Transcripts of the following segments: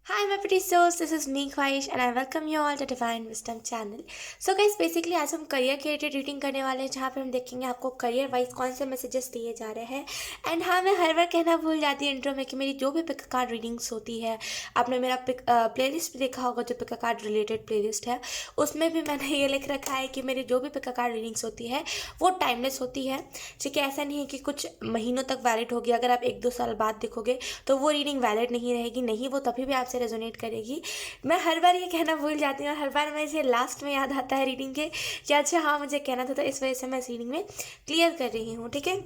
Hi, my pretty souls. This is me, Khwahish, and I welcome you all to Divine Wisdom channel. So, guys, basically आज हम career के related reading करने वाले हैं, जहाँ पे हम देखेंगे आपको करियर वाइज कौन से मैसेजेस दिए जा रहे हैं। एंड हाँ, मैं हर बार कहना भूल जाती हूँ इंट्रो में कि मेरी जो भी पिक कार्ड रीडिंग्स होती है, आपने मेरा प्लेलिस्ट भी देखा होगा, जो पिक कार्ड रिलेटेड प्लेलिस्ट है, उसमें भी मैंने ये लिख रखा है कि मेरी जो भी पिक कार्ड रीडिंग्स होती है वो टाइमलेस होती है। ठीक है, ऐसा नहीं है कि कुछ महीनों तक वैलिड होगी। अगर आप 1-2 साल बाद देखोगे तो वो रीडिंग वैलिड नहीं रहेगी, नहीं, वो तभी भी आपसे रेजोनेट करेगी। मैं हर बार ये कहना भूल जाती हूँ और हर बार मुझे लास्ट में याद आता है रीडिंग के कि अच्छा हाँ मुझे कहना था, तो इस वजह से मैं इस रीडिंग में क्लियर कर रही हूँ। ठीक है,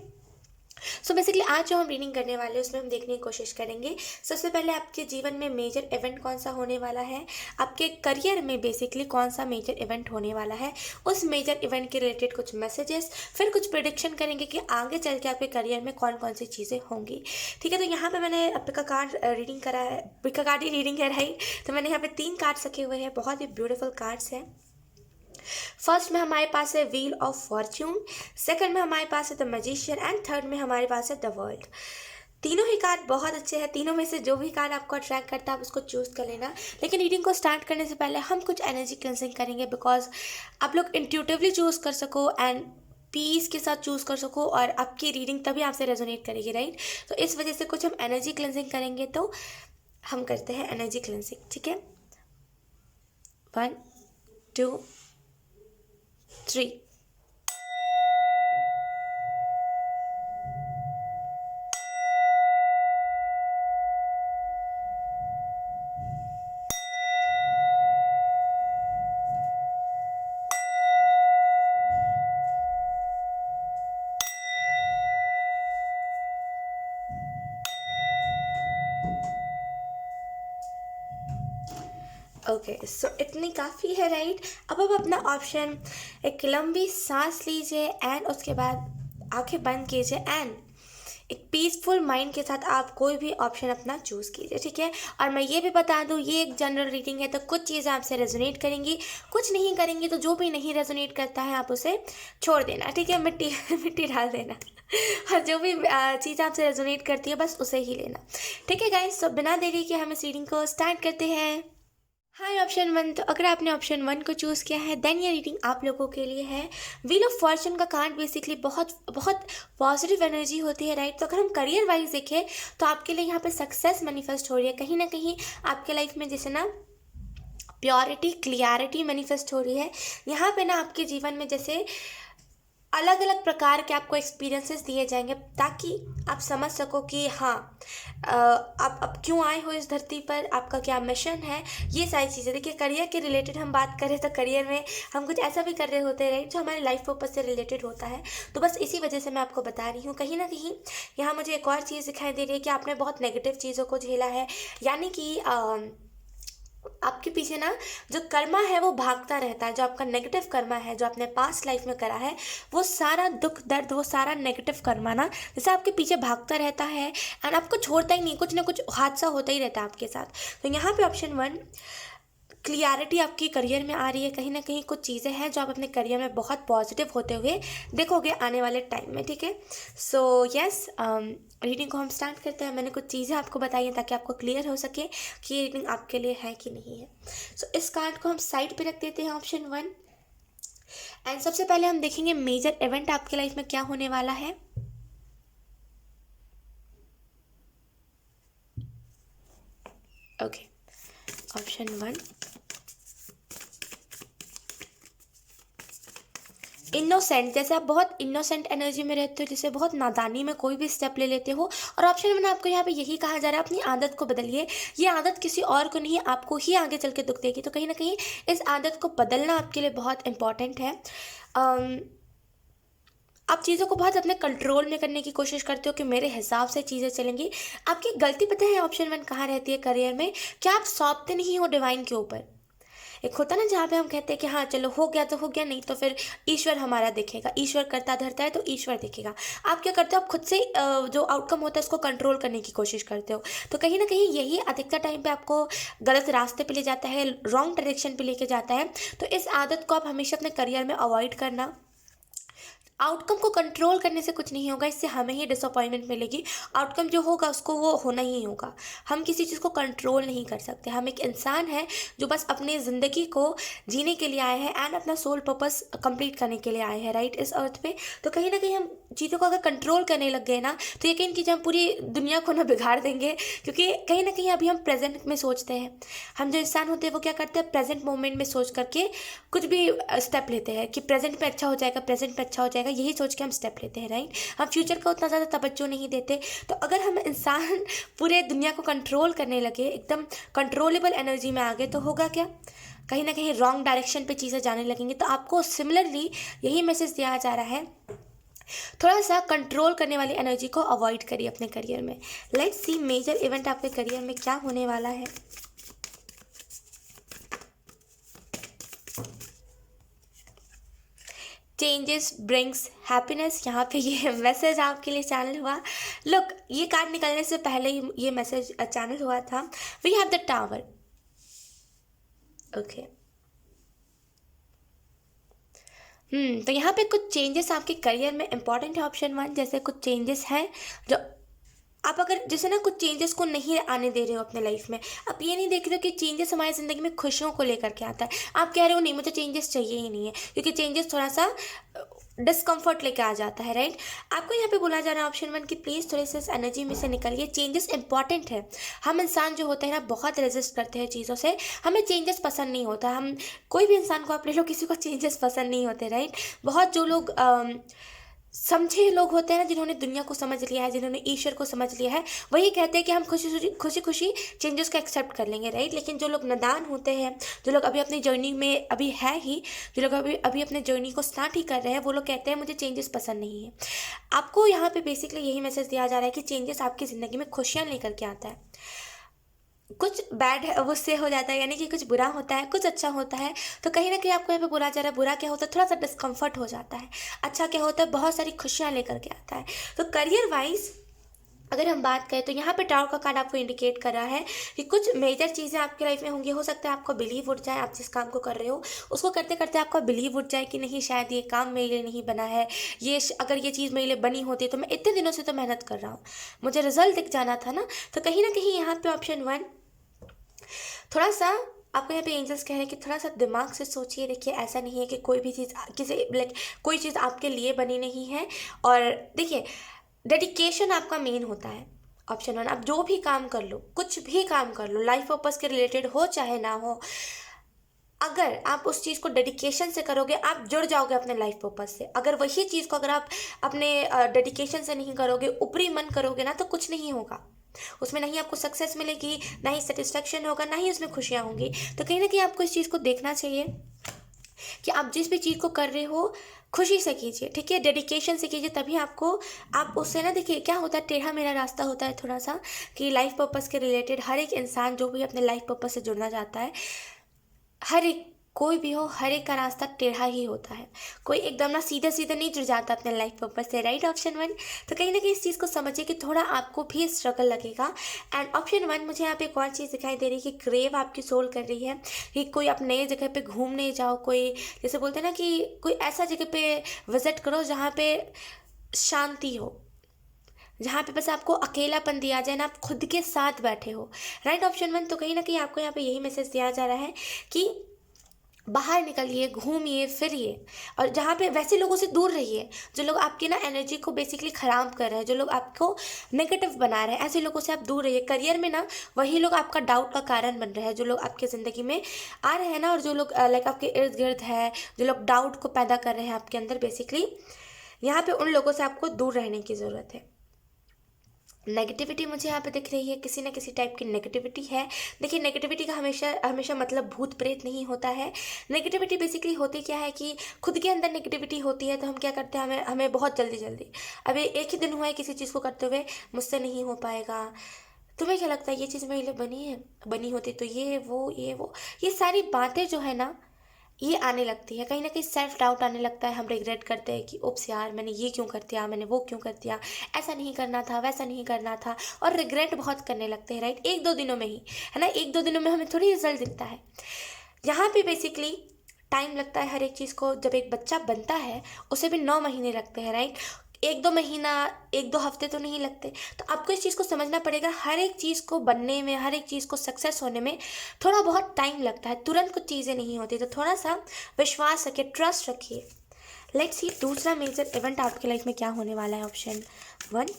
सो बेसिकली आज जो हम रीडिंग करने वाले हैं उसमें हम देखने की कोशिश करेंगे। सबसे पहले आपके जीवन में मेजर इवेंट कौन सा होने वाला है, आपके करियर में बेसिकली कौन सा मेजर इवेंट होने वाला है, उस मेजर इवेंट के रिलेटेड कुछ मैसेजेस, फिर कुछ प्रिडिक्शन करेंगे कि आगे चल के आपके करियर में कौन कौन सी चीज़ें होंगी। ठीक है, तो यहाँ पे मैंने पिका कार्ड रीडिंग करा है, पिका कार्ड ही रीडिंग है, राइट। तो मैंने यहाँ पे 3 कार्ड्स रखे हुए हैं, बहुत ही ब्यूटीफुल कार्ड्स हैं। फर्स्ट में हमारे पास है व्हील ऑफ फॉर्च्यून, सेकंड में हमारे पास है द मैजिशियन एंड थर्ड में हमारे पास है द वर्ल्ड। तीनों ही कार्ड बहुत अच्छे हैं, तीनों में से जो भी कार्ड आपको अट्रैक्ट करता है आप उसको चूज कर लेना। लेकिन रीडिंग को स्टार्ट करने से पहले हम कुछ एनर्जी क्लेंसिंग करेंगे, बिकॉज आप लोग इंट्यूटिवली चूज कर सको एंड पीस के साथ चूज कर सको, और आपकी रीडिंग तभी आपसे रेजोनेट करेगी, राइट। तो इस वजह से कुछ हम एनर्जी क्लेंसिंग करेंगे, तो हम करते हैं एनर्जी क्लेंसिंग। ठीक है, 1, 2, 3। ओके, सो इतनी काफ़ी है, राइट। अब आप अपना ऑप्शन एक लंबी सांस लीजिए एंड उसके बाद आंखें बंद कीजिए एंड एक पीसफुल माइंड के साथ आप कोई भी ऑप्शन अपना चूज़ कीजिए। ठीक है, और मैं ये भी बता दूँ ये एक जनरल रीडिंग है, तो कुछ चीज़ें आपसे रेजोनेट करेंगी, कुछ नहीं करेंगी। तो जो भी नहीं रेजोनेट करता है आप उसे छोड़ देना। ठीक है, मिट्टी मिट्टी डाल देना और जो भी चीज़ आपसे रेजोनेट करती है बस उसे ही लेना। ठीक है गाइस, तो बिना देरी के हम इस रीडिंग को स्टार्ट करते हैं। हाय ऑप्शन 1, तो अगर आपने ऑप्शन 1 को चूज़ किया है देन ये रीडिंग आप लोगों के लिए है। व्हील ऑफ फॉर्चून का कार्ड बेसिकली बहुत बहुत पॉजिटिव एनर्जी होती है, राइट। तो अगर हम करियर वाइज देखें तो आपके लिए यहाँ पे सक्सेस मैनिफेस्ट हो रही है, कहीं ना कहीं आपके लाइफ में जैसे ना प्योरिटी क्लियरिटी मैनिफेस्ट हो रही है। यहाँ पे ना आपके जीवन में जैसे अलग अलग प्रकार के आपको एक्सपीरियंसेस दिए जाएंगे, ताकि आप समझ सको कि हाँ आप अब क्यों आए हो इस धरती पर, आपका क्या मिशन है, ये सारी चीज़ें। देखिए, करियर के रिलेटेड हम बात करें तो करियर में हम कुछ ऐसा भी कर रहे होते हैं, राइट, जो हमारे लाइफ पर्पज से रिलेटेड होता है। तो बस इसी वजह से मैं आपको बता रही हूँ। कहीं ना कहीं यहाँ मुझे एक और चीज़ दिखाई दे रही है कि आपने बहुत नेगेटिव चीज़ों को झेला है, यानी कि आपके पीछे ना जो कर्मा है वो भागता रहता है। जो आपका नेगेटिव कर्मा है, जो आपने पास्ट लाइफ में करा है, वो सारा दुख दर्द, वो सारा नेगेटिव कर्मा ना जैसे आपके पीछे भागता रहता है एंड आपको छोड़ता ही नहीं, कुछ ना कुछ हादसा होता ही रहता है आपके साथ। तो यहाँ पे ऑप्शन 1, क्लियरिटी आपकी करियर में आ रही है। कहीं ना कहीं कुछ चीज़ें हैं जो आप अपने करियर में बहुत पॉजिटिव होते हुए देखोगे आने वाले टाइम में। ठीक है, सो यस, रीडिंग को हम स्टार्ट करते हैं। मैंने कुछ चीज़ें आपको बताई हैं ताकि आपको क्लियर हो सके कि ये रीडिंग आपके लिए है कि नहीं है। सो इस कार्ड को हम साइड पे रख देते हैं, ऑप्शन 1। एंड सबसे पहले हम देखेंगे मेजर इवेंट आपके लाइफ में क्या होने वाला है। Okay, option 1, innocent. जैसे आप बहुत इनोसेंट एनर्जी में रहते हो, जैसे बहुत नादानी में कोई भी स्टेप ले लेते हो। और ऑप्शन 1 आपको यहाँ पे यही कहा जा रहा है, अपनी आदत को बदलिए। ये आदत किसी और को नहीं, आपको ही आगे चल के दुख देगी। तो कहीं ना कहीं इस आदत को बदलना आपके लिए बहुत इंपॉर्टेंट है। आप चीज़ों को बहुत अपने कंट्रोल में करने की कोशिश करते हो कि मेरे हिसाब से चीज़ें चलेंगी। आपकी गलती पता है ऑप्शन 1 कहाँ रहती है करियर में, क्या आप सौंपते नहीं हो डिवाइन के ऊपर। एक होता ना जहाँ पे हम कहते हैं कि हाँ चलो हो गया तो हो गया, नहीं तो फिर ईश्वर हमारा देखेगा। ईश्वर करता धरता है तो ईश्वर देखेगा। आप क्या करते हो, आप खुद से जो आउटकम होता है उसको कंट्रोल करने की कोशिश करते हो। तो कहीं ना कहीं यही अधिकतर टाइम पे आपको गलत रास्ते पे ले जाता है, रॉन्ग डायरेक्शन पे लेके जाता है। तो इस आदत को आप हमेशा अपने करियर में अवॉइड करना। आउटकम को कंट्रोल करने से कुछ नहीं होगा, इससे हमें ही डिसअपॉइंटमेंट मिलेगी। आउटकम जो होगा उसको वो होना ही होगा। हम किसी चीज़ को कंट्रोल नहीं कर सकते। हम एक इंसान है जो बस अपनी ज़िंदगी को जीने के लिए आए हैं एंड अपना सोल पर्पस कंप्लीट करने के लिए आए हैं, राइट, इस अर्थ पे। तो कहीं ना कहीं हम चीज़ों को अगर कंट्रोल करने लग गए ना, तो यकीन कीजिए हम पूरी दुनिया को ना बिगाड़ देंगे, क्योंकि कहीं ना कहीं अभी हम प्रेजेंट में सोचते हैं। हम जो इंसान होते हैं वो क्या करते हैं, प्रेजेंट मोमेंट में सोच करके कुछ भी स्टेप लेते हैं कि प्रेजेंट में अच्छा हो जाएगा, प्रेजेंट में अच्छा हो जाएगा, यही सोच के हम स्टेप लेते हैं, राइट। हम फ्यूचर का उतना ज़्यादा तवज्जो नहीं देते। तो अगर हम इंसान पूरे दुनिया को कंट्रोल करने लगे, एकदम कंट्रोलेबल एनर्जी में आ गए, तो होगा क्या, कहीं ना कहीं रॉन्ग डायरेक्शन पे चीज़ें जाने लगेंगी। तो आपको सिमिलरली यही मैसेज दिया जा रहा है, थोड़ा सा कंट्रोल करने वाली एनर्जी को अवॉइड करिए अपने करियर में। लेट्स सी मेजर इवेंट आपके करियर में क्या होने वाला है। चेंजेस ब्रिंग्स हैप्पीनेस, यहाँ पे ये मैसेज आपके लिए चैनल हुआ। लुक, ये कार्ड निकलने से पहले ही ये मैसेज चैनल हुआ था। We have the tower. Okay, तो यहाँ पे कुछ चेंजेस आपके करियर में इंपॉर्टेंट है। ऑप्शन 1, जैसे कुछ चेंजेस हैं जो आप, अगर जैसे ना कुछ चेंजेस को नहीं आने दे रहे हो अपने लाइफ में, आप ये नहीं देख रहे हो कि चेंजेस हमारी ज़िंदगी में खुशियों को लेकर के आता है, आप कह रहे हो नहीं मुझे चेंजेस चाहिए ही नहीं है, क्योंकि चेंजेस थोड़ा सा डिस्कम्फर्ट लेके आ जाता है, राइट। आपको यहाँ पे बोला जा रहा है ऑप्शन 1 कि प्लीज़ थोड़े से इस एनर्जी में से निकलिए। चेंजेस इंपॉर्टेंट है। हम इंसान जो होते हैं ना, बहुत रेजिस्ट करते हैं चीज़ों से, हमें चेंजेस पसंद नहीं होता। हम कोई भी इंसान को आप ले लो, किसी को चेंजेस पसंद नहीं होते, राइट। बहुत जो लोग समझे लोग होते हैं ना, जिन्होंने दुनिया को समझ लिया है, जिन्होंने ईश्वर को समझ लिया है, वही कहते हैं कि हम खुशी खुशी चेंजेस को एक्सेप्ट कर लेंगे, राइट। लेकिन जो लोग नादान होते हैं, जो लोग अभी अपनी जर्नी में अभी है ही, जो लोग अभी अभी अपने जर्नी को स्टार्ट ही कर रहे हैं, वो लोग कहते हैं मुझे चेंजेस पसंद नहीं है। आपको यहाँ पे बेसिकली यही मैसेज दिया जा रहा है कि चेंजेस आपकी ज़िंदगी में खुशियाँ लेकर के आता है। कुछ बैड है उससे हो जाता है, यानी कि कुछ बुरा होता है, कुछ अच्छा होता है। तो कहीं ना कहीं आपको यहाँ पे बोला जा रहा है, बुरा क्या होता है, थोड़ा सा डिस्कम्फर्ट हो जाता है। अच्छा क्या होता है, बहुत सारी खुशियाँ लेकर के आता है। तो करियर वाइज अगर हम बात करें, तो यहाँ पे टावर का कार्ड आपको इंडिकेट कर रहा है कि कुछ मेजर चीज़ें आपकी लाइफ में होंगी। हो सकता है आपको बिलीव उठ जाए, आप जिस काम को कर रहे हो उसको करते करते आपका बिलीव उठ जाए कि नहीं, शायद ये काम मेरे लिए नहीं बना है, अगर ये चीज़ मेरे लिए बनी होती तो मैं इतने दिनों से तो मेहनत कर रहा हूँ, मुझे रिजल्ट दिख जाना था ना। तो कहीं ना कहीं यहाँ पे ऑप्शन 1, थोड़ा सा आपको यहाँ पे एंजल्स कह रहे हैं कि थोड़ा सा दिमाग से सोचिए। देखिए, ऐसा नहीं है कि कोई भी चीज़ किसी कोई चीज़ आपके लिए बनी नहीं है। और देखिए, डेडिकेशन आपका मेन होता है। ऑप्शन 1, आप जो भी काम कर लो, कुछ भी काम कर लो, लाइफ पर्पस के रिलेटेड हो चाहे ना हो, अगर आप उस चीज़ को डेडिकेशन से करोगे, आप जुड़ जाओगे अपने लाइफ पर्पस से। अगर वही चीज़ को अगर आप अपने डेडिकेशन से नहीं करोगे, ऊपरी मन करोगे ना, तो कुछ नहीं होगा उसमें। नहीं आपको सक्सेस मिलेगी, ना ही सेटिस्फेक्शन होगा, ना ही उसमें खुशियाँ होंगी। तो कहीं ना कहीं आपको इस चीज़ को देखना चाहिए कि आप जिस भी चीज़ को कर रहे हो खुशी से कीजिए, ठीक है, डेडिकेशन से कीजिए, तभी आप उससे ना, देखिए क्या होता है, टेढ़ा मेरा रास्ता होता है थोड़ा सा, कि लाइफ पर्पस के रिलेटेड हर एक इंसान जो भी अपने लाइफ पर्पस से जुड़ना चाहता है, हर एक कोई भी हो, हर एक का रास्ता टेढ़ा ही होता है। कोई एकदम ना सीधे सीधे नहीं जुड़ जाता अपने लाइफ पर्पस से, राइट। ऑप्शन 1, तो कहीं ना कहीं इस चीज़ को समझिए कि थोड़ा आपको भी स्ट्रगल लगेगा। एंड ऑप्शन 1, मुझे यहाँ पे एक और चीज़ दिखाई दे रही है कि क्रेव आपकी सोल कर रही है कि कोई आप नए जगह पे घूमने जाओ, कोई जैसे बोलते हैं ना कि कोई ऐसा जगह पे विजिट करो जहाँ पे शांति हो, जहाँ पे बस आपको अकेलापन दिया जाए ना, आप खुद के साथ बैठे हो, राइट। ऑप्शन 1, तो कहीं ना कहीं आपको यहाँ पे यही मैसेज दिया जा रहा है कि बाहर निकलिए, घूमिए फिरिए, और जहाँ पे वैसे लोगों से दूर रहिए जो लोग आपकी ना एनर्जी को बेसिकली ख़राब कर रहे हैं, जो लोग आपको नेगेटिव बना रहे हैं, ऐसे लोगों से आप दूर रहिए। करियर में ना वही लोग आपका डाउट का कारण बन रहे हैं, जो लोग आपकी ज़िंदगी में आ रहे हैं ना, और जो लोग लाइक आपके इर्द गिर्द है, जो लोग डाउट को पैदा कर रहे हैं आपके अंदर, बेसिकली यहाँ पे उन लोगों से आपको दूर रहने की ज़रूरत है। नेगेटिविटी मुझे यहाँ पे दिख रही है, किसी ना किसी टाइप की नेगेटिविटी है। देखिए, नेगेटिविटी का हमेशा हमेशा मतलब भूत प्रेत नहीं होता है। नेगेटिविटी बेसिकली होती क्या है कि खुद के अंदर नेगेटिविटी होती है, तो हम क्या करते हैं, हमें बहुत जल्दी जल्दी, अभी एक ही दिन हुआ है किसी चीज़ को करते हुए, मुझसे नहीं हो पाएगा, तुम्हें क्या लगता है ये चीज़ मेरे लिए बनी है, बनी होती तो ये सारी बातें जो है ना, ये आने लगती है। कहीं ना कहीं सेल्फ डाउट आने लगता है, हम रिग्रेट करते हैं कि उप्स यार, मैंने ये क्यों कर दिया, मैंने वो क्यों कर दिया, ऐसा नहीं करना था, वैसा नहीं करना था, और रिग्रेट बहुत करने लगते हैं, राइट। 1-2 दिनों में ही, है ना, 1-2 दिनों में हमें थोड़ी रिजल्ट दिखता है। यहाँ पे बेसिकली टाइम लगता है हर एक चीज़ को। जब एक बच्चा बनता है उसे भी 9 महीने लगते हैं, राइट? 1-2 महीना, 1-2 हफ्ते तो नहीं लगते। तो आपको इस चीज़ को समझना पड़ेगा, हर एक चीज़ को बनने में, हर एक चीज़ को सक्सेस होने में थोड़ा बहुत टाइम लगता है, तुरंत कुछ चीज़ें नहीं होती। तो थोड़ा सा विश्वास रखिए, ट्रस्ट रखिए। लेट्स सी दूसरा मेजर इवेंट आपकी लाइफ में क्या होने वाला है। ऑप्शन 1,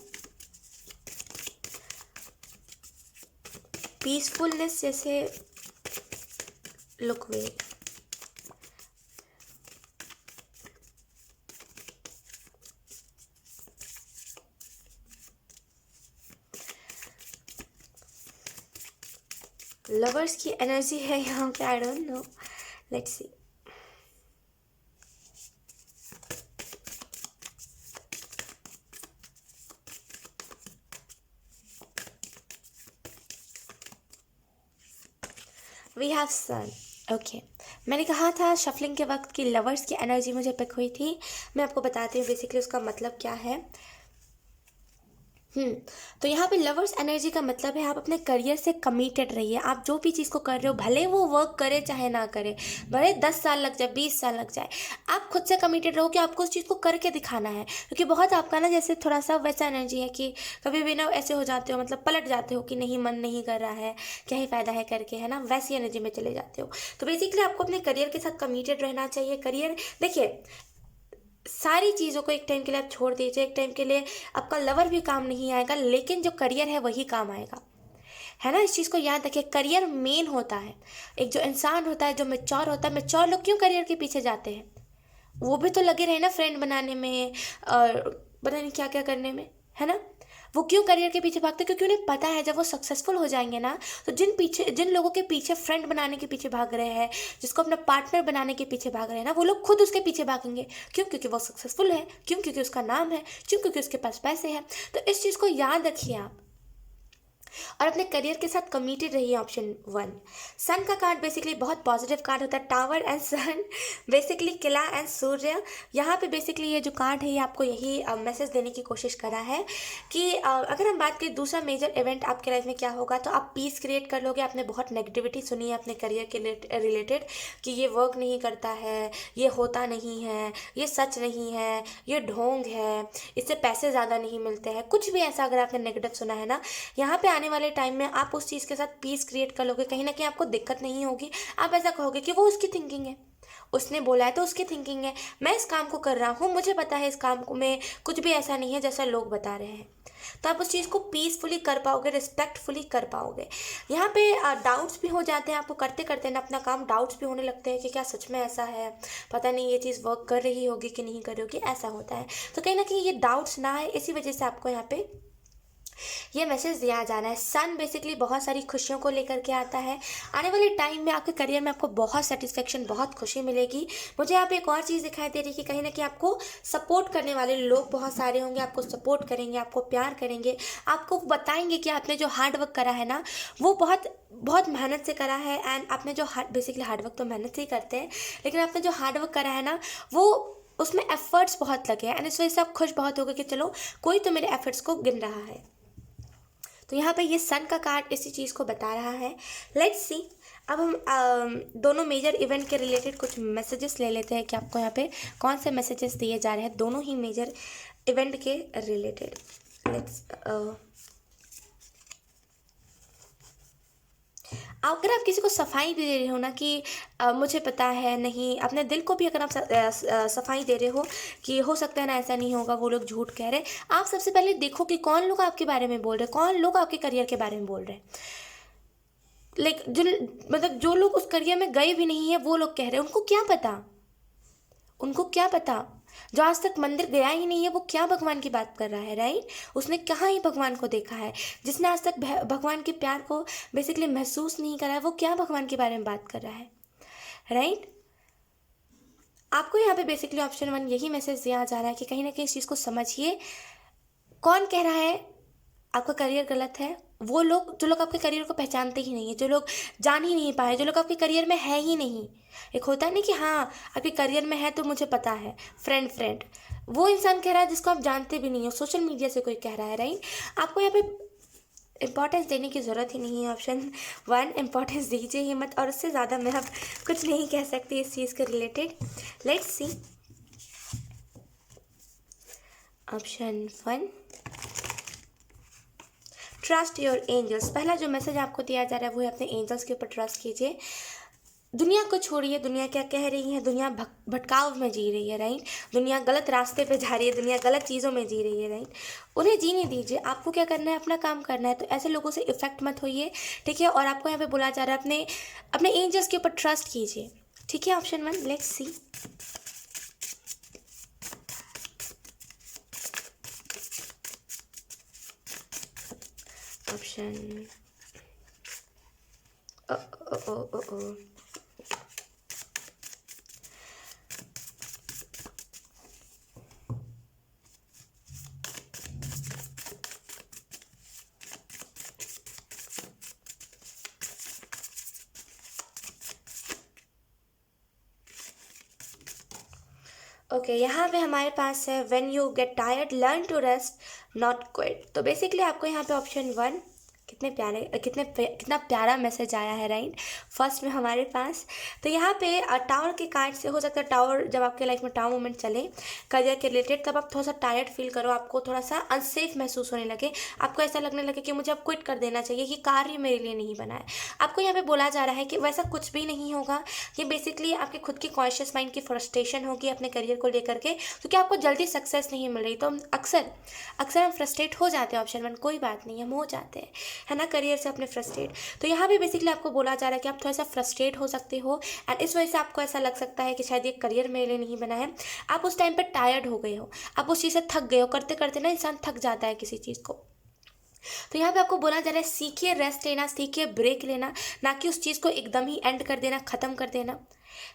पीसफुलनेस जैसे लुक वे। लवर्स की एनर्जी है यहाँ पे, I don't know, let's see. We have sun. Okay, मैंने कहा था शफलिंग के वक्त की लवर्स की एनर्जी मुझे पिक हुई थी। मैं आपको बताती हूँ बेसिकली उसका मतलब क्या है। तो यहाँ पे लवर्स एनर्जी का मतलब है आप अपने करियर से कमिटेड रहिए। आप जो भी चीज़ को कर रहे हो, भले वो वर्क करे चाहे ना करे, भले 10 साल लग जाए, 20 साल लग जाए, आप खुद से कमिटेड रहो कि आपको उस चीज़ को करके दिखाना है। क्योंकि बहुत आपका ना जैसे थोड़ा सा वैसा एनर्जी है कि कभी भी ना ऐसे हो जाते हो, मतलब पलट जाते हो कि नहीं मन नहीं कर रहा है, क्या ही फ़ायदा है करके, है ना, वैसी एनर्जी में चले जाते हो। तो बेसिकली आपको अपने करियर के साथ कमिटेड रहना चाहिए। करियर देखिए, सारी चीज़ों को एक टाइम के लिए आप छोड़ दीजिए। एक टाइम के लिए आपका लवर भी काम नहीं आएगा, लेकिन जो करियर है वही काम आएगा, है ना। इस चीज़ को याद रखिए, करियर मेन होता है। एक जो इंसान होता है, जो मैच्योर होता है, मैच्योर लोग क्यों करियर के पीछे जाते हैं? वो भी तो लगे रहे ना फ्रेंड बनाने में और पता नहीं क्या क्या करने में, है ना। वो क्यों करियर के पीछे भागते हैं? क्योंकि उन्हें पता है जब वो सक्सेसफुल हो जाएंगे ना, तो जिन लोगों के पीछे फ्रेंड बनाने के पीछे भाग रहे हैं, जिसको अपना पार्टनर बनाने के पीछे भाग रहे हैं ना, वो लोग खुद उसके पीछे भागेंगे। क्यों? क्योंकि वो सक्सेसफुल है। क्यों? क्योंकि उसका नाम है। क्यों? क्योंकि उसके पास पैसे हैं। तो इस चीज़ को याद रखिए आप, और अपने करियर के साथ कमिटेड रहिए। ऑप्शन 1, सन का कार्ड बेसिकली बहुत पॉजिटिव कार्ड होता है। टावर एंड सन, बेसिकली किला एंड सूर्य। यहाँ पे बेसिकली ये जो कार्ड है ये आपको यही मैसेज देने की कोशिश कर रहा है कि अगर हम बात करें दूसरा मेजर इवेंट आपके लाइफ में क्या होगा, तो आप पीस क्रिएट कर लोगे। आपने बहुत नेगेटिविटी सुनी है अपने करियर के रिलेटेड कि ये वर्क नहीं करता है, ये होता नहीं है, ये सच नहीं है, ये ढोंग है, इससे पैसे ज़्यादा नहीं मिलते हैं, कुछ भी ऐसा अगर आपने नेगेटिव सुना है ना, यहाँ पे आने वाले टाइम में आप उस चीज़ के साथ पीस क्रिएट कर लोगे। कहीं ना कहीं आपको दिक्कत नहीं होगी। आप ऐसा कहोगे कि वो उसकी थिंकिंग है, उसने बोला है तो उसकी थिंकिंग है, मैं इस काम को कर रहा हूँ, मुझे पता है इस काम को में कुछ भी ऐसा नहीं है जैसा लोग बता रहे हैं। तो आप उस चीज़ को पीसफुली कर पाओगे, रिस्पेक्टफुली कर पाओगे। यहाँ पे डाउट्स भी हो जाते हैं आपको करते करते ना अपना काम, डाउट्स भी होने लगते हैं कि क्या सच में ऐसा है, पता नहीं ये चीज़ वर्क कर रही होगी कि नहीं कर रही होगी, ऐसा होता है। तो कहीं ना कहीं ये डाउट्स ना आए, इसी वजह से आपको यहाँ पे ये मैसेज दिया जाना है। सन बेसिकली बहुत सारी खुशियों को लेकर के आता है। आने वाले टाइम में आपके करियर में आपको बहुत सेटिस्फेक्शन, बहुत खुशी मिलेगी। मुझे यहाँ पे एक और चीज़ दिखाई दे रही है कि कहीं ना कहीं आपको सपोर्ट करने वाले लोग बहुत सारे होंगे, आपको सपोर्ट करेंगे, आपको प्यार करेंगे, आपको बताएंगे कि आपने जो हार्ड वर्क करा है ना, वो बहुत बहुत मेहनत से करा है। एंड आपने जो बेसिकली हार्ड वर्क तो मेहनत से ही करते हैं, लेकिन आपने जो हार्ड वर्क करा है ना, वो उसमें एफर्ट्स बहुत लगे हैं। एंड इस वजह से आप खुश बहुत होगे कि चलो कोई तो मेरे एफर्ट्स को गिन रहा है। तो यहाँ पे ये सन का कार्ड इसी चीज़ को बता रहा है। लेट्स सी, अब हम दोनों मेजर इवेंट के रिलेटेड कुछ मैसेजेस ले लेते हैं कि आपको यहाँ पे कौन से मैसेजेस दिए जा रहे हैं दोनों ही मेजर इवेंट के रिलेटेड। लेट्स अगर आप किसी को सफाई भी दे रहे हो ना कि मुझे पता है नहीं, अपने दिल को भी अगर आप सफाई दे रहे हो कि हो सकता है ना ऐसा नहीं होगा, वो लोग झूठ कह रहे हैं, आप सबसे पहले देखो कि कौन लोग आपके बारे में बोल रहे हैं, कौन लोग आपके करियर के बारे में बोल रहे हैं। लाइक मतलब जो लोग उस करियर में गए भी नहीं है वो लोग कह रहे हैं, उनको क्या पता, उनको क्या पता। जो आज तक मंदिर गया ही नहीं है वो क्या भगवान की बात कर रहा है, राइट। उसने कहाँ ही भगवान को देखा है। जिसने आज तक भगवान के प्यार को बेसिकली महसूस नहीं करा है, वो क्या भगवान के बारे में बात कर रहा है, राइट। आपको यहाँ पे बेसिकली ऑप्शन 1 यही मैसेज दिया जा रहा है कि कहीं ना कहीं इस चीज़ को समझिए। कौन कह रहा है आपका करियर गलत है? वो लोग जो लोग आपके करियर को पहचानते ही नहीं है, जो लोग जान ही नहीं पाए, जो लोग आपके करियर में है ही नहीं। एक होता है नहीं कि हाँ आपके करियर में है तो मुझे पता है, फ्रेंड, वो इंसान कह रहा है जिसको आप जानते भी नहीं हो, सोशल मीडिया से कोई कह रहा है, राइट। आपको यहाँ पे इम्पोर्टेंस देने की ज़रूरत ही नहीं है। ऑप्शन 1 इम्पोर्टेंस दीजिए ही मत, और उससे ज़्यादा मैं अब कुछ नहीं कह सकती इस चीज़ के related. Let's see. Option 1 trust your angels. पहला जो मैसेज आपको दिया जा रहा है वो है अपने एंजल्स के ऊपर ट्रस्ट कीजिए। दुनिया को छोड़िए, दुनिया क्या कह रही है, दुनिया भटकाव में जी रही है, राइट। दुनिया गलत रास्ते पे जा रही है, दुनिया गलत चीज़ों में जी रही है, राइट। उन्हें जीने दीजिए, आपको क्या करना है, अपना काम करना है। तो ऐसे लोगों से इफेक्ट मत होइए, ठीक है। और आपको यहाँ पे बोला जा रहा है अपने अपने एंजल्स के ऊपर ट्रस्ट कीजिए, ठीक है। Option 1, let's see. Option oh oh oh oh oh okay यहाँ पे हमारे पास है when you get tired learn to rest not quit. तो बेसिकली आपको यहाँ पे ऑप्शन 1 कितना प्यारा मैसेज आया है, राइट। फर्स्ट में हमारे पास तो यहाँ पे टावर के कार्ड से हो सकता है टावर, जब आपके लाइफ में टावर मोमेंट चले करियर के रिलेटेड, तब आप थोड़ा सा टायर्ड फील करो, आपको थोड़ा सा अनसेफ महसूस होने लगे, आपको ऐसा लगने लगे कि मुझे अब क्विट कर देना चाहिए, कि कार्य मेरे लिए नहीं बना है। आपको यहाँ पे बोला जा रहा है कि वैसा कुछ भी नहीं होगा। ये बेसिकली आपके खुद की कॉन्शियस माइंड की फ्रस्ट्रेशन होगी अपने करियर को लेकर के, क्योंकि आपको जल्दी सक्सेस नहीं मिल रही। तो अक्सर हम फ्रस्ट्रेट हो जाते हैं। ऑप्शन 1 कोई बात नहीं, हम हो जाते हैं, है ना, करियर से अपने फ्रस्ट्रेट। तो यहाँ भी बेसिकली आपको बोला जा रहा है कि आप थोड़ा सा फ्रस्ट्रेट हो सकते हो, एंड इस वजह से आपको ऐसा लग सकता है कि शायद ये करियर मेरे लिए नहीं बना है। आप उस टाइम पर टायर्ड हो गए हो, आप उस चीज़ से थक गए हो, करते करते ना इंसान थक जाता है किसी चीज़ को। तो यहाँ पे आपको बोला जा रहा है सीखिए रेस्ट लेना, सीखिए ब्रेक लेना, ना कि उस चीज़ को एकदम ही एंड कर देना, ख़त्म कर देना,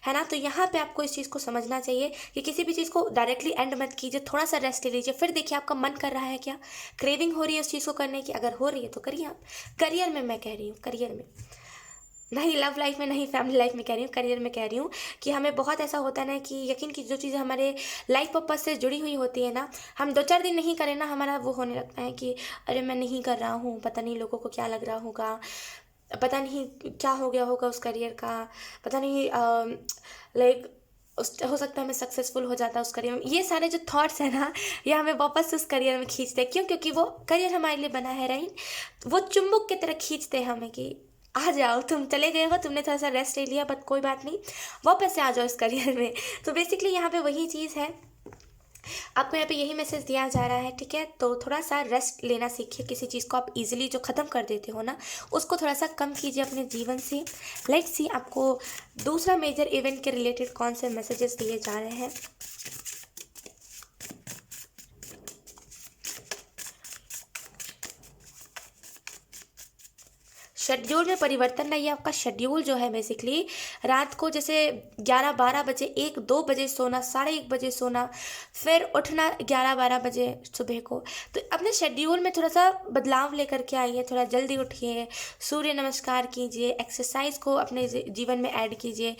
है ना। तो यहाँ पे आपको इस चीज़ को समझना चाहिए कि किसी भी चीज़ को डायरेक्टली एंड मत कीजिए, थोड़ा सा रेस्ट ले लीजिए, फिर देखिए आपका मन कर रहा है क्या, क्रेविंग हो रही है उस चीज़ को करने की, अगर हो रही है तो करिए आप। करियर में मैं कह रही हूँ, करियर में नहीं, लव लाइफ में नहीं, फैमिली लाइफ में कह रही हूँ, करियर में कह रही हूँ। कि हमें बहुत ऐसा होता है ना कि यकीन की जो चीज़ें हमारे लाइफ पर्पज से जुड़ी हुई होती है ना, हम 2-4 दिन नहीं करें ना, हमारा वो होने लगता है कि अरे मैं नहीं कर रहा हूँ, पता नहीं लोगों को क्या लग रहा होगा, पता नहीं क्या हो गया होगा उस करियर का, पता नहीं लाइक उस हो सकता है मैं सक्सेसफुल हो जाता उस करियर में। ये सारे जो थॉट्स हैं ना, ये हमें वापस उस करियर में खींचते हैं। क्यों? क्योंकि वो करियर हमारे लिए बना है, राइट। वो चुंबक की तरह खींचते हैं हमें कि आ जाओ, तुम चले गए हो, तुमने थोड़ा सा रेस्ट ले लिया, बट कोई बात नहीं, वापस से आ जाओ इस करियर में। तो बेसिकली यहाँ पे वही चीज़ है, आपको यहाँ पे यही मैसेज दिया जा रहा है, ठीक है। तो थोड़ा सा रेस्ट लेना सीखिए, किसी चीज़ को आप इजीली जो ख़त्म कर देते हो ना, उसको थोड़ा सा कम कीजिए अपने जीवन से। लेट्स सी आपको दूसरा मेजर इवेंट के रिलेटेड कौन से मैसेजेस दिए जा रहे हैं। शेड्यूल में परिवर्तन नहीं है। आपका शेड्यूल जो है बेसिकली रात को जैसे 11-12 बजे, 1-2 बजे सोना, 1:30 बजे सोना, फिर उठना 11-12 बजे सुबह को। तो अपने शेड्यूल में थोड़ा सा बदलाव लेकर के आइए, थोड़ा जल्दी उठिए, सूर्य नमस्कार कीजिए, एक्सरसाइज को अपने जीवन में ऐड कीजिए,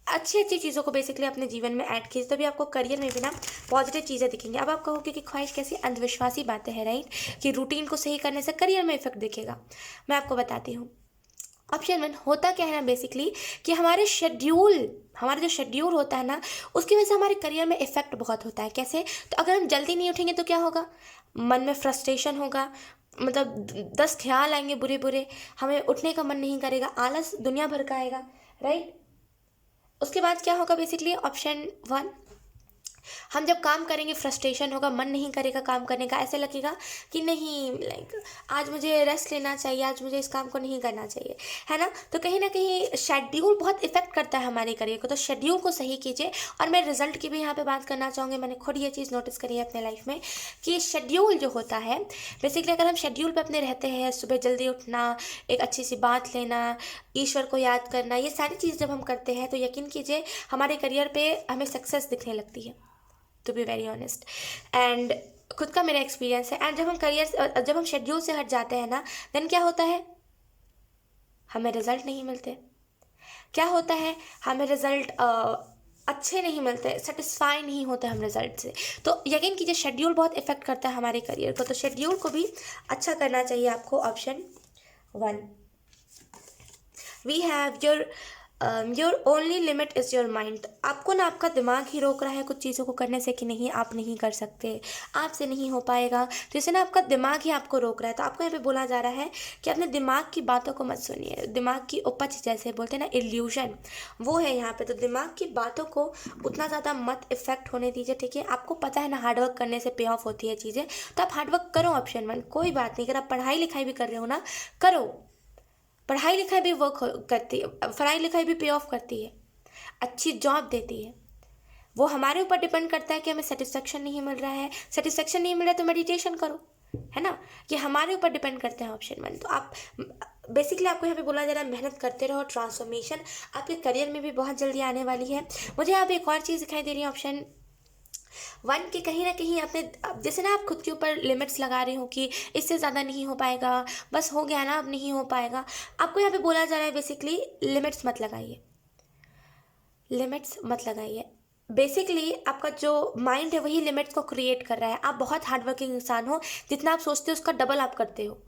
अच्छी अच्छी चीज़ों को बेसिकली अपने जीवन में ऐड कीजिए, तभी आपको करियर में भी ना पॉजिटिव चीज़ें दिखेंगी। अब आप कहोगे कि ख्वाहिश कैसी अंधविश्वासी बातें हैं, राइट, कि रूटीन को सही करने से करियर में इफेक्ट दिखेगा। मैं आपको बताती हूँ। ऑप्शन 1 होता क्या है ना बेसिकली कि हमारा जो शेड्यूल होता है ना, उसकी वजह से हमारे करियर में इफेक्ट बहुत होता है। कैसे? तो अगर हम जल्दी नहीं उठेंगे तो क्या होगा, मन में फ्रस्ट्रेशन होगा, मतलब 10 ख्याल आएंगे बुरे बुरे, हमें उठने का मन नहीं करेगा, आलस दुनिया भर का आएगा, राइट। उसके बाद क्या होगा बेसिकली, ऑप्शन 1 हम जब काम करेंगे फ्रस्ट्रेशन होगा, मन नहीं करेगा काम करने का, ऐसे लगेगा कि नहीं, लाइक आज मुझे रेस्ट लेना चाहिए, आज मुझे इस काम को नहीं करना चाहिए, है ना। तो कहीं ना कहीं शेड्यूल बहुत इफेक्ट करता है हमारे करियर को। तो शेड्यूल को सही कीजिए। और मैं रिजल्ट की भी यहाँ पे बात करना चाहूँगी। मैंने खुद ये चीज़ नोटिस करी है अपने लाइफ में कि शेड्यूल जो होता है बेसिकली, अगर हम शेड्यूल पर अपने रहते हैं, सुबह जल्दी उठना, एक अच्छी सी बात लेना, ईश्वर को याद करना, ये सारी चीज़ जब हम करते हैं तो यकीन कीजिए हमारे करियर पे हमें सक्सेस दिखने लगती है, to be very honest. And खुद का मेरा एक्सपीरियंस है। एंड जब हम शेड्यूल से हट जाते हैं ना, देन क्या होता है, हमें रिजल्ट नहीं मिलते। क्या होता है, हमें रिजल्ट अच्छे नहीं मिलते, सेटिस्फाई नहीं होते हम रिजल्ट से। तो यकीन कीजिए शेड्यूल बहुत इफेक्ट करता है हमारे करियर को, तो शेड्यूल को भी अच्छा करना चाहिए आपको। Option 1 we have your only limit is your mind. आपको ना आपका दिमाग ही रोक रहा है कुछ चीज़ों को करने से कि नहीं आप नहीं कर सकते, आपसे नहीं हो पाएगा, तो इसे ना आपका दिमाग ही आपको रोक रहा है। तो आपको यहाँ पे बोला जा रहा है कि अपने दिमाग की बातों को मत सुनिए। दिमाग की उपज जैसे बोलते हैं ना, इल्यूशन, वो है यहाँ पे। तो दिमाग की बातों को उतना ज़्यादा मत इफेक्ट होने दीजिए, ठीक है। आपको पता है ना हार्डवर्क करने से पे ऑफ होती है चीज़ें, तो आप हार्डवर्क करो। ऑप्शन 1 कोई बात नहीं, अगर आप पढ़ाई लिखाई भी कर रहे हो ना, करो। पढ़ाई लिखाई भी करती है, पढ़ाई लिखाई भी पे ऑफ करती है, अच्छी जॉब देती है। वो हमारे ऊपर डिपेंड करता है कि हमें सेटिस्फेक्शन नहीं मिल रहा है, सेटिस्फेक्शन नहीं मिल रहा है तो मेडिटेशन करो, है ना। ये हमारे ऊपर डिपेंड करते हैं। ऑप्शन 1 तो आप बेसिकली आपको यहाँ पे बोला जा रहा है मेहनत करते रहो, ट्रांसफॉर्मेशन आपके करियर में भी बहुत जल्दी आने वाली है। मुझे यहाँ पे एक और चीज़ दिखाई दे रही है ऑप्शन 1 की, कहीं ना कहीं आपने जैसे ना आप खुद के ऊपर लिमिट्स लगा रहे हो कि इससे ज़्यादा नहीं हो पाएगा, बस हो गया ना अब नहीं हो पाएगा। आपको यहाँ पे बोला जा रहा है बेसिकली लिमिट्स मत लगाइए, लिमिट्स मत लगाइए। बेसिकली आपका जो माइंड है वही लिमिट्स को क्रिएट कर रहा है। आप बहुत हार्डवर्किंग इंसान हो, जितना आप सोचते हो उसका डबल आप करते हो,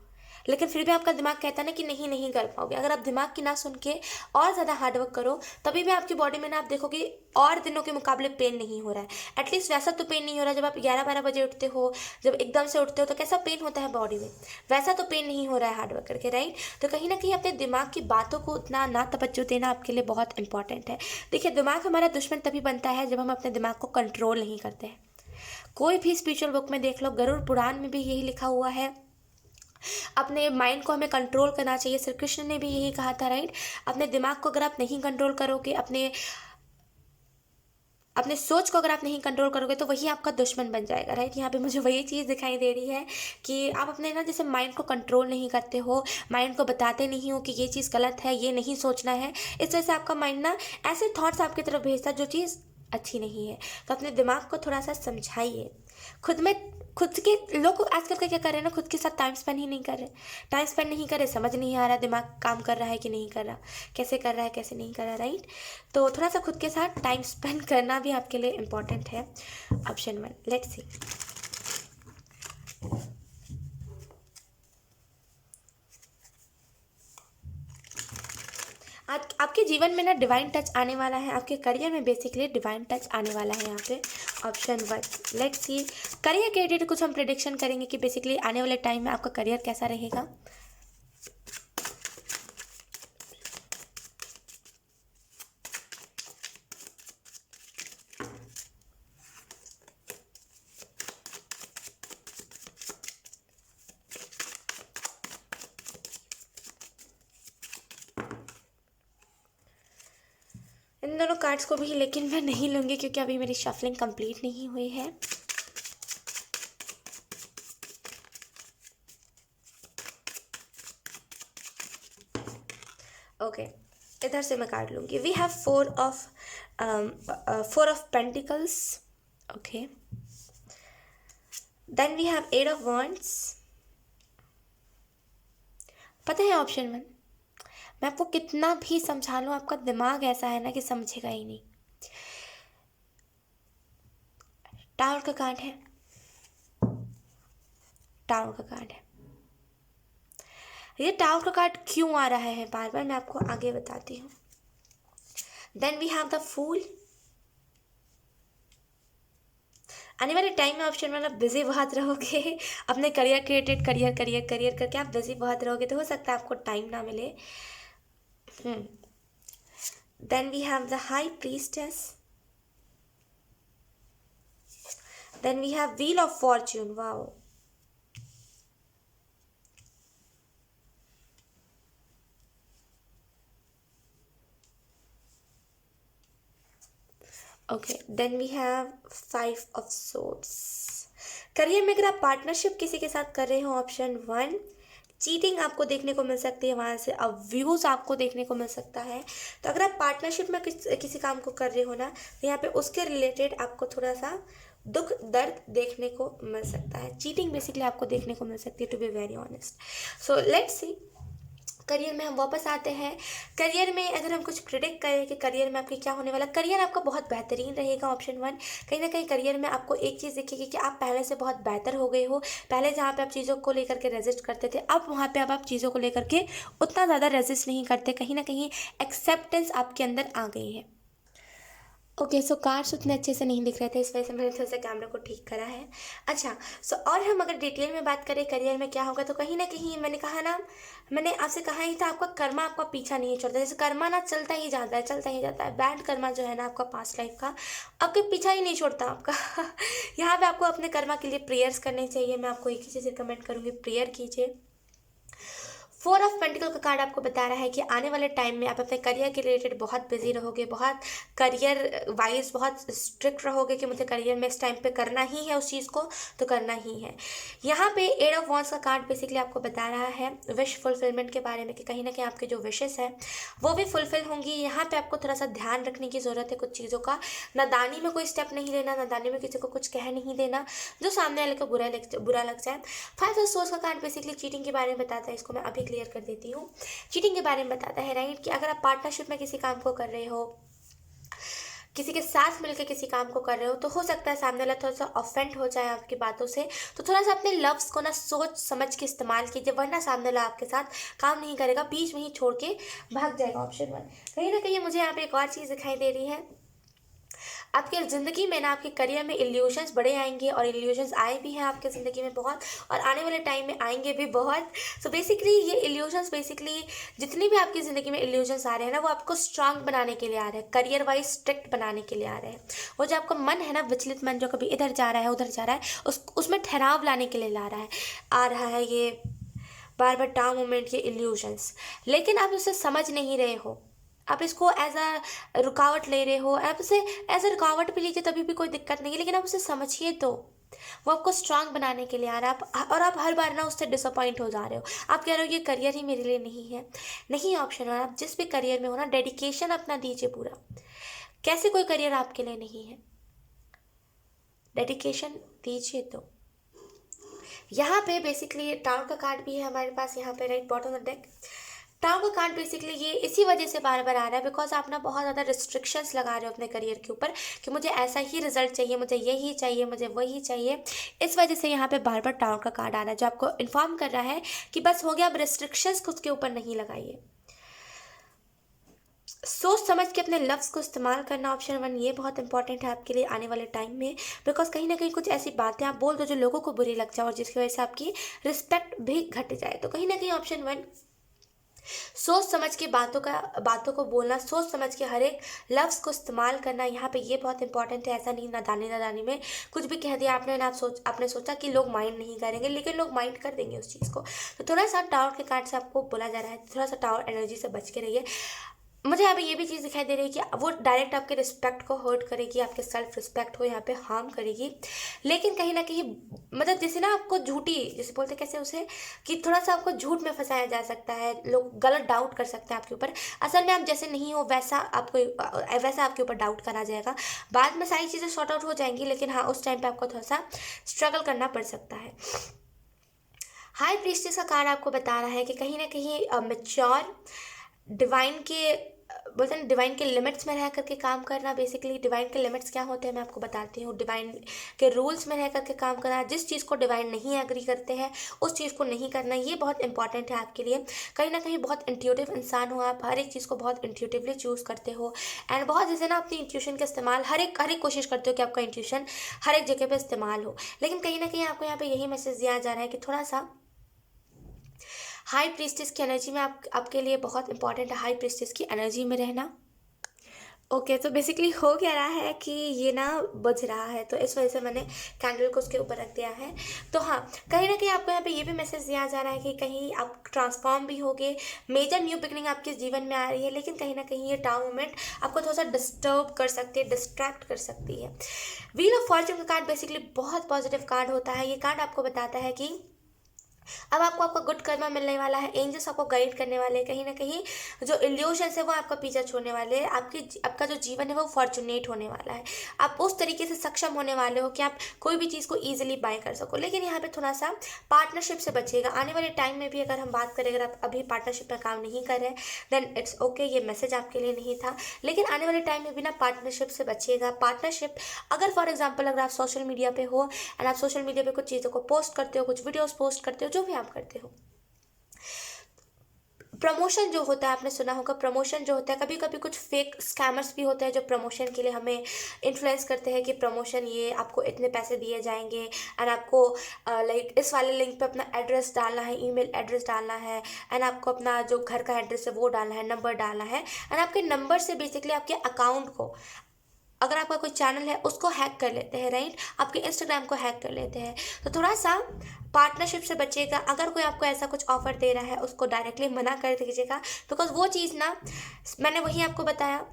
लेकिन फिर भी आपका दिमाग कहता है ना कि नहीं नहीं कर पाओगे। अगर आप दिमाग की ना सुन के और ज़्यादा हार्डवर्क करो, तभी भी आपकी बॉडी में ना आप देखोगे और दिनों के मुकाबले पेन नहीं हो रहा है। एटलीस्ट वैसा तो पेन नहीं हो रहा। जब आप 11-12 बजे उठते हो, जब एकदम से उठते हो तो कैसा पेन होता है बॉडी में, वैसा तो पेन नहीं हो रहा है हार्डवर्क करके, राइट। तो कहीं ना कहीं अपने दिमाग की बातों को उतना ना तवज्जो देना आपके लिए बहुत इंपॉर्टेंट है। देखिए, दिमाग हमारा दुश्मन तभी बनता है जब हम अपने दिमाग को कंट्रोल नहीं करते हैं। कोई भी स्पिरिचुअल बुक में देख लो, गरुड़ पुराण में भी यही लिखा हुआ है, अपने माइंड को हमें कंट्रोल करना चाहिए। श्री कृष्ण ने भी यही कहा था, राइट। अपने दिमाग को अगर आप नहीं कंट्रोल करोगे, अपने सोच को अगर आप नहीं कंट्रोल करोगे तो वही आपका दुश्मन बन जाएगा, राइट। यहाँ पे मुझे वही चीज़ दिखाई दे रही है कि आप अपने ना जैसे माइंड को कंट्रोल नहीं करते हो, माइंड को बताते नहीं हो कि ये चीज़ गलत है, ये नहीं सोचना है। इस वजह से आपका माइंड ना ऐसे थॉट्स आपकी तरफ भेजता है जो चीज़ अच्छी नहीं है। तो अपने दिमाग को थोड़ा सा समझाइए। खुद के लोग आजकल का क्या कर रहे हैं ना, खुद के साथ टाइम स्पेंड ही नहीं कर रहे। टाइम स्पेंड नहीं कर रहे, समझ नहीं आ रहा दिमाग काम कर रहा है कि नहीं कर रहा, कैसे कर रहा है कैसे नहीं कर रहा, राइट। तो थोड़ा सा खुद के साथ टाइम स्पेंड करना भी आपके लिए इम्पोर्टेंट है। ऑप्शन 1 लेट्स सी। आज आपके जीवन में ना डिवाइन टच आने वाला है, आपके करियर में बेसिकली डिवाइन टच आने वाला है यहाँ पे। Option 1 let's see. करियर के रिलेटेड कुछ हम प्रेडिक्शन करेंगे कि बेसिकली आने वाले टाइम में आपका करियर कैसा रहेगा। इन दोनों कार्ड्स को भी लेकिन मैं नहीं लूँगी क्योंकि अभी मेरी शफलिंग कंप्लीट नहीं हुई है। ओके, इधर से मैं कार्ड लूँगी। We have 4 of pentacles. Okay, then we have 8 of wands. पता है ऑप्शन 1, मैं आपको कितना भी समझा लूँ आपका दिमाग ऐसा है ना कि समझेगा ही नहीं। टावर का कार्ड है, टावर का कार्ड है। ये टावर का कार्ड क्यों आ रहा है बार बार, मैं आपको आगे बताती हूँ। Then we have the fool. आने वाले टाइम में ऑप्शन में आप बिजी बहुत रहोगे अपने करियर क्रिएटेड, करियर करके आप बिजी बहुत रहोगे, तो हो सकता है आपको टाइम ना मिले। Then we have the High Priestess. Then we have Wheel of Fortune. Wow. Okay, then we have 5 of Swords. Career में अगर आप पार्टनरशिप किसी के साथ कर रहे हो, ऑप्शन 1 चीटिंग आपको देखने को मिल सकती है, वहाँ से अब्यूज़ आपको देखने को मिल सकता है। तो अगर आप पार्टनरशिप में किसी काम को कर रहे हो ना, तो यहाँ पे उसके रिलेटेड आपको थोड़ा सा दुख दर्द देखने को मिल सकता है। चीटिंग बेसिकली आपको देखने को मिल सकती है, to be very honest. So let's see career में हम वापस आते हैं। करियर में अगर हम कुछ प्रिडिक्ट करें कि करियर में आपके क्या होने वाला, करियर आपका बहुत बेहतरीन रहेगा। ऑप्शन 1, कहीं ना कहीं करियर में आपको एक चीज़ दिखेगी कि आप पहले से बहुत बेहतर हो गए हो। पहले जहाँ पे आप चीज़ों को लेकर के रेजिस्ट करते थे, अब वहाँ पे अब आप चीज़ों को लेकर के उतना ज़्यादा रेजिस्ट नहीं करते, कहीं ना कहीं एक्सेप्टेंस आपके अंदर आ गई है। ओके, सो कार्ड्स उतने अच्छे से नहीं दिख रहे थे, इस वजह से मैंने थोड़ा सा कैमरा को ठीक करा है। अच्छा, सो और हम अगर डिटेल में बात करें करियर में क्या होगा, तो कहीं ना कहीं मैंने कहा ना, मैंने आपसे कहा ही था, आपका कर्मा आपका पीछा नहीं छोड़ता। जैसे कर्मा ना चलता ही जाता है, चलता ही जाता है। बैड कर्मा जो है ना आपका पास्ट लाइफ का, आपके पीछा ही नहीं छोड़ता आपका। यहाँ पे आपको अपने कर्मा के लिए प्रेयर्स करने चाहिए। मैं आपको एक ही चीज़ रिकमेंड करूँगी, प्रेयर कीजिए। 4 ऑफ पेंटिकल का कार्ड आपको बता रहा है कि आने वाले टाइम में आप अपने करियर के रिलेटेड बहुत बिजी रहोगे, बहुत करियर वाइज बहुत स्ट्रिक्ट रहोगे कि मुझे करियर में इस टाइम पे करना ही है, उस चीज़ को तो करना ही है। यहाँ पे 8 ऑफ वॉन्ड्स का कार्ड बेसिकली आपको बता रहा है विश फुलफिलमेंट के बारे में, कि कहीं ना कहीं आपके जो विशेस हैं वो भी फुलफिल होंगी। यहाँ पे आपको थोड़ा सा ध्यान रखने की ज़रूरत है कुछ चीज़ों का। नादानी में कोई स्टेप नहीं लेना, नादानी में किसी को कुछ कह नहीं देना जो सामने वाले को बुरा लग जाए। 5 ऑफ सोर्स का कार्ड बेसिकली चीटिंग के बारे में बताता है, इसको मैं अभी क्लियर कर देती हूँ। चीटिंग के बारे में बताता है, राइट, कि अगर आप पार्टनरशिप में किसी काम को कर रहे हो, किसी के साथ मिलकर किसी काम को कर रहे हो, तो हो सकता है सामने वाला थोड़ा सा ऑफेंड हो जाए आपकी बातों से। तो थोड़ा सा अपने लफ्ज़ को ना सोच समझ के इस्तेमाल कीजिए, वरना सामने वाला आपके साथ काम नहीं करेगा, बीच में ही छोड़ के भाग जाएगा। ऑप्शन 1। कहीं ना कहीं मुझे यहाँ पे एक और चीज़ दिखाई दे रही है, आपकी ज़िंदगी में ना आपके करियर में इल्यूशंस बड़े आएंगे, और इल्यूशंस आए भी हैं आपके ज़िंदगी में बहुत, और आने वाले टाइम में आएंगे भी बहुत। सो बेसिकली ये इल्यूशंस, बेसिकली जितनी भी आपकी ज़िंदगी में इल्यूशंस आ रहे हैं ना, वो आपको स्ट्रांग बनाने के लिए आ रहे हैं, करियर वाइज स्ट्रिक्ट बनाने के लिए आ रहे हैं। वो जो आपका मन है ना, विचलित मन जो कभी इधर जा रहा है उधर जा रहा है, उसमें ठहराव लाने के लिए आ रहा है ये बार बार टाव मोमेंट, ये इल्यूशंस। लेकिन आप उसे समझ नहीं रहे हो, आप इसको एज अ रुकावट ले रहे हो। आप उसे एज अ रुकावट भी लीजिए, तभी भी कोई दिक्कत नहीं है, लेकिन आप उसे समझिए तो। वो आपको स्ट्रांग बनाने के लिए आ रहा है, और आप हर बार ना उससे डिसअपॉइंट हो जा रहे हो। आप कह रहे हो ये करियर ही मेरे लिए नहीं है। नहीं ऑप्शन 1, आप जिस भी करियर में हो ना, डेडिकेशन अपना दीजिए पूरा। कैसे कोई करियर आपके लिए नहीं है, डेडिकेशन दीजिए तो। यहाँ पे बेसिकली टावर का कार्ड भी है हमारे पास, यहाँ पे right bottom of the deck. Tower का कार्ड बेसिकली ये इसी वजह से बार बार आ रहा है, बिकॉज आप ना बहुत ज़्यादा रिस्ट्रिक्शंस लगा रहे हो अपने करियर के ऊपर, कि मुझे ऐसा ही रिजल्ट चाहिए, मुझे यही चाहिए, मुझे वही चाहिए। इस वजह से यहाँ पे बार बार टावर का कार्ड आ रहा है, जो आपको इन्फॉर्म कर रहा है कि बस हो गया, अब रिस्ट्रिक्शंस खुद के ऊपर नहीं लगाइए। सोच समझ के अपने लफ्ज़ को इस्तेमाल करना, ऑप्शन 1, ये बहुत इंपॉर्टेंट है आपके लिए आने वाले टाइम में। बिकॉज कहीं ना कहीं कुछ ऐसी बातें आप बोल दो जो लोगों को बुरी लग जाए, और जिसकी वजह से आपकी रिस्पेक्ट भी घट जाए। तो कहीं ना कहीं ऑप्शन 1, सोच समझ के बातों को बोलना, सोच समझ के हर एक लफ्ज़ को इस्तेमाल करना, यहाँ पे ये बहुत इंपॉर्टेंट है। ऐसा नहीं नादानी में कुछ भी कह दिया आपने ना, आपने सोचा कि लोग माइंड नहीं करेंगे, लेकिन लोग माइंड कर देंगे उस चीज़ को। तो थोड़ा सा टावर के कार्ड से आपको बोला जा रहा है, थोड़ा सा टावर एनर्जी से बच के रहिए। मुझे यहाँ पे ये भी चीज़ दिखाई दे रही है कि वो डायरेक्ट आपके रिस्पेक्ट को हर्ट करेगी, आपके सेल्फ रिस्पेक्ट को यहाँ पे हार्म करेगी। लेकिन कहीं ना कहीं मतलब जैसे ना आपको झूठी, जैसे बोलते कैसे उसे, कि थोड़ा सा आपको झूठ में फंसाया जा सकता है, लोग गलत डाउट कर सकते हैं आपके ऊपर। असल में आप जैसे नहीं हो वैसा आपके ऊपर डाउट करा जाएगा। बाद में सारी चीज़ें सॉर्ट आउट हो जाएंगी, लेकिन हाँ उस टाइम पर आपको थोड़ा सा स्ट्रगल करना पड़ सकता है। हाई प्रीस्टेस का कार्ड आपको बता रहा है कि कहीं ना कहीं मेच्योर, डिवाइन के बोलते हैं डिवाइन के लिमिट्स में रह करके काम करना। बेसिकली डिवाइन के लिमिट्स क्या होते हैं मैं आपको बताती हूँ। डिवाइन के रूल्स में रह करके काम करना, जिस चीज़ को डिवाइन नहीं एग्री करते हैं उस चीज़ को नहीं करना, ये बहुत इंपॉर्टेंट है आपके लिए। कहीं ना कहीं बहुत इंट्यूटिव इंसान हो आप, हर एक चीज़ को बहुत इंट्यूटिवली चूज़ करते हो, एंड बहुत जैसे ना अपनी इंट्यूशन का इस्तेमाल हर एक कोशिश करते हो कि आपका इंट्यूशन हर एक जगह पर इस्तेमाल हो। लेकिन कहीं ना कहीं आपको यहाँ पर यही मैसेज दिया जा रहा है कि थोड़ा सा हाई प्रीस्टेस की एनर्जी में आपके लिए बहुत इंपॉर्टेंट है, हाई प्रीस्टेस की एनर्जी में रहना। ओके, तो बेसिकली हो क्या रहा है कि ये ना बज रहा है, तो इस वजह से मैंने कैंडल को उसके ऊपर रख दिया है। तो हाँ, कहीं ना कहीं आपको यहाँ पे ये भी मैसेज दिया जा रहा है कि कहीं आप ट्रांसफॉर्म भी होगे, मेजर न्यू बिगनिंग आपके जीवन में आ रही है। लेकिन कहीं ना कहीं ये टाउ मोमेंट आपको थोड़ा सा डिस्टर्ब कर सकती है, डिस्ट्रैक्ट कर सकती है। व्हील ऑफ फॉर्च्यून का कार्ड बेसिकली बहुत पॉजिटिव कार्ड होता है। ये कार्ड आपको बताता है कि अब आपको आपका गुड कर्मा मिलने वाला है, एंजल्स आपको गाइड करने वाले हैं, कहीं ना कहीं जो इल्यूशंस है वो आपका पीछा छोड़ने वाले हैं, आपका जो जीवन है वो फॉर्चुनेट होने वाला है। आप उस तरीके से सक्षम होने वाले हो कि आप कोई भी चीज़ को ईजिली बाय कर सको। लेकिन यहाँ पे थोड़ा सा पार्टनरशिप से बचिएगा। आने वाले टाइम में भी अगर हम बात करें, अगर आप अभी पार्टनरशिप में काम नहीं कर रहे देन इट्स ओके, ये मैसेज आपके लिए नहीं था। लेकिन आने वाले टाइम में भी ना पार्टनरशिप से बचिएगा। पार्टनरशिप, अगर फॉर एग्जाम्पल अगर आप सोशल मीडिया पे हो एंड आप सोशल मीडिया पे कुछ चीज़ों को पोस्ट करते हो, कुछ वीडियोस पोस्ट करते हो, जो भी आप करते हो, प्रमोशन जो होता है, आपने सुना होगा प्रमोशन जो होता है, कभी कभी कुछ फेक स्कैमर्स भी होते हैं जो प्रमोशन के लिए हमें इन्फ्लुएंस करते हैं कि प्रमोशन, ये आपको इतने पैसे दिए जाएंगे एंड आपको लाइक इस वाले लिंक पे अपना एड्रेस डालना है, ईमेल एड्रेस डालना है एंड आपको अपना जो घर का एड्रेस है वो डालना है, नंबर डालना है एंड आपके नंबर से बेसिकली आपके अकाउंट को, अगर आपका कोई चैनल है उसको हैक कर लेते हैं, राइट, आपके इंस्टाग्राम को हैक कर लेते हैं। तो थोड़ा सा पार्टनरशिप से बचिएगा। अगर कोई आपको ऐसा कुछ ऑफर दे रहा है उसको डायरेक्टली मना कर दीजिएगा, बिकॉज वो चीज़ ना, मैंने वही आपको बताया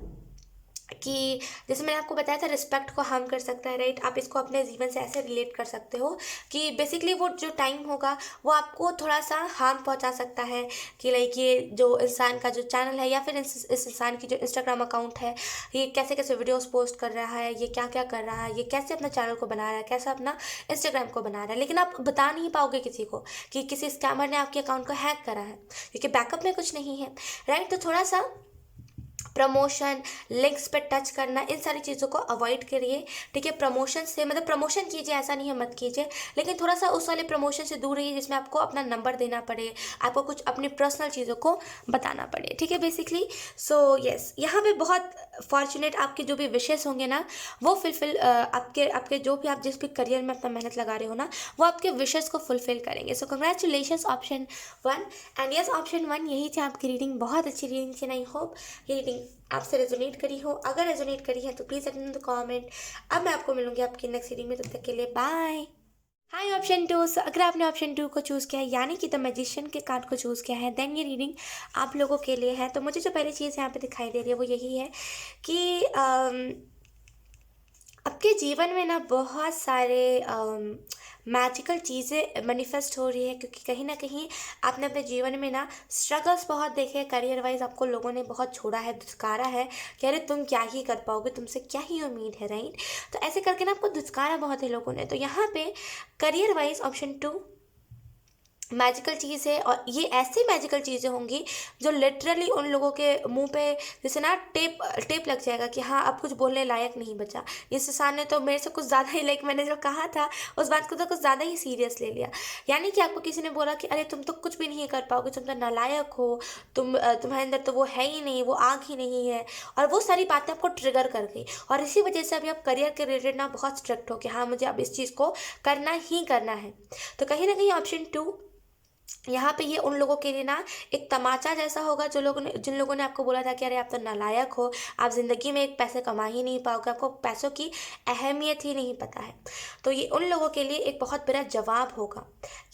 कि जैसे मैंने आपको बताया था रिस्पेक्ट को हार्म कर सकता है, राइट। आप इसको अपने जीवन से ऐसे रिलेट कर सकते हो कि बेसिकली वो जो टाइम होगा वो आपको थोड़ा सा हार्म पहुंचा सकता है कि लाइक ये जो इंसान का जो चैनल है या फिर इस इंसान की जो इंस्टाग्राम अकाउंट है, ये कैसे कैसे वीडियोस पोस्ट कर रहा है, ये क्या क्या कर रहा है, ये कैसे अपना चैनल को बना रहा है, कैसे अपना इंस्टाग्राम को बना रहा है। लेकिन आप बता नहीं पाओगे किसी को कि किसी स्कैमर ने आपके अकाउंट को हैक करा है, क्योंकि बैकअप में कुछ नहीं है, राइट। तो थोड़ा सा प्रमोशन, लिंक्स पे टच करना, इन सारी चीज़ों को अवॉइड करिए, ठीक है। प्रमोशन से मतलब प्रमोशन कीजिए, ऐसा नहीं है मत कीजिए, लेकिन थोड़ा सा उस वाले प्रमोशन से दूर रहिए जिसमें आपको अपना नंबर देना पड़े, आपको कुछ अपनी पर्सनल चीज़ों को बताना पड़े, ठीक है बेसिकली। सो यस, यहाँ पे बहुत फॉर्चुनेट आपके जो भी विशेष होंगे ना वो फुलफिल, आपके जो भी आप जिस भी करियर में अपना मेहनत लगा रहे हो ना वो आपके विशेष को फुलफिल करेंगे। सो congratulations option 1 and yes option 1, यही थी आपकी रीडिंग। बहुत अच्छी रीडिंग थी, आई होप ये रीडिंग आपसे रेजोनेट करी हो। अगर रेजोनेट करी है तो please let me know the comment. अब मैं आपको मिलूंगी आपकी नेक्स्ट रीडिंग में, तब तक के लिए बाय। हाय ऑप्शन 2, अगर आपने ऑप्शन 2 को चूज़ किया है यानी कि द मैजिशियन के कार्ड को चूज़ किया है, देन ये रीडिंग आप लोगों के लिए है। तो मुझे जो पहली चीज़ यहाँ पे दिखाई दे रही है वो यही है कि आपके जीवन में ना बहुत सारे मैजिकल चीज़ें मैनिफेस्ट हो रही है, क्योंकि कहीं ना कहीं आपने अपने जीवन में ना स्ट्रगल्स बहुत देखे हैं। करियर वाइज आपको लोगों ने बहुत छोड़ा है, धुतकारा है कि अरे तुम क्या ही कर पाओगे, तुमसे क्या ही उम्मीद है, राइट। तो ऐसे करके ना आपको धुतकारा बहुत है लोगों ने। तो यहाँ पे करियर वाइज ऑप्शन 2 मैजिकल चीज़ है, और ये ऐसी मैजिकल चीज़ें होंगी जो लिटरली उन लोगों के मुंह पे जैसे ना टेप टेप लग जाएगा कि हाँ अब कुछ बोलने लायक नहीं बचा। इस इंसान ने तो मेरे से कुछ ज़्यादा ही, लाइक मैंने जो कहा था उस बात को तो कुछ ज़्यादा ही सीरियस ले लिया। यानी कि आपको किसी ने बोला कि अरे तुम तो कुछ भी नहीं कर पाओगे, तुम तो नालायक हो, तुम्हारे अंदर तो वो है ही नहीं, वो आग ही नहीं है, और वो सारी बातें आपको ट्रिगर कर गई। और इसी वजह से अभी आप करियर के रिलेटेड ना बहुत स्ट्रिक्ट हो कि हाँ मुझे अब इस चीज़ को करना ही करना है। तो कहीं ना कहीं ऑप्शन 2 यहाँ पे ये उन लोगों के लिए ना एक तमाचा जैसा होगा जिन लोगों ने आपको बोला था कि अरे आप तो नालायक हो, आप ज़िंदगी में एक पैसे कमा ही नहीं पाओगे, आपको पैसों की अहमियत ही नहीं पता है। तो ये उन लोगों के लिए एक बहुत बड़ा जवाब होगा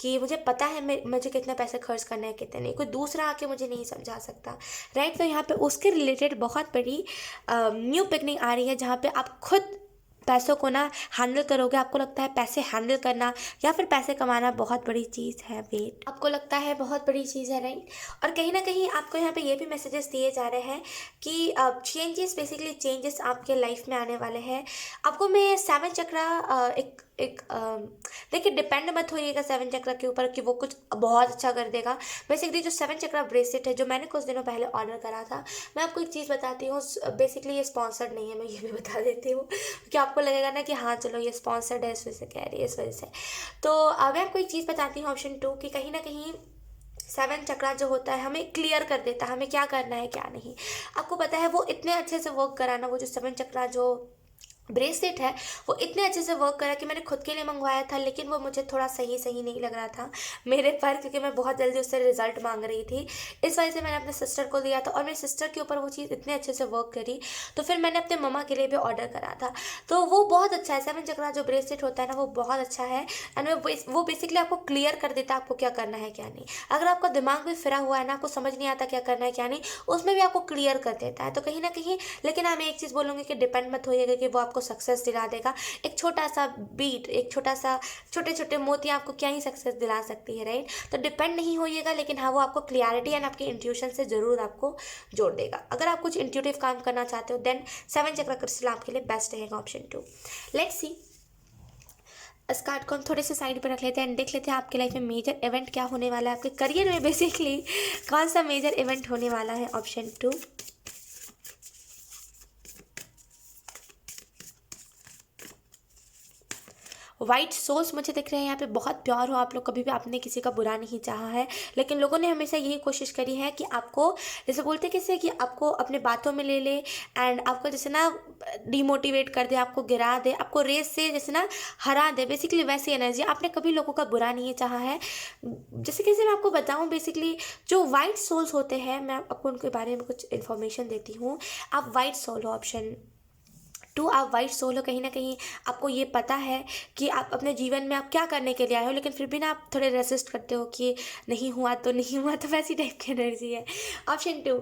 कि मुझे पता है मुझे कितने पैसे खर्च करने हैं, कितने नहीं, कोई दूसरा आके मुझे नहीं समझा सकता, राइट। तो यहाँ पे उसके रिलेटेड बहुत बड़ी न्यू बिगनिंग आ रही है, जहाँ पे आप खुद पैसों को ना हैंडल करोगे। आपको लगता है पैसे हैंडल करना या फिर पैसे कमाना बहुत बड़ी चीज़ है, वेट, आपको लगता है बहुत बड़ी चीज़ है, राइट। और कहीं ना कहीं आपको यहाँ पे ये भी मैसेजेस दिए जा रहे हैं कि चेंजेस, बेसिकली चेंजेस आपके लाइफ में आने वाले हैं। आपको मैं 7 चक्रा एक देखिए, डिपेंड मत होइएगा 7 चक्रा के ऊपर कि वो कुछ बहुत अच्छा कर देगा। बेसिकली जो 7 चक्रा ब्रेसलेट है जो मैंने कुछ दिनों पहले ऑर्डर करा था, मैं आपको एक चीज़ बताती हूँ, बेसिकली ये स्पॉन्सर्ड नहीं है, मैं ये भी बता देती हूँ कि आपको लगेगा ना कि हाँ चलो ये स्पॉन्सर्ड है इस वजह से कह रही है, इस वजह से। तो मैं आपको एक चीज़ बताती हूँ ऑप्शन 2 कि कहीं ना कहीं 7 चक्रा जो होता है हमें क्लियर कर देता है हमें क्या करना है क्या नहीं। आपको पता है वो इतने अच्छे से वर्क कराना, वो जो 7 चक्रा जो ब्रेसलेट है वो इतने अच्छे से वर्क करा कि मैंने खुद के लिए मंगवाया था, लेकिन वो मुझे थोड़ा सही नहीं लग रहा था मेरे पर, क्योंकि मैं बहुत जल्दी उससे रिजल्ट मांग रही थी। इस वजह से मैंने अपने सिस्टर को दिया था और मेरी सिस्टर के ऊपर वो चीज़ इतने अच्छे से वर्क करी, तो फिर मैंने अपने मम्मा के लिए भी ऑर्डर करा था। तो वो बहुत अच्छा है, 7 चक्रा जो ब्रेसलेट होता है ना वो बहुत अच्छा है। एंड वो बेसिकली आपको क्लियर कर देता है आपको क्या करना है क्या नहीं। अगर आपका दिमाग भी फिरा हुआ है ना, आपको समझ नहीं आता क्या करना है क्या नहीं, उसमें भी आपको क्लियर कर देता है। तो कहीं ना कहीं, लेकिन हाँ मैं एक चीज़ बोलूँगी कि डिपेंड मत होइएगा कि वो आपको सक्सेस दिला देगा। एक छोटा सा बीट, एक छोटा सा छोटे छोटे मोती आपको क्या ही सक्सेस दिला सकती है, राइट। तो डिपेंड नहीं होइएगा, लेकिन हाँ वो आपको क्लियरिटी एंड आपके इंट्यूशन से ज़रूर आपको जोड़ देगा। अगर आप कुछ इंट्यूटिव काम करना चाहते हो देन 7 चक्र क्रिस्टल आपके लिए बेस्ट रहेगा, ऑप्शन 2। लेट्स सी, इस कार्ड को हम थोड़े से साइड पर रख लेते हैं एंड देख लेते हैं आपके लाइफ में मेजर इवेंट क्या होने वाला है, आपके करियर में बेसिकली कौन सा मेजर इवेंट होने वाला है, ऑप्शन 2। वाइट सोल्स मुझे दिख रहे हैं यहाँ पे, बहुत प्योर हो आप लोग, कभी भी आपने किसी का बुरा नहीं चाहा है, लेकिन लोगों ने हमेशा यही कोशिश करी है कि आपको, जैसे बोलते कैसे, कि आपको अपने बातों में ले ले एंड आपको जैसे ना डिमोटिवेट कर दे, आपको गिरा दे, आपको रेस से जैसे ना हरा दे, बेसिकली वैसी एनर्जी। आपने कभी लोगों का बुरा नहीं चाहा है। जैसे कैसे मैं आपको बताऊँ, बेसिकली जो वाइट सोल्स होते हैं, मैं आपको उनके बारे में कुछ इन्फॉर्मेशन देती हूँ। आप वाइट सोल हो, ऑप्शन 2, आप वाइट सोल हो। कहीं ना कहीं आपको ये पता है कि आप अपने जीवन में आप क्या करने के लिए आए हो, लेकिन फिर भी ना आप थोड़े रेसिस्ट करते हो कि नहीं हुआ तो नहीं हुआ, तो वैसी टाइप की एनर्जी है, ऑप्शन 2।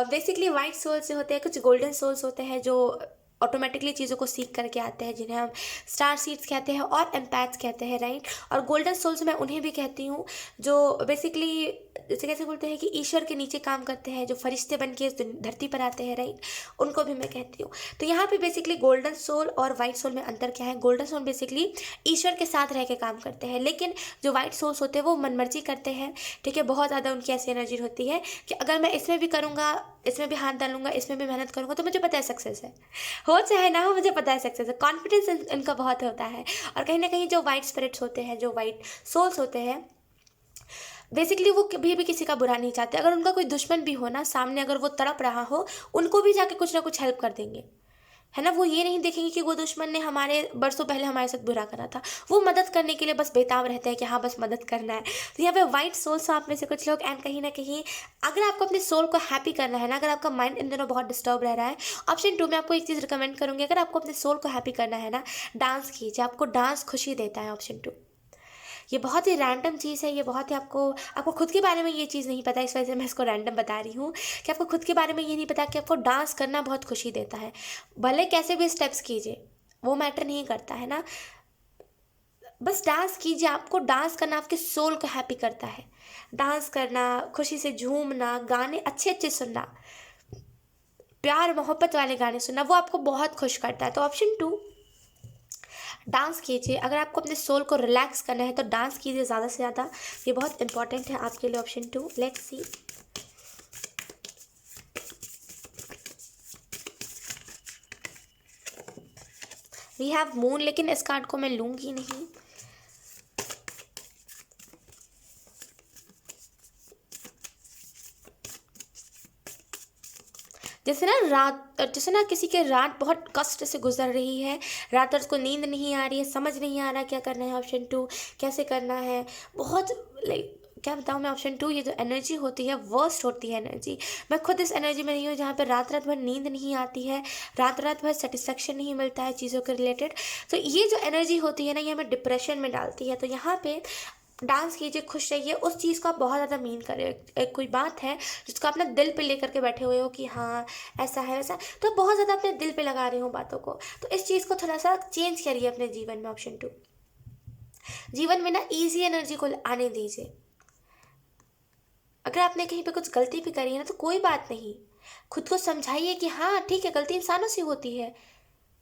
बेसिकली वाइट सोल्स से होते हैं, कुछ गोल्डन सोल्स होते हैं जो ऑटोमेटिकली चीज़ों को सीख करके आते हैं, जिन्हें हम स्टार सीड्स कहते हैं और एम्पैथ्स कहते हैं, राइट। और गोल्डन सोल्स मैं उन्हें भी कहती हूँ जो बेसिकली जैसे कैसे बोलते हैं कि ईश्वर के नीचे काम करते हैं, जो फरिश्ते बन के इस धरती पर आते हैं, राइट, उनको भी मैं कहती हूँ। तो यहाँ पे बेसिकली गोल्डन सोल और वाइट सोल में अंतर क्या है, गोल्डन सोल बेसिकली ईश्वर के साथ रह के काम करते हैं, लेकिन जो वाइट सोल्स होते हैं वो मनमर्जी करते हैं, ठीक है। बहुत ज़्यादा उनकी ऐसी एनर्जी होती है कि अगर मैं इसमें भी करूँगा, इसमें भी हाथ डालूंगा, इसमें भी मेहनत करूँगा, तो मुझे पता है सक्सेस है, हो चाहे ना हो, मुझे पता है सक्सेस है। कॉन्फिडेंस इनका बहुत होता है। और कहीं ना कहीं जो वाइट स्पिरिट्स होते हैं, जो वाइट सोल्स होते हैं, बेसिकली वो कभी भी किसी का बुरा नहीं चाहते। अगर उनका कोई दुश्मन भी हो ना सामने, अगर वो तड़प रहा हो, उनको भी जाके कुछ ना कुछ हेल्प कर देंगे, है ना। वो ये नहीं देखेंगे कि वो दुश्मन ने हमारे बरसों पहले हमारे साथ बुरा करा था, वो मदद करने के लिए बस बेताब रहते हैं कि हाँ बस मदद करना है। तो यहाँ पे वाइट सोल्स आप में से कुछ लोग, एंड कहीं ना कहीं अगर आपको अपने सोल को हैप्पी करना है ना, अगर आपका माइंड इन दिनों बहुत डिस्टर्ब रह रहा है, ऑप्शन 2 में आपको एक चीज़ रिकमेंड करूँगी। अगर आपको अपने सोल को हैप्पी करना है ना, डांस कीजिए, आपको डांस खुशी देता है, ऑप्शन 2। ये बहुत ही रैंडम चीज़ है, ये बहुत ही आपको आपको खुद के बारे में ये चीज़ नहीं पता, इस वजह से मैं इसको रैंडम बता रही हूँ कि आपको खुद के बारे में ये नहीं पता कि आपको डांस करना बहुत खुशी देता है। भले कैसे भी स्टेप्स कीजिए, वो मैटर नहीं करता है ना, बस डांस कीजिए। आपको डांस करना आपके सोल को हैप्पी करता है। डांस करना, खुशी से झूमना, गाने अच्छे अच्छे सुनना, प्यार मोहब्बत वाले गाने सुनना, वो आपको बहुत खुश करता है। तो ऑप्शन 2, डांस कीजिए। अगर आपको अपने सोल को रिलैक्स करना है तो डांस कीजिए ज़्यादा से ज़्यादा, ये बहुत इंपॉर्टेंट है आपके लिए, option 2। Let's see, we have moon, लेकिन इस कार्ड को मैं लूँगी नहीं। जैसे ना रात, जैसे ना किसी के रात बहुत कष्ट से गुजर रही है, रात उसको नींद नहीं आ रही है, समझ नहीं आ रहा क्या करना है, ऑप्शन 2 कैसे करना है, बहुत लाइक क्या बताऊँ मैं, ऑप्शन 2 ये जो एनर्जी होती है वर्स्ट होती है एनर्जी। मैं खुद इस एनर्जी में रही हूँ जहाँ पे रात रात भर नींद नहीं आती है, रात रात भर सेटिस्फेक्शन नहीं मिलता है चीज़ों के रिलेटेड। तो ये जो एनर्जी होती है ना, ये हमें डिप्रेशन में डालती है। तो यहाँ पे डांस कीजिए, खुश रहिए, उस चीज़ को आप बहुत ज़्यादा मीन करें। एक कोई बात है जिसको आप अपने दिल पे लेकर के बैठे हुए हो कि हाँ ऐसा है वैसा, तो बहुत ज़्यादा अपने दिल पे लगा रहे हो बातों को, तो इस चीज़ को थोड़ा सा चेंज करिए अपने जीवन में, ऑप्शन 2। जीवन में ना ईजी एनर्जी को आने दीजिए। अगर आपने कहीं पे कुछ गलती भी करी है ना, तो कोई बात नहीं, खुद को समझाइए कि हाँ ठीक है, गलती इंसानों से होती है,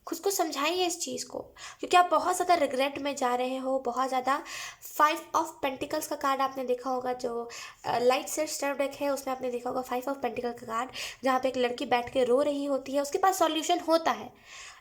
खुद को समझाइए इस चीज़ को, क्योंकि आप बहुत ज़्यादा रिग्रेट में जा रहे हो, बहुत ज़्यादा। 5 ऑफ पेंटिकल्स का कार्ड आपने देखा होगा, जो लाइट से स्टर डेक है, उसमें आपने देखा होगा 5 ऑफ पेंटिकल का कार्ड, जहाँ पे एक लड़की बैठ के रो रही होती है, उसके पास सॉल्यूशन होता है।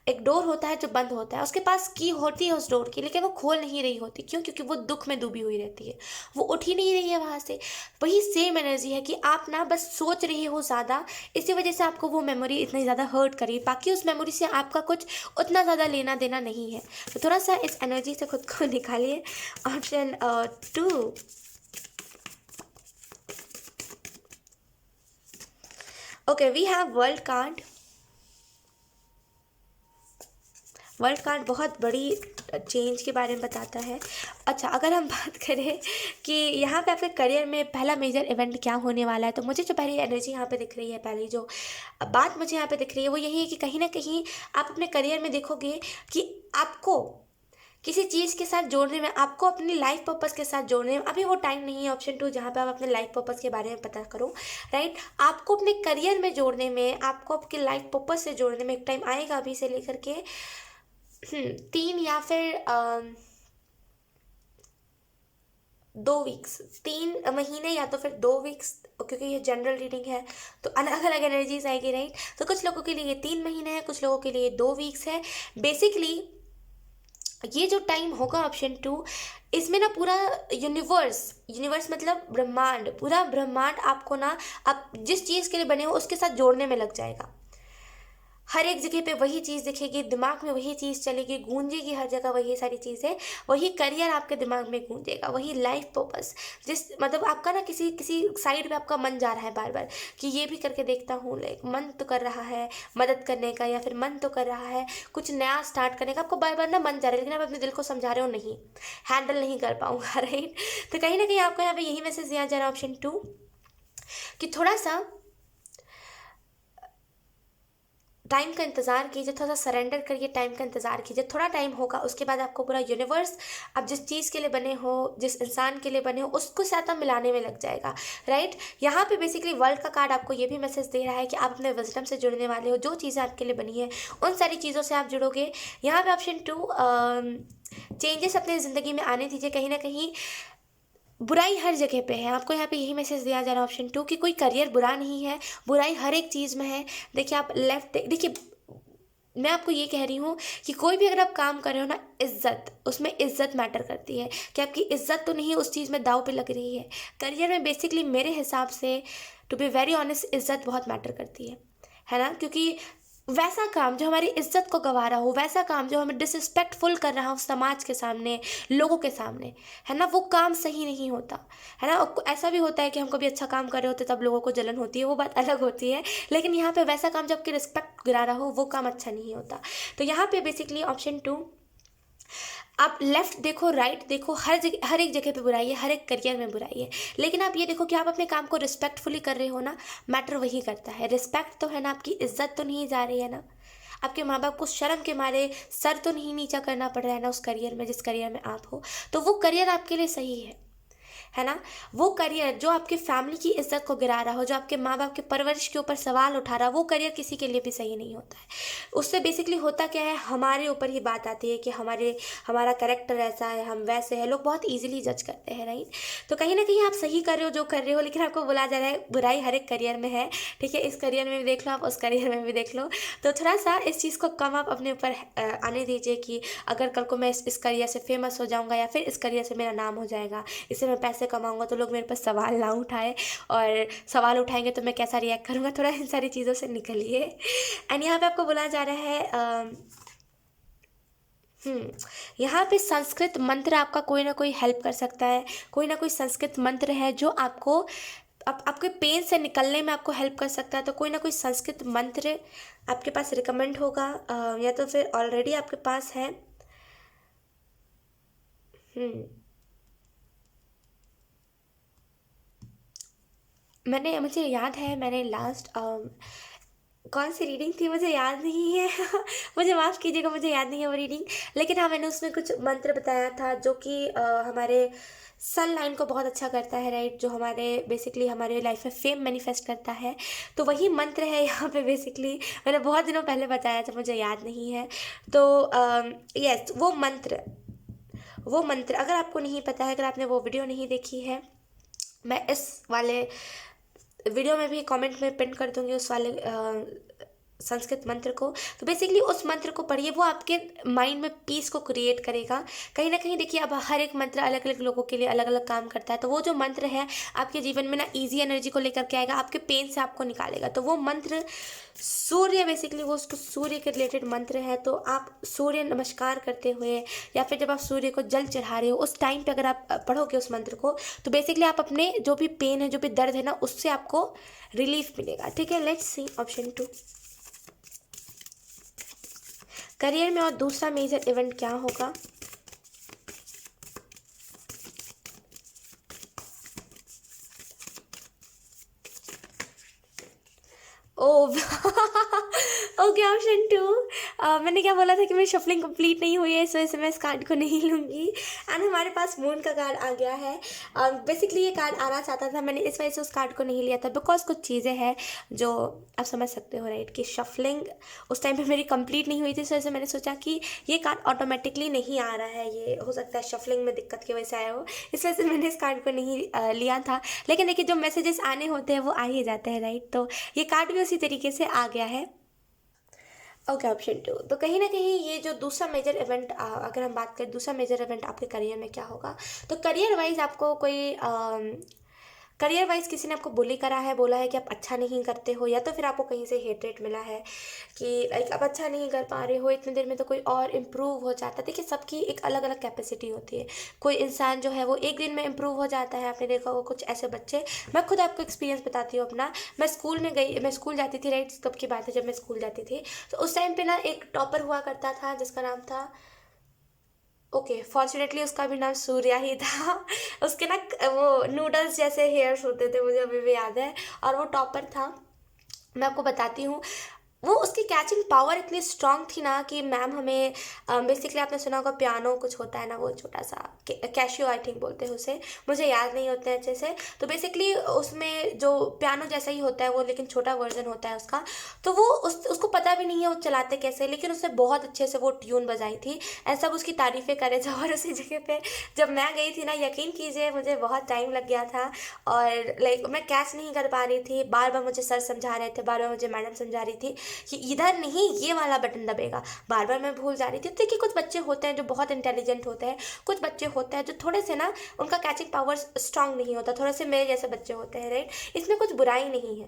एक डोर होता है जो बंद होता है, उसके पास की होती है उस डोर की, लेकिन वो खोल नहीं रही होती, क्यों? क्योंकि वो दुख में डूबी हुई रहती है, वो उठ ही नहीं रही है वहाँ से। वही सेम एनर्जी है कि आप ना बस सोच रहे हो ज़्यादा, इसी वजह से आपको वो मेमोरी इतनी ज़्यादा हर्ट करी, बाकी उस मेमोरी से आपका कुछ उतना ज़्यादा लेना देना नहीं है। तो थोड़ा सा इस एनर्जी से खुद को निकालिए, option 2। Okay, we have world card. World card बहुत बड़ी चेंज के बारे में बताता है। अच्छा, अगर हम बात करें कि यहाँ पे आपके करियर में पहला मेजर इवेंट क्या होने वाला है, तो मुझे जो पहली एनर्जी यहाँ पे दिख रही है, पहली जो बात मुझे यहाँ पे दिख रही है वो यही है कि कहीं ना कहीं आप अपने करियर में देखोगे कि आपको किसी चीज़ के साथ जोड़ने में, आपको अपनी लाइफ पर्पस के साथ जोड़ने में अभी वो टाइम नहीं है। ऑप्शन 2 जहाँ पे आप अपने लाइफ पर्पस के बारे में पता करो, राइट। आपको अपने करियर में जोड़ने में, आपको आपके लाइफ पर्पस से जोड़ने में एक टाइम आएगा अभी से लेकर के 3 या फिर 2 वीक्स, 3 महीने या तो फिर 2 वीक्स, क्योंकि ये जनरल रीडिंग है तो अलग अलग एनर्जीज आएगी, राइट। तो कुछ लोगों के लिए ये 3 महीने है, कुछ लोगों के लिए 2 वीक्स है। बेसिकली ये जो टाइम होगा ऑप्शन 2, इसमें ना पूरा यूनिवर्स मतलब ब्रह्मांड, पूरा ब्रह्मांड आपको ना, आप जिस चीज़ के लिए बने हो उसके साथ जोड़ने में लग जाएगा। हर एक जगह पे वही चीज़ दिखेगी, दिमाग में वही चीज़ चलेगी, गूंजेगी हर जगह वही सारी चीज़ें, वही करियर आपके दिमाग में गूंजेगा, वही लाइफ पर्पस, जिस मतलब आपका ना किसी किसी साइड पे आपका मन जा रहा है बार बार कि ये भी करके देखता हूँ, लाइक मन तो कर रहा है मदद करने का, या फिर मन तो कर रहा है कुछ नया स्टार्ट करने का, आपको बार बार ना मन जा रहा है, लेकिन आप अपने दिल को समझा रहे हो नहीं, हैंडल नहीं कर पाऊंगा, राइट। तो कहीं ना कहीं आपको यहाँ पे यही मैसेज दिया जा रहा है ऑप्शन 2 कि थोड़ा सा टाइम का इंतज़ार कीजिए, थोड़ा सा सरेंडर करिए, टाइम का इंतज़ार कीजिए, थोड़ा टाइम होगा उसके बाद आपको पूरा यूनिवर्स, आप जिस चीज़ के लिए बने हो, जिस इंसान के लिए बने हो, उसको साथ मिलाने में लग जाएगा, राइट। यहाँ पे बेसिकली वर्ल्ड का कार्ड आपको ये भी मैसेज दे रहा है कि आप अपने विजडम से जुड़ने वाले हो, जो चीज़ें आपके लिए बनी है उन सारी चीज़ों से आप जुड़ोगे। यहाँ पे ऑप्शन 2 चेंजेस अपने ज़िंदगी में आने दीजिए। कहीं ना कहीं बुराई हर जगह पे है, आपको यहाँ पे यही मैसेज दिया जा रहा है ऑप्शन 2 कि कोई करियर बुरा नहीं है, बुराई हर एक चीज़ में है। देखिए आप देखिए मैं आपको ये कह रही हूँ कि कोई भी अगर आप काम कर रहे हो ना, इज्जत, उसमें इज्जत मैटर करती है कि आपकी इज्जत तो नहीं उस चीज़ में दाव पे लग रही है। करियर में बेसिकली मेरे हिसाब से, टू बी वेरी ऑनेस्ट, इज्जत बहुत मैटर करती है ना, क्योंकि वैसा काम जो हमारी इज्जत को गंवा रहा हो, वैसा काम जो हमें डिसरिस्पेक्टफुल कर रहा हो समाज के सामने, लोगों के सामने, है ना, वो काम सही नहीं होता, है ना। और ऐसा भी होता है कि हम कभी अच्छा काम कर रहे होते तब लोगों को जलन होती है, वो बात अलग होती है, लेकिन यहाँ पे वैसा काम जो आपकी रिस्पेक्ट गिरा रहा हो वो काम अच्छा नहीं होता। तो यहाँ पे बेसिकली ऑप्शन 2, आप लेफ्ट देखो, राइट देखो, हर जगह, हर एक जगह पे बुराई है, हर एक करियर में बुराई है, लेकिन आप ये देखो कि आप अपने काम को रिस्पेक्टफुली कर रहे हो ना, मैटर वही करता है। रिस्पेक्ट तो है ना, आपकी इज्जत तो नहीं जा रही है ना, आपके माँ बाप को शर्म के मारे सर तो नहीं नीचा करना पड़ रहा है ना उस करियर में, जिस करियर में आप हो, तो वो करियर आपके लिए सही है ना। वो करियर जो आपके फैमिली की इज्जत को गिरा रहा हो, जो आपके माँ बाप के परवरिश के ऊपर सवाल उठा रहा हो, वो करियर किसी के लिए भी सही नहीं होता है। उससे बेसिकली होता क्या है, हमारे ऊपर ही बात आती है कि हमारा कैरेक्टर ऐसा है, हम वैसे हैं, लोग बहुत ईजिली जज करते हैं, राइट। तो कहीं ना कहीं आप सही कर रहे हो जो कर रहे हो, लेकिन आपको बोला जा रहा है बुराई हर एक करियर में है, ठीक है। इस करियर में भी देख लो, आप उस करियर में भी देख लो, तो थोड़ा सा इस चीज़ को कम आप अपने ऊपर आने दीजिए कि अगर कल को मैं इस करियर से फेमस हो जाऊँगा, या फिर इस करियर से मेरा नाम हो जाएगा, इससे मैं पैसे कमाऊँगा, तो लोग मेरे पास सवाल ना उठाए, और सवाल उठाएंगे तो मैं कैसा रिएक्ट करूँगा, थोड़ा इन सारी चीज़ों से निकलिए। एंड यहाँ पे आपको बोला जा रहा है यहाँ पे संस्कृत मंत्र आपका कोई ना कोई हेल्प कर सकता है, कोई ना कोई संस्कृत मंत्र है जो आपको आपके पेन से निकलने में आपको हेल्प कर सकता है। तो कोई ना कोई संस्कृत मंत्र आपके पास रिकमेंड होगा, या तो फिर ऑलरेडी आपके पास है। मुझे याद है, मैंने लास्ट कौन सी रीडिंग थी मुझे याद नहीं है मुझे माफ़ कीजिएगा, मुझे याद नहीं है वो रीडिंग, लेकिन हाँ मैंने उसमें कुछ मंत्र बताया था जो कि हमारे सन लाइन को बहुत अच्छा करता है, राइट, जो हमारे बेसिकली हमारे लाइफ में फेम मैनिफेस्ट करता है। तो वही मंत्र है यहाँ पे, बेसिकली मैंने बहुत दिनों पहले बताया था, मुझे याद नहीं है। तो यस, वो मंत्र अगर आपको नहीं पता है, अगर आपने वो वीडियो नहीं देखी है, मैं इस वाले वीडियो में भी कमेंट में पिन कर दूंगी उस वाले संस्कृत मंत्र को। तो बेसिकली उस मंत्र को पढ़िए, वो आपके माइंड में पीस को क्रिएट करेगा। कहीं ना कहीं देखिए, अब हर एक मंत्र अलग अलग लोगों के लिए अलग अलग काम करता है, तो वो जो मंत्र है आपके जीवन में ना ईजी एनर्जी को लेकर के आएगा, आपके पेन से आपको निकालेगा। तो वो मंत्र सूर्य, बेसिकली वो उसको सूर्य के रिलेटेड मंत्र है। तो आप सूर्य नमस्कार करते हुए, या फिर जब आप सूर्य को जल चढ़ा रहे हो, उस टाइम पे अगर आप पढ़ोगे उस मंत्र को, तो बेसिकली आप अपने जो भी पेन है, जो भी दर्द है ना, उससे आपको रिलीफ मिलेगा, ठीक है। Let's see option 2। करियर में और दूसरा मेजर इवेंट क्या होगा? Oh okay, option two. मैंने क्या बोला था कि मेरी शफलिंग कंप्लीट नहीं हुई है, इस वजह से मैं इस कार्ड को नहीं लूँगी। एंड हमारे पास मून का कार्ड आ गया है। बेसिकली ये कार्ड आना चाहता था, मैंने इस वजह से उस कार्ड को नहीं लिया था बिकॉज कुछ चीज़ें हैं जो आप समझ सकते हो राइट, कि शफलिंग उस टाइम पे मेरी कंप्लीट नहीं हुई थी, इस वजह से मैंने सोचा कि ये कार्ड ऑटोमेटिकली नहीं आ रहा है, ये हो सकता है शफलिंग में दिक्कत की वजह से आया हो, इस वजह से मैंने इस कार्ड को नहीं लिया था। लेकिन देखिए, जो मैसेजेस आने होते हैं वो आ ही जाते हैं राइट, तो ये कार्ड भी उसी तरीके से आ गया है। Okay, option two. तो कहीं ना कहीं ये जो दूसरा मेजर इवेंट, अगर हम बात करें दूसरा मेजर इवेंट आपके करियर में क्या होगा, तो करियर वाइज आपको कोई करियर वाइज किसी ने आपको बुली करा है, बोला है कि आप अच्छा नहीं करते हो, या तो फिर आपको कहीं से हेटरेट मिला है कि लाइक आप अच्छा नहीं कर पा रहे हो, इतनी देर में तो कोई और इम्प्रूव हो जाता है। देखिए, सबकी एक अलग अलग कैपेसिटी होती है। कोई इंसान जो है वो एक दिन में इम्प्रूव हो जाता है, आपने देखा होगा कुछ ऐसे बच्चे। मैं खुद आपको एक्सपीरियंस बताती हूँ अपना। मैं स्कूल जाती थी राइट, कब की बात है जब मैं स्कूल जाती थी, तो उस टाइम पे ना एक टॉपर हुआ करता था जिसका नाम था, ओके फॉर्चुनेटली उसका भी नाम सूर्या ही था। उसके ना वो नूडल्स जैसे हेयर्स होते थे, मुझे अभी भी याद है, और वो टॉपर था। मैं आपको बताती हूँ, वो उसकी कैचिंग पावर इतनी स्ट्रांग थी ना कि मैम हमें बेसिकली, आपने सुना होगा पियानो कुछ होता है ना, वो छोटा सा कैशियो आई थिंक बोलते हैं उसे, मुझे याद नहीं होता है अच्छे से। तो बेसिकली उसमें जो पियानो जैसा ही होता है वो, लेकिन छोटा वर्जन होता है उसका। तो वो उसको पता भी नहीं है वो चलाते कैसे, लेकिन उसने बहुत अच्छे से वो ट्यून बजाई थी, ऐसा सब उसकी तारीफ़ें करे थे। और उसी जगह पे जब मैं गई थी ना, यकीन कीजिए मुझे बहुत टाइम लग गया था, और लाइक मैं कैच नहीं कर पा रही थी। बार बार मुझे सर समझा रहे थे, बार बार मुझे मैडम समझा रही थी कि इधर नहीं, ये वाला बटन दबेगा, बार बार मैं भूल जा रही थी। तो देखिए, कुछ बच्चे होते हैं जो बहुत इंटेलिजेंट होते हैं, कुछ बच्चे होते हैं जो थोड़े से ना, उनका कैचिंग पावर स्ट्रांग नहीं होता, थोड़े से मेरे जैसे बच्चे होते हैं राइट। इसमें कुछ बुराई नहीं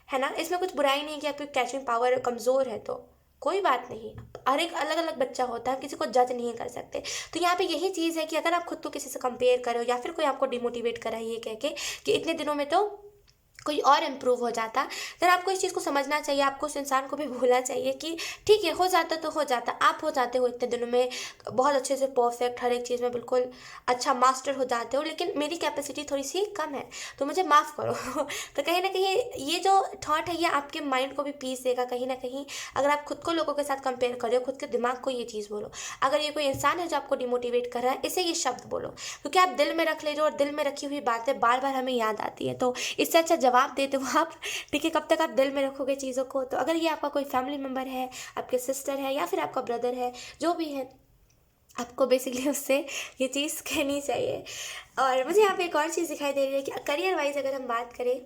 है ना, इसमें कुछ बुराई नहीं कि आपकी कैचिंग पावर कमज़ोर है, तो कोई बात नहीं। हर एक अलग अलग बच्चा होता है, किसी को जज नहीं कर सकते। तो यहाँ पे यही चीज़ है कि अगर आप खुद को किसी से कंपेयर करो, या फिर कोई आपको डिमोटिवेट करा है ये कह के कि इतने दिनों में तो कोई और इम्प्रूव हो जाता, देन आपको इस चीज़ को समझना चाहिए, आपको उस इंसान को भी भूलना चाहिए कि ठीक है, हो जाता तो हो जाता, आप हो जाते हो इतने दिनों में बहुत अच्छे से परफेक्ट, हर एक चीज़ में बिल्कुल अच्छा मास्टर हो जाते हो, लेकिन मेरी कैपेसिटी थोड़ी सी कम है, तो मुझे माफ़ करो। तो कहीं ना कहीं ये जो थॉट है ये आपके माइंड को भी पीस देगा कहीं ना कहीं, अगर आप खुद को लोगों के साथ कंपेयर कर रहे हो, खुद के दिमाग को ये चीज़ बोलो। अगर ये कोई इंसान है जो आपको डिमोटिवेट कर रहा है, इसे ये शब्द बोलो, क्योंकि आप दिल में रख ले रहे हो, और दिल में रखी हुई बातें बार बार हमें याद आती है, तो इससे अच्छा जवाब देते हो आप। ठीक है, कब तक आप दिल में रखोगे चीज़ों को। तो अगर ये आपका कोई फैमिली मेम्बर है, आपके सिस्टर है, या फिर आपका ब्रदर है, जो भी है, आपको बेसिकली उससे ये चीज़ कहनी चाहिए। और मुझे यहाँ पे एक और चीज़ दिखाई दे रही है कि करियर वाइज अगर हम बात करें,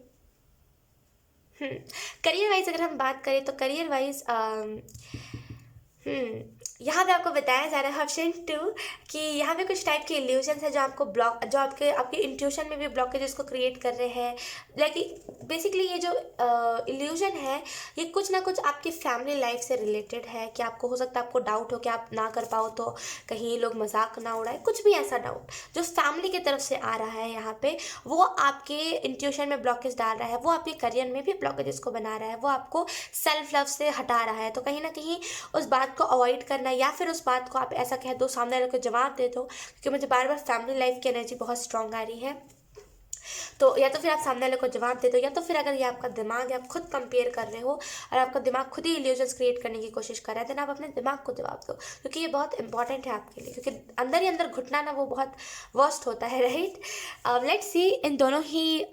करियर वाइज अगर हम बात करें तो करियर वाइज यहाँ पे आपको बताया जा रहा है ऑप्शन टू कि यहाँ पे कुछ टाइप के इल्यूजन्स है जो आपको ब्लॉक, जो आपके इंट्यूशन में भी ब्लॉकेजेस को क्रिएट कर रहे हैं। लाइक बेसिकली ये जो इल्यूजन है, ये कुछ ना कुछ आपकी फैमिली लाइफ से रिलेटेड है, कि आपको हो सकता है आपको डाउट हो कि आप ना कर पाओ तो कहीं लोग मजाक ना उड़ाए, कुछ भी ऐसा डाउट जो फैमिली की तरफ से आ रहा है यहाँ पे, वो आपके इंट्यूशन में ब्लॉकेज डाल रहा है, वो आपके करियर में भी ब्लॉकेजेस को बना रहा है, वो आपको सेल्फ लव से हटा रहा है। तो कहीं ना कहीं उस बात को अवॉइड करना, या फिर उस बात को आप ऐसा कह दो, सामने वाले को जवाब दे दो, क्योंकि मुझे बार बार फैमिली लाइफ की एनर्जी बहुत स्ट्रांग आ रही है। तो या तो फिर आप सामने वाले को जवाब दे दो, या तो फिर अगर ये आपका दिमाग है, आप खुद कंपेयर कर रहे हो और आपका दिमाग खुद ही इल्यूजन्स क्रिएट करने की कोशिश कर रहा है, देन आप अपने दिमाग को जवाब दो, क्योंकि ये बहुत इंपॉर्टेंट है आपके लिए, क्योंकि अंदर ही अंदर घुटना ना वो बहुत वर्स्ट होता है राइट। लेट्स सी इन दोनों ही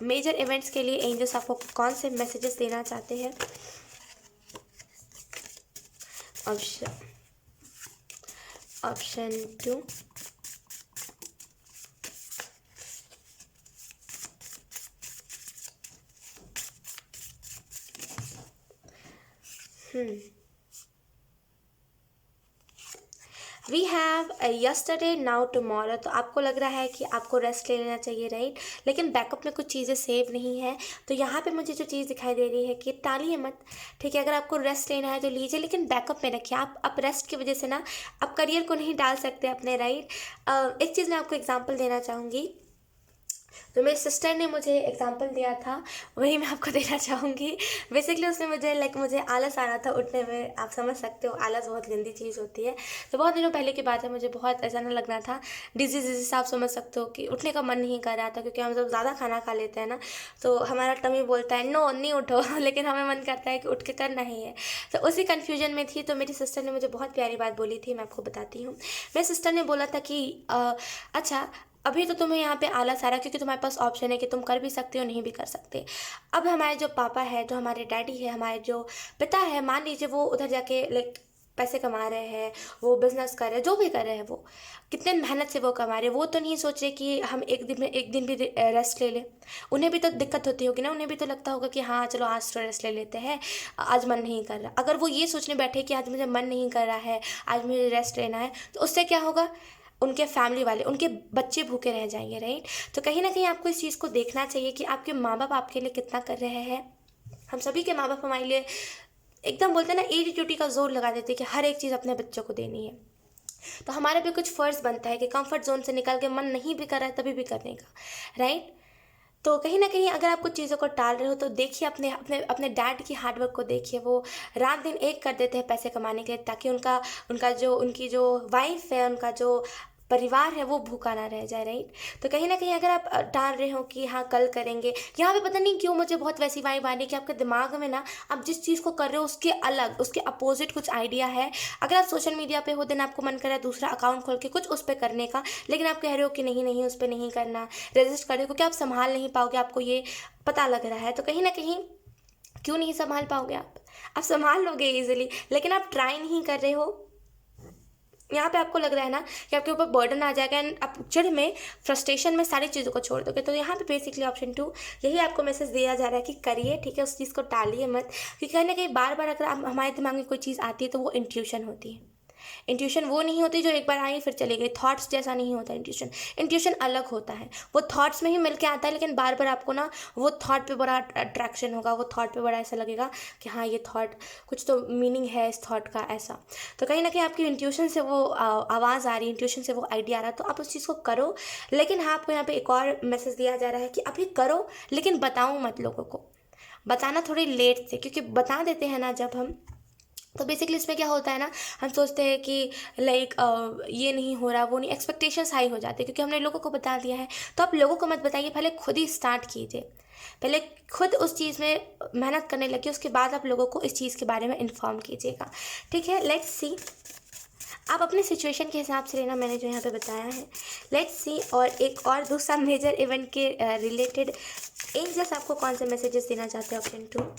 मेजर इवेंट्स के लिए एंजल्स आपको कौन से मैसेजेस देना चाहते हैं। Option two, we have yesterday now tomorrow. तो आपको लग रहा है कि आपको रेस्ट ले लेना चाहिए राइट, लेकिन बैकअप में कुछ चीज़ें सेव नहीं है। तो यहाँ पे मुझे जो चीज़ दिखाई दे रही है कि टालिए मत, ठीक है, अगर आपको रेस्ट लेना है तो लीजिए, लेकिन बैकअप में रखिए। आप रेस्ट की वजह से ना आप करियर को नहीं डाल सकते अपने राइट। एक चीज़ मैं आपको एग्जाम्पल देना चाहूँगी, तो मेरी सिस्टर ने मुझे एग्जांपल दिया था, वही मैं आपको देना चाहूँगी। बेसिकली उसने मुझे आलस आ रहा था उठने में। आप समझ सकते हो आलस बहुत गंदी चीज़ होती है। तो बहुत दिनों पहले की बात है, मुझे बहुत ऐसा ना लग रहा था, डिजीज डिजीज आप समझ सकते हो कि उठने का मन नहीं कर रहा था, क्योंकि हम जब ज़्यादा खाना खा लेते हैं ना तो हमारा टमी बोलता है नो नहीं उठो लेकिन हमें मन करता है कि उठ के करना ही है। तो उसी कन्फ्यूजन में थी, तो मेरी सिस्टर ने मुझे बहुत प्यारी बात बोली थी, मैं आपको बताती हूँ। मेरी सिस्टर ने बोला था कि अच्छा, अभी तो तुम्हें यहाँ पे आलस आ रहा है क्योंकि तुम्हारे पास ऑप्शन है कि तुम कर भी सकते हो नहीं भी कर सकते। अब हमारे जो पापा है, जो हमारे डैडी है, हमारे जो पिता है, मान लीजिए वो उधर जाके लाइक पैसे कमा रहे हैं, वो बिजनेस कर रहे हैं, जो भी कर रहे हैं, वो कितने मेहनत से वो कमा रहे हैं। वो तो नहीं सोच रहे कि हम एक दिन भी रेस्ट ले लें। उन्हें भी तो दिक्कत होती होगी ना, उन्हें भी तो लगता होगा कि हाँ चलो आज तो रेस्ट ले लेते हैं, आज मन नहीं कर रहा। अगर वो ये सोचने बैठे कि आज मुझे मन नहीं कर रहा है, आज मुझे रेस्ट लेना है, तो उससे क्या होगा, उनके फैमिली वाले, उनके बच्चे भूखे रह जाएंगे, राइट। तो कहीं ना कहीं आपको इस चीज़ को देखना चाहिए कि आपके माँ बाप आपके लिए कितना कर रहे हैं। हम सभी के माँ बाप हमारे लिए एकदम बोलते हैं ना, ईटी ड्यूटी का जोर लगा देते हैं कि हर एक चीज़ अपने बच्चों को देनी है। तो हमारा भी कुछ फ़र्ज़ बनता है कि कंफर्ट जोन से निकल के मन नहीं भी कर रहा है तभी भी करने का, राइट। तो कहीं ना कहीं अगर आप कुछ चीज़ों को टाल रहे हो तो देखिए अपने अपने अपने डैड की हार्डवर्क को देखिए। वो रात दिन एक कर देते हैं पैसे कमाने के लिए, ताकि उनकी जो वाइफ है, उनका जो परिवार है, वो भूखा ना रह जाए, राइट। तो कहीं ना कहीं अगर आप टाल रहे हो कि हाँ कल करेंगे, यहाँ पे पता नहीं क्यों मुझे बहुत वैसी वाइब आ रही है कि आपके दिमाग में ना आप जिस चीज़ को कर रहे हो उसके अलग, उसके अपोजिट कुछ आइडिया है। अगर आप सोशल मीडिया पे हो, देन आपको मन कर रहा है दूसरा अकाउंट खोल के कुछ उस पर करने का, लेकिन आप कह रहे हो कि नहीं नहीं उस पर नहीं करना, रजिस्ट कर रहे हो क्योंकि आप संभाल नहीं पाओगे, आपको ये पता लग रहा है। तो कहीं ना कहीं क्यों नहीं संभाल पाओगे आप संभाल लोगे इजीली, लेकिन आप ट्राई नहीं कर रहे हो। यहाँ पे आपको लग रहा है ना कि आपके ऊपर बर्डन आ जाएगा एंड आप चिढ़ में, फ्रस्ट्रेशन में सारी चीज़ों को छोड़ दोगे। तो यहाँ पे बेसिकली ऑप्शन 2 यही आपको मैसेज दिया जा रहा है कि करिए, ठीक है, उस चीज़ को टालिए मत। क्योंकि कहीं ना कहीं बार बार अगर हमारे दिमाग में कोई चीज़ आती है तो वो इंट्यूशन होती है। इंट्यूशन वो नहीं होती जो एक बार आई फिर चली गई, थॉट्स जैसा नहीं होता इंट्यूशन। इंट्यूशन अलग होता है, वो थॉट्स में ही मिल के आता है, लेकिन बार बार आपको ना वो थॉट पे बड़ा अट्रैक्शन होगा, वो थॉट पे बड़ा ऐसा लगेगा कि हाँ ये थॉट कुछ तो मीनिंग है इस थॉट का, ऐसा। तो कहीं ना कहीं आपकी इंट्यूशन से वो आवाज़ आ रही है, इंट्यूशन से वो आइडिया आ रहा है, तो आप उस चीज़ को करो। लेकिन हाँ, आपको यहाँ पे एक और मैसेज दिया जा रहा है कि अभी करो, लेकिन बताओ मत लोगों को। बताना थोड़ी लेट से, क्योंकि बता देते हैं ना जब हम, तो बेसिकली इसमें क्या होता है ना, हम सोचते हैं कि लाइक ये नहीं हो रहा, वो नहीं, एक्सपेक्टेशंस हाई हो जाते हैं क्योंकि हमने लोगों को बता दिया है। तो आप लोगों को मत बताइए, पहले खुद ही स्टार्ट कीजिए, पहले खुद उस चीज़ में मेहनत करने लगिए, उसके बाद आप लोगों को इस चीज़ के बारे में इन्फॉर्म कीजिएगा, ठीक है। लेट्स सी, आप अपने सिचुएशन के हिसाब से लेना, मैंने जो यहाँ पे बताया है। लेट्स सी, और एक और दूसरा मेजर इवेंट के रिलेटेड एंजल्स आपको कौन से मैसेजेस देना चाहते हैं, ऑप्शन 2।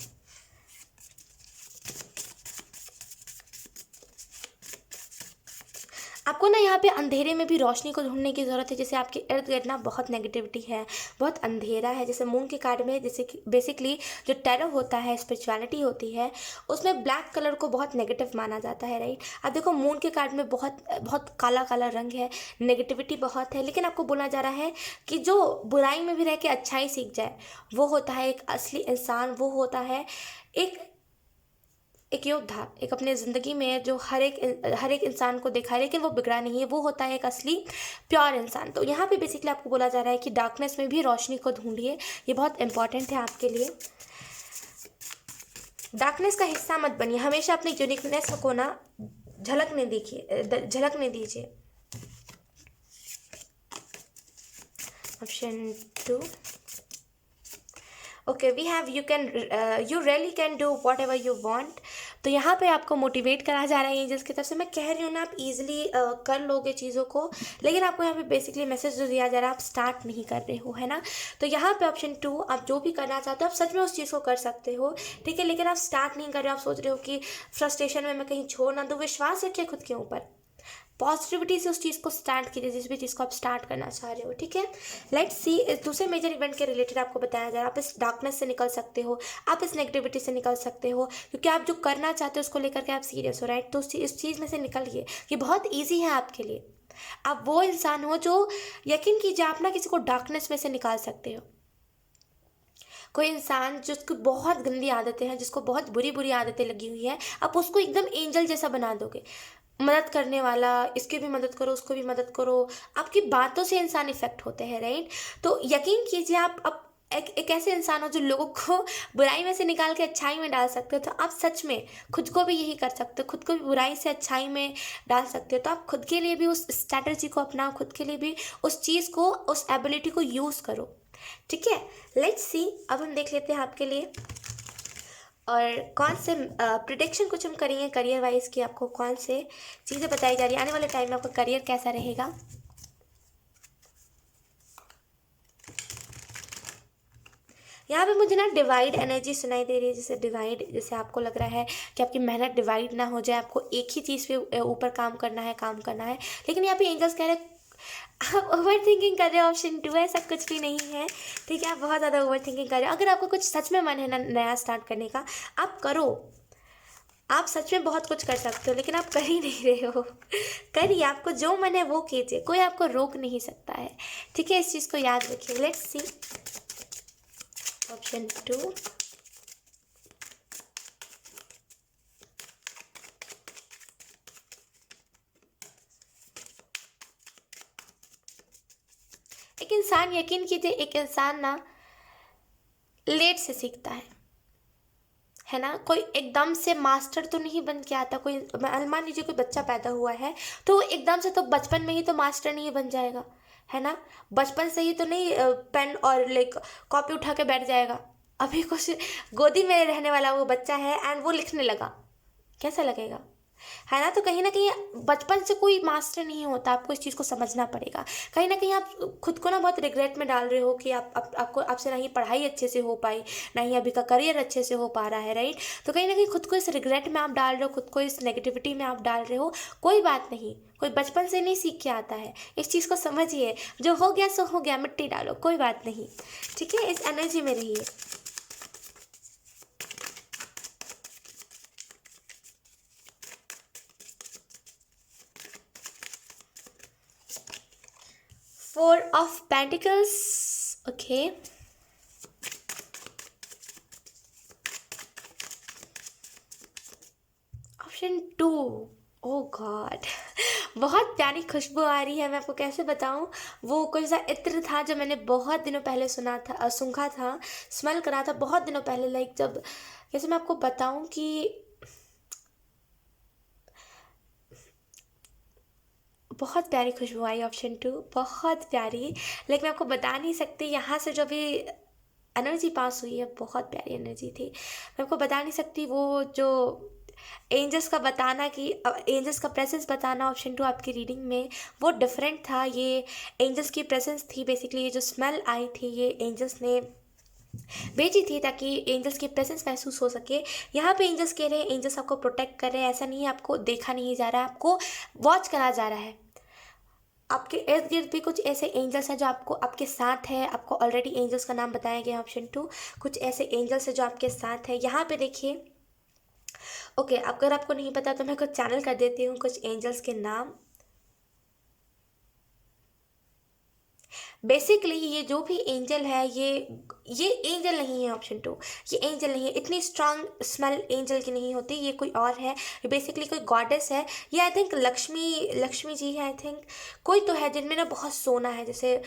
आपको ना यहाँ पे अंधेरे में भी रोशनी को ढूंढने की ज़रूरत है। जैसे आपके इर्द गिर्द ना बहुत नेगेटिविटी है, बहुत अंधेरा है। जैसे मून के कार्ड में, जैसे कि बेसिकली जो टैरो होता है, स्पिरिचुअलिटी होती है, उसमें ब्लैक कलर को बहुत नेगेटिव माना जाता है, राइट। अब देखो मून के कार्ड में बहुत बहुत काला काला रंग है, नेगेटिविटी बहुत है, लेकिन आपको बोला जा रहा है कि जो बुराई में भी रह के अच्छाई सीख जाए, वो होता है एक असली इंसान, वो होता है एक योद्धा, एक अपने ज़िंदगी में जो हर एक इंसान को देखा है लेकिन वो बिगड़ा नहीं है, वो होता है एक असली प्योर इंसान। तो यहाँ पे बेसिकली आपको बोला जा रहा है कि डार्कनेस में भी रोशनी को ढूंढिए, ये बहुत इंपॉर्टेंट है आपके लिए। डार्कनेस का हिस्सा मत बनिए, हमेशा अपनी यूनिकनेस को ना झलकने दीजिए। Option 2, okay we have you really can do whatever you want. तो यहाँ पे आपको मोटिवेट करा जा रहा है एंजल्स की तरफ से। मैं कह रही हूँ ना, आप इजीली कर लोगे चीज़ों को, लेकिन आपको यहाँ पे बेसिकली मैसेज जो दिया जा रहा है, आप स्टार्ट नहीं कर रहे हो, है ना। तो यहाँ पे ऑप्शन 2, आप जो भी करना चाहते हो आप सच में उस चीज़ को कर सकते हो, ठीक है, लेकिन आप स्टार्ट नहीं कर रहे हो। आप सोच रहे हो कि फ्रस्ट्रेशन में मैं कहीं छोड़ ना दूँ। विश्वास रखिए खुद के ऊपर, पॉजिटिविटी से उस चीज़ को स्टार्ट कीजिए, जिस भी चीज़ को आप स्टार्ट करना चाह रहे हो, ठीक है। लेट्स सी, इस दूसरे मेजर इवेंट के रिलेटेड आपको बताया जा रहा है, आप इस डार्कनेस से निकल सकते हो, आप इस नेगेटिविटी से निकल सकते हो, क्योंकि आप जो करना चाहते हो उसको लेकर के आप सीरियस हो, राइट। तो इस चीज़ में से निकलिए, ये बहुत ईजी है आपके लिए। आप वो इंसान हो जो, यकीन कीजिए, आप ना किसी को डार्कनेस में से निकाल सकते हो। कोई इंसान जिसको बहुत गंदी आदतें हैं, जिसको बहुत बुरी बुरी आदतें लगी हुई है, आप उसको एकदम एंजल जैसा बना दोगे। मदद करने वाला, इसकी भी मदद करो, उसको भी मदद करो। आपकी बातों से इंसान इफ़ेक्ट होते हैं, राइट? तो यकीन कीजिए आप अब एक ऐसे इंसान हो जो लोगों को बुराई में से निकाल के अच्छाई में डाल सकते हो, तो आप सच में खुद को भी यही कर सकते हो, खुद को भी बुराई से अच्छाई में डाल सकते हो। तो आप खुद के लिए भी उस स्ट्रैटेजी को अपनाओ, खुद के लिए भी उस चीज़ को, उस एबिलिटी को यूज़ करो, ठीक है? लेट्स सी, अब हम देख लेते हैं आपके लिए और कौन से प्रिडिक्शन कुछ हम करेंगे करियर वाइज की, आपको कौन से चीज़ें बताई जा रही है आने वाले टाइम में आपका करियर कैसा रहेगा। यहाँ पे मुझे ना डिवाइड एनर्जी सुनाई दे रही है, जैसे डिवाइड, जैसे आपको लग रहा है कि आपकी मेहनत डिवाइड ना हो जाए, आपको एक ही चीज़ पे ऊपर काम करना है, काम करना है। लेकिन यहाँ पे एंजल्स कह रहे हैं आप ओवर थिंकिंग कर रहे हो, ऑप्शन 2, ऐसा कुछ भी नहीं है, ठीक है? आप बहुत ज़्यादा ओवर थिंकिंग कर रहे हो। अगर आपको कुछ सच में मन है ना नया स्टार्ट करने का, आप करो। आप सच में बहुत कुछ कर सकते हो, लेकिन आप कर ही नहीं रहे हो। करिए, आपको जो मन है वो कीजिए, कोई आपको रोक नहीं सकता है, ठीक है? इस चीज़ को याद रखिए। Let's see option 2। एक इंसान, यकीन कीजिए, एक इंसान ना लेट से सीखता है ना? कोई एकदम से मास्टर तो नहीं बन के आता। कोई मान लीजिए कोई बच्चा पैदा हुआ है, तो वो एकदम से तो बचपन में ही तो मास्टर नहीं बन जाएगा, है ना? बचपन से ही तो नहीं पेन और लाइक कॉपी उठा के बैठ जाएगा। अभी कुछ गोदी में रहने वाला वो बच्चा है एंड वो लिखने लगा, कैसा लगेगा, है ना? तो कहीं ना कहीं बचपन से कोई मास्टर नहीं होता, आपको इस चीज़ को समझना पड़ेगा। कहीं ना कहीं आप खुद को ना बहुत रिग्रेट में डाल रहे हो कि आपको आपसे ना ही पढ़ाई अच्छे से हो पाई, ना ही अभी का करियर अच्छे से हो पा रहा है, राइट? तो कहीं ना कहीं खुद को इस रिग्रेट में आप डाल रहे हो, खुद को इस नेगेटिविटी में आप डाल रहे हो। कोई बात नहीं, कोई बचपन से नहीं सीख के आता है, इस चीज़ को समझिए। जो हो गया सो हो गया, मिट्टी डालो, कोई बात नहीं, ठीक है? इस एनर्जी में रहिए। Four of pentacles, okay. Option 2, oh God. बहुत प्यारी खुशबू आ रही है, मैं आपको कैसे बताऊं। वो कोई सा इत्र था जो मैंने बहुत दिनों पहले सुना था, सूंघा था, स्मेल करा था बहुत दिनों पहले, लाइक जब, कैसे मैं आपको बताऊं कि बहुत प्यारी खुशबू आई। ऑप्शन 2 बहुत प्यारी, लेकिन मैं आपको बता नहीं सकती। यहाँ से जो भी एनर्जी पास हुई है बहुत प्यारी एनर्जी थी, मैं आपको बता नहीं सकती। वो जो एंजल्स का बताना कि एंजल्स का प्रेजेंस बताना ऑप्शन 2 आपकी रीडिंग में, वो डिफरेंट था। ये एंजल्स की प्रेजेंस थी बेसिकली। ये जो स्मेल आई थी ये एंजल्स ने भेजी थी ताकि एंजल्स की प्रेजेंस महसूस हो सके। यहाँ पे एंजल्स कह रहे हैं, एंजल्स आपको प्रोटेक्ट कर रहे हैं। ऐसा नहीं है आपको देखा नहीं जा रहा है, आपको वॉच करा जा रहा है। आपके इर्द गिर्द भी कुछ ऐसे एंजल्स हैं जो आपको, आपके साथ है। आपको ऑलरेडी एंजल्स का नाम बताया गया ऑप्शन 2। कुछ ऐसे एंजल्स हैं जो आपके साथ है। यहाँ पे देखिए, ओके, अगर आपको नहीं पता तो मैं कुछ चैनल कर देती हूँ कुछ एंजल्स के नाम। बेसिकली ये जो भी एंजल है, ये एंजल नहीं है ऑप्शन 2। ये एंजल नहीं है, इतनी स्ट्रांग स्मेल एंजल की नहीं होती। ये कोई और है, ये बेसिकली कोई गॉडेस है। ये आई थिंक लक्ष्मी जी है आई थिंक। कोई तो है जिनमें ना बहुत सोना है, जैसे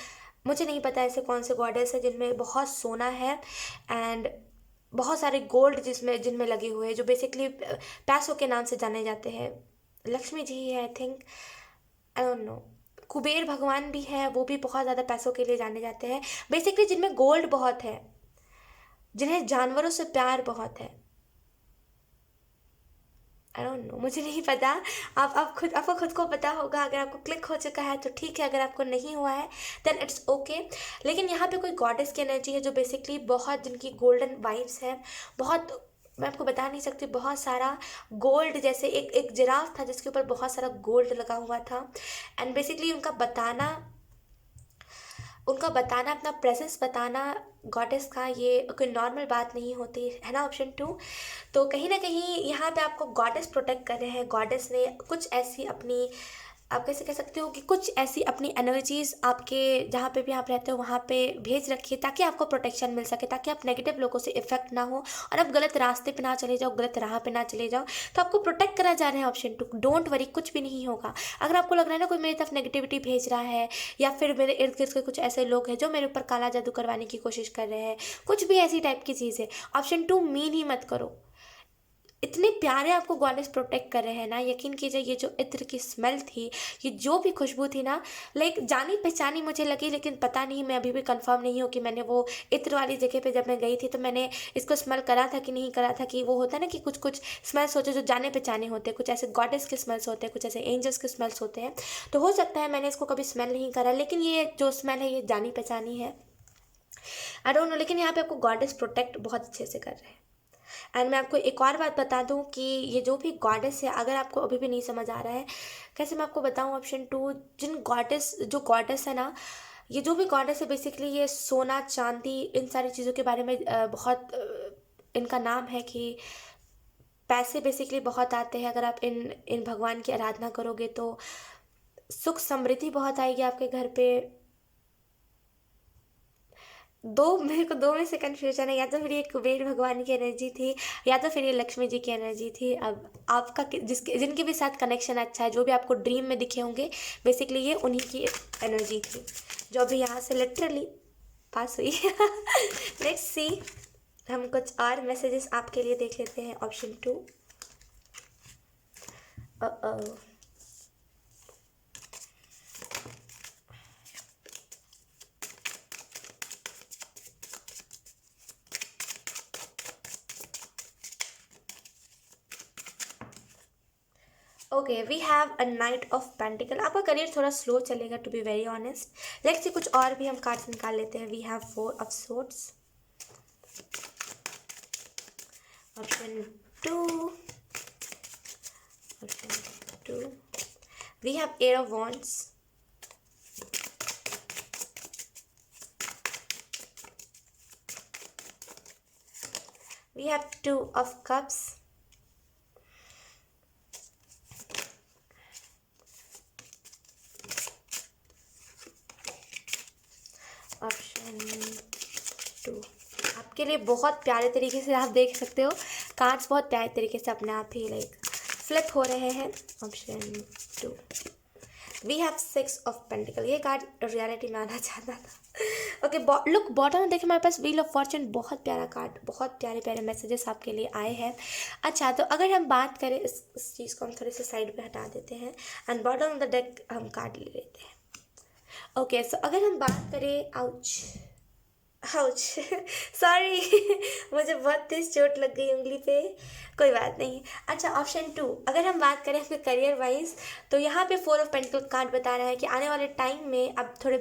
मुझे नहीं पता ऐसे कौन से गॉडेस है जिनमें बहुत सोना है एंड बहुत सारे गोल्ड जिसमें जिनमें लगे हुए हैं, जो बेसिकली पैसों के नाम से जाने जाते हैं। लक्ष्मी जी ही है I think, I don't no. Kuber भगवान भी है, वो भी बहुत ज़्यादा पैसों के लिए जाने जाते हैं। बेसिकली जिनमें गोल्ड बहुत है, जिन्हें जानवरों से प्यार बहुत है। आई डोंट नो, मुझे नहीं पता। आप खुद, आपको खुद को पता होगा। अगर आपको क्लिक हो चुका है तो ठीक है, अगर आपको नहीं हुआ है देन इट्स ओके। लेकिन यहाँ पे कोई गॉडेस की एनर्जी है जो बेसिकली बहुत, जिनकी गोल्डन वाइब्स है बहुत। मैं आपको बता नहीं सकती, बहुत सारा गोल्ड, जैसे एक एक जिराफ था जिसके ऊपर बहुत सारा गोल्ड लगा हुआ था। एंड बेसिकली उनका बताना अपना प्रेजेंस बताना गॉडेस का, ये कोई नॉर्मल बात नहीं होती है ना ऑप्शन 2। तो कहीं ना कहीं यहाँ पे आपको गॉडेस प्रोटेक्ट कर रहे हैं। गॉडेस ने कुछ ऐसी अपनी आप कैसे कह सकते हो कि कुछ ऐसी अपनी एनर्जीज आपके जहाँ पे भी आप रहते हो वहाँ पे भेज रखिए, ताकि आपको प्रोटेक्शन मिल सके, ताकि आप नेगेटिव लोगों से इफेक्ट ना हो और आप गलत रास्ते पे ना चले जाओ, गलत राह पे ना चले जाओ। तो आपको प्रोटेक्ट करा जा रहा है ऑप्शन 2, डोंट वरी, कुछ भी नहीं होगा। अगर आपको लग रहा है ना कोई मेरी तरफ नेगेटिविटी भेज रहा है, या फिर मेरे इर्द गिर्द के कुछ ऐसे लोग हैं जो मेरे ऊपर काला जादू करवाने की कोशिश कर रहे हैं, कुछ भी ऐसी टाइप की चीज़ है, ऑप्शन 2 मीन ही मत करो। इतने प्यारे आपको गॉडेस प्रोटेक्ट कर रहे हैं ना, यकीन कीजिए ये जो इत्र की स्मेल थी, ये जो भी खुशबू थी ना, लाइक जानी पहचानी मुझे लगी, लेकिन पता नहीं, मैं अभी भी कंफर्म नहीं हूँ कि मैंने वो इत्र वाली जगह पे जब मैं गई थी तो मैंने इसको स्मेल करा था कि नहीं करा था। कि वो होता है ना कि कुछ कुछ स्मेल्स होते हैं जो जाने पहचाने होते हैं, कुछ ऐसे गॉडेस के स्मेल्स होते हैं, कुछ ऐसे एंजल्स के स्मेल्स होते हैं। तो हो सकता है मैंने इसको कभी स्मेल नहीं करा, लेकिन ये जो स्मेल है ये जानी पहचानी है। आई डोंट नो, लेकिन यहाँ पे आपको गॉडेस प्रोटेक्ट बहुत अच्छे से कर रहे हैं। एंड मैं आपको एक और बात बता दूं कि ये जो भी गॉडेस है, अगर आपको अभी भी नहीं समझ आ रहा है कैसे मैं आपको बताऊं, ऑप्शन 2 जो गॉडेस है ना, ये जो भी गॉडेस है बेसिकली ये सोना चांदी इन सारी चीज़ों के बारे में बहुत इनका नाम है कि पैसे बेसिकली बहुत आते हैं। अगर आप इन इन भगवान की आराधना करोगे तो सुख समृद्धि बहुत आएगी आपके घर पे। दो, मेरे को दो में से कन्फ्यूजन है, या तो फिर ये कुबेर भगवान की एनर्जी थी, या तो फिर ये लक्ष्मी जी की एनर्जी थी। अब आपका जिसके जिनके भी साथ कनेक्शन अच्छा है, जो भी आपको ड्रीम में दिखे होंगे, बेसिकली ये उन्हीं की एनर्जी थी जो अभी यहाँ से लिटरली पास हुई। लेट्स सी, हम कुछ और मैसेजेस आपके लिए देख लेते हैं। Option 2, okay we have a knight of pentacle. आपका करियर थोड़ा स्लो चलेगा to be very honest. Let's see, कुछ और भी हम कार्ड्स निकाल लेते हैं। We have 4 of swords, option 2, option 2, we have 8 of wands, we have 2 of cups, option 2। आपके लिए बहुत प्यारे तरीके से आप देख सकते हो, कार्ड्स बहुत प्यारे तरीके से अपने आप ही लाइक फ्लिप हो रहे हैं। Option 2, we have 6 of pentacle. ये कार्ड रियलिटी में आना चाहता था। ओके लुक बॉटम में देखिए हमारे पास व्हील ऑफ फॉर्चून, बहुत प्यारा कार्ड, बहुत प्यारे प्यारे मैसेजेस आपके लिए आए हैं। अच्छा, तो अगर हम बात करें इस चीज़ को हम थोड़े से साइड पे हटा देते हैं and bottom of the deck हम कार्ड ले लेते हैं। ओके सो अगर हम बात करें, आउच आउच सॉरी मुझे बहुत तेज चोट लग गई उंगली पे, कोई बात नहीं। अच्छा, ऑप्शन 2, अगर हम बात करें आपके करियर वाइज, तो यहाँ पे 4 ऑफ पेंटिकल कार्ड बता रहा है कि आने वाले टाइम में आप थोड़े